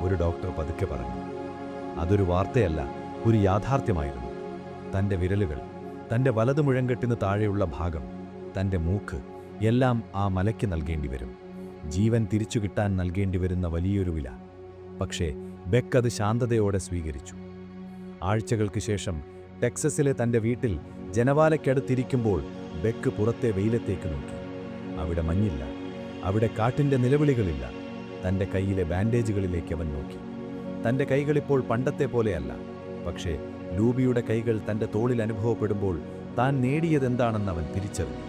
ഒരു ഡോക്ടർ പതുക്കെ പറഞ്ഞു. അതൊരു വാർത്തയല്ല, ഒരു യാഥാർത്ഥ്യമായിരുന്നു. തൻ്റെ വിരലുകൾ, തൻ്റെ വലതു മുഴങ്കെട്ടിന് താഴെയുള്ള ഭാഗം, തൻ്റെ മൂക്ക്, എല്ലാം ആ മലയ്ക്ക് നൽകേണ്ടി വരും. ജീവൻ തിരിച്ചു കിട്ടാൻ നൽകേണ്ടി വരുന്ന വലിയൊരു വില. പക്ഷേ ബെക്ക് അത് ശാന്തതയോടെ സ്വീകരിച്ചു. ആഴ്ചകൾക്ക് ശേഷം ടെക്സസിലെ തൻ്റെ വീട്ടിൽ ജനവാലയ്ക്കടുത്തിരിക്കുമ്പോൾ ബെക്ക് പുറത്തെ വെയിലത്തേക്ക് നോക്കി. അവിടെ മഞ്ഞില്ല, അവിടെ കാട്ടിൻ്റെ നിലവിളികളില്ല. തൻ്റെ കയ്യിലെ ബാൻഡേജുകളിലേക്ക് അവൻ നോക്കി. തൻ്റെ കൈകളിപ്പോൾ പണ്ടത്തെ പോലെയല്ല. പക്ഷേ ലൂബിയുടെ കൈകൾ തൻ്റെ തോളിൽ അനുഭവപ്പെടുമ്പോൾ താൻ നേടിയതെന്താണെന്ന് അവൻ തിരിച്ചറിഞ്ഞു.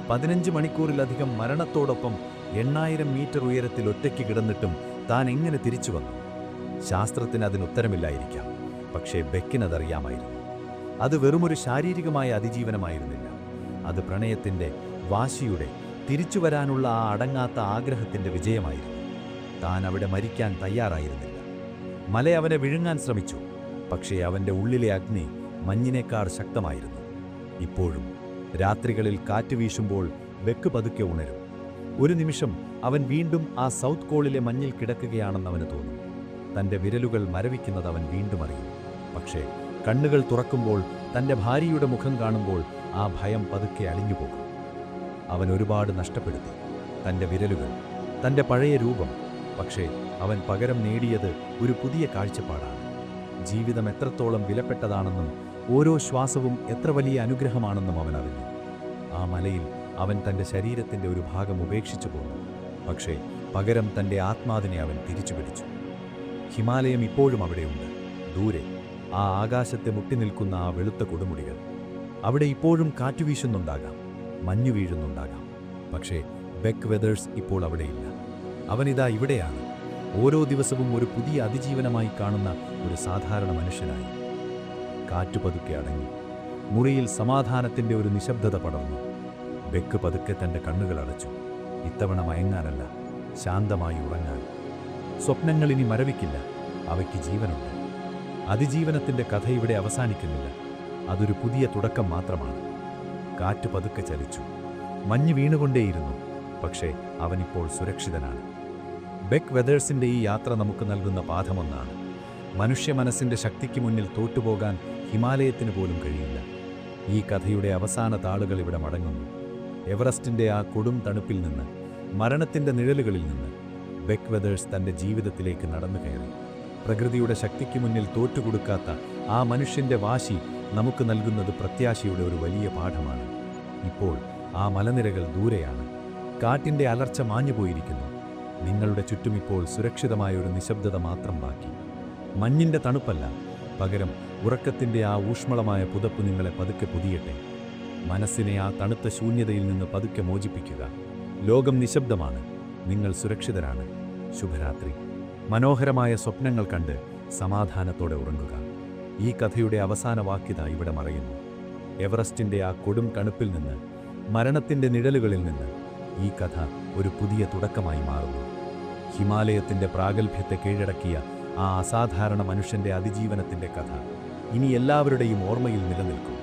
15 മണിക്കൂറിലധികം മരണത്തോടൊപ്പം 8000 മീറ്റർ ഉയരത്തിൽ ഒറ്റയ്ക്ക് കിടന്നിട്ടും താൻ എങ്ങനെ തിരിച്ചു വന്നു? ശാസ്ത്രത്തിന് അതിനുത്തരമില്ലായിരിക്കാം, പക്ഷേ ബെക്കിനതറിയാമായിരുന്നു. അത് വെറുമൊരു ശാരീരികമായ അതിജീവനമായിരുന്നില്ല. അത് പ്രണയത്തിൻ്റെ, വാശിയുടെ, തിരിച്ചു വരാനുള്ള ആ അടങ്ങാത്ത ആഗ്രഹത്തിൻ്റെ വിജയമായിരുന്നു. താൻ അവിടെ മരിക്കാൻ തയ്യാറായിരുന്നില്ല. മല അവനെ വിഴുങ്ങാൻ ശ്രമിച്ചു, പക്ഷേ അവൻ്റെ ഉള്ളിലെ അഗ്നി മഞ്ഞിനേക്കാൾ ശക്തമായിരുന്നു. ഇപ്പോഴും രാത്രികളിൽ കാറ്റ് വീശുമ്പോൾ ബെക്ക് പതുക്കെ ഉണരും. ഒരു നിമിഷം അവൻ വീണ്ടും ആ സൗത്ത് കോളിലെ മഞ്ഞിൽ കിടക്കുകയാണെന്നവന് തോന്നും. തൻ്റെ വിരലുകൾ മരവിക്കുന്നത് അവൻ വീണ്ടും അറിയും. പക്ഷേ കണ്ണുകൾ തുറക്കുമ്പോൾ തൻ്റെ ഭാര്യയുടെ മുഖം കാണുമ്പോൾ ആ ഭയം പതുക്കെ അലിഞ്ഞുപോകും. അവൻ ഒരുപാട് നഷ്ടപ്പെടുത്തി, തൻ്റെ വിരലുകൾ, തൻ്റെ പഴയ രൂപം. പക്ഷേ അവൻ പകരം നേടിയത് ഒരു പുതിയ കാഴ്ചപ്പാടാണ്. ജീവിതം എത്രത്തോളം വിലപ്പെട്ടതാണെന്നും ഓരോ ശ്വാസവും എത്ര വലിയ അനുഗ്രഹമാണെന്നും അവൻ അറിഞ്ഞു. ആ മലയിൽ അവൻ തൻ്റെ ശരീരത്തിൻ്റെ ഒരു ഭാഗം ഉപേക്ഷിച്ചു പോന്നു. പക്ഷേ പകരം തൻ്റെ ആത്മാവിനെ അവൻ തിരിച്ചുപിടിച്ചു. ഹിമാലയം ഇപ്പോഴും അവിടെയുണ്ട്, ദൂരെ, ആ ആകാശത്തെ മുട്ടിനിൽക്കുന്ന ആ വെളുത്ത കൊടുമുടികൾ. അവിടെ ഇപ്പോഴും കാറ്റുവീശുന്നുണ്ടാകാം, മഞ്ഞു വീഴുന്നുണ്ടാകാം. പക്ഷേ ബെക്ക് വെതേഴ്സ് ഇപ്പോൾ അവിടെയില്ല. അവനിതാ ഇവിടെയാണ്, ഓരോ ദിവസവും ഒരു പുതിയ അതിജീവനമായി കാണുന്ന ഒരു സാധാരണ മനുഷ്യനായി. കാറ്റു പതുക്കെ അടങ്ങി. മുറിയിൽ സമാധാനത്തിൻ്റെ ഒരു നിശബ്ദത പടർന്നു. ബെക്ക് പതുക്കെ തൻ്റെ കണ്ണുകൾ അടച്ചു. ഇത്തവണ മയങ്ങാനല്ല, ശാന്തമായി ഉറങ്ങാൻ. സ്വപ്നങ്ങൾ ഇനി മരവിക്കില്ല, അവയ്ക്ക് ജീവനുണ്ട്. അതിജീവനത്തിൻ്റെ കഥ ഇവിടെ അവസാനിക്കുന്നില്ല, അതൊരു പുതിയ തുടക്കം മാത്രമാണ്. കാറ്റ് പതുക്കെ ചലിച്ചു. മഞ്ഞ് വീണുകൊണ്ടേയിരുന്നു. പക്ഷേ അവനിപ്പോൾ സുരക്ഷിതനാണ്. ബെക്ക് വെതേഴ്സിൻ്റെ ഈ യാത്ര നമുക്ക് നൽകുന്ന പാഠമൊന്നാണ്. മനുഷ്യ മനസ്സിൻ്റെ ശക്തിക്ക് മുന്നിൽ തോറ്റുപോകാൻ ഹിമാലയത്തിന് പോലും കഴിയില്ല. ഈ കഥയുടെ അവസാന താളുകൾ ഇവിടെ മടങ്ങുന്നു. എവറസ്റ്റിൻ്റെ ആ കൊടും തണുപ്പിൽ നിന്ന്, മരണത്തിൻ്റെ നിഴലുകളിൽ നിന്ന് ബെക്ക് വെതേഴ്സ് തൻ്റെ ജീവിതത്തിലേക്ക് നടന്നു കയറി. പ്രകൃതിയുടെ ശക്തിക്ക് മുന്നിൽ തോറ്റുകൊടുക്കാത്ത ആ മനുഷ്യൻ്റെ വാശി നമുക്ക് നൽകുന്നത് പ്രത്യാശയുടെ ഒരു വലിയ പാഠമാണ്. ഇപ്പോൾ ആ മലനിരകൾ ദൂരെയാണ്. കാറ്റിൻ്റെ അലർച്ച മാഞ്ഞുപോയിരിക്കുന്നു. നിങ്ങളുടെ ചുറ്റുമിപ്പോൾ സുരക്ഷിതമായ ഒരു നിശബ്ദത മാത്രം ബാക്കി. മഞ്ഞിൻ്റെ തണുപ്പല്ല, പകരം ഉറക്കത്തിൻ്റെ ആ ഊഷ്മളമായ പുതപ്പ് നിങ്ങളെ പതുക്കെ പൊതിയട്ടെ. മനസ്സിനെ ആ തണുത്ത ശൂന്യതയിൽ നിന്ന് പതുക്കെ മോചിപ്പിക്കുക. ലോകം നിശബ്ദമാണ്, നിങ്ങൾ സുരക്ഷിതരാണ്. ശുഭരാത്രി. മനോഹരമായ സ്വപ്നങ്ങൾ കണ്ട് സമാധാനത്തോടെ ഉറങ്ങുക. ഈ കഥയുടെ അവസാന വാക്യത ഇവിടെ മറയുന്നു. എവറസ്റ്റിൻ്റെ ആ കൊടും തണുപ്പിൽ നിന്ന്, മരണത്തിൻ്റെ നിഴലുകളിൽ നിന്ന് ഈ കഥ ഒരു പുതിയ തുടക്കമായി മാറുന്നു. ഹിമാലയത്തിൻ്റെ പ്രാഗൽഭ്യത്തെ കീഴടക്കിയ ആ അസാധാരണ മനുഷ്യൻ്റെ അതിജീവനത്തിൻ്റെ കഥ ഇനി എല്ലാവരുടെയും ഓർമ്മയിൽ നിലനിൽക്കും.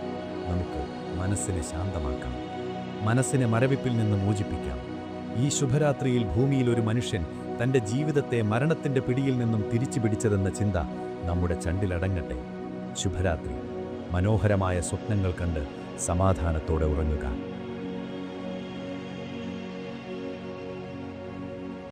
നമുക്ക് മനസ്സിനെ ശാന്തമാക്കാം, മനസ്സിനെ മരവിപ്പിൽ നിന്ന് മോചിപ്പിക്കാം. ഈ ശുഭരാത്രിയിൽ ഭൂമിയിൽ ഒരു മനുഷ്യൻ തൻ്റെ ജീവിതത്തെ മരണത്തിൻ്റെ പിടിയിൽ നിന്നും തിരിച്ചു പിടിച്ചതെന്ന ചിന്ത നമ്മുടെ ചണ്ടിലടങ്ങട്ടെ. ശുഭരാത്രി. മനോഹരമായ സ്വപ്നങ്ങൾ കണ്ട് സമാധാനത്തോടെ ഉറങ്ങുക.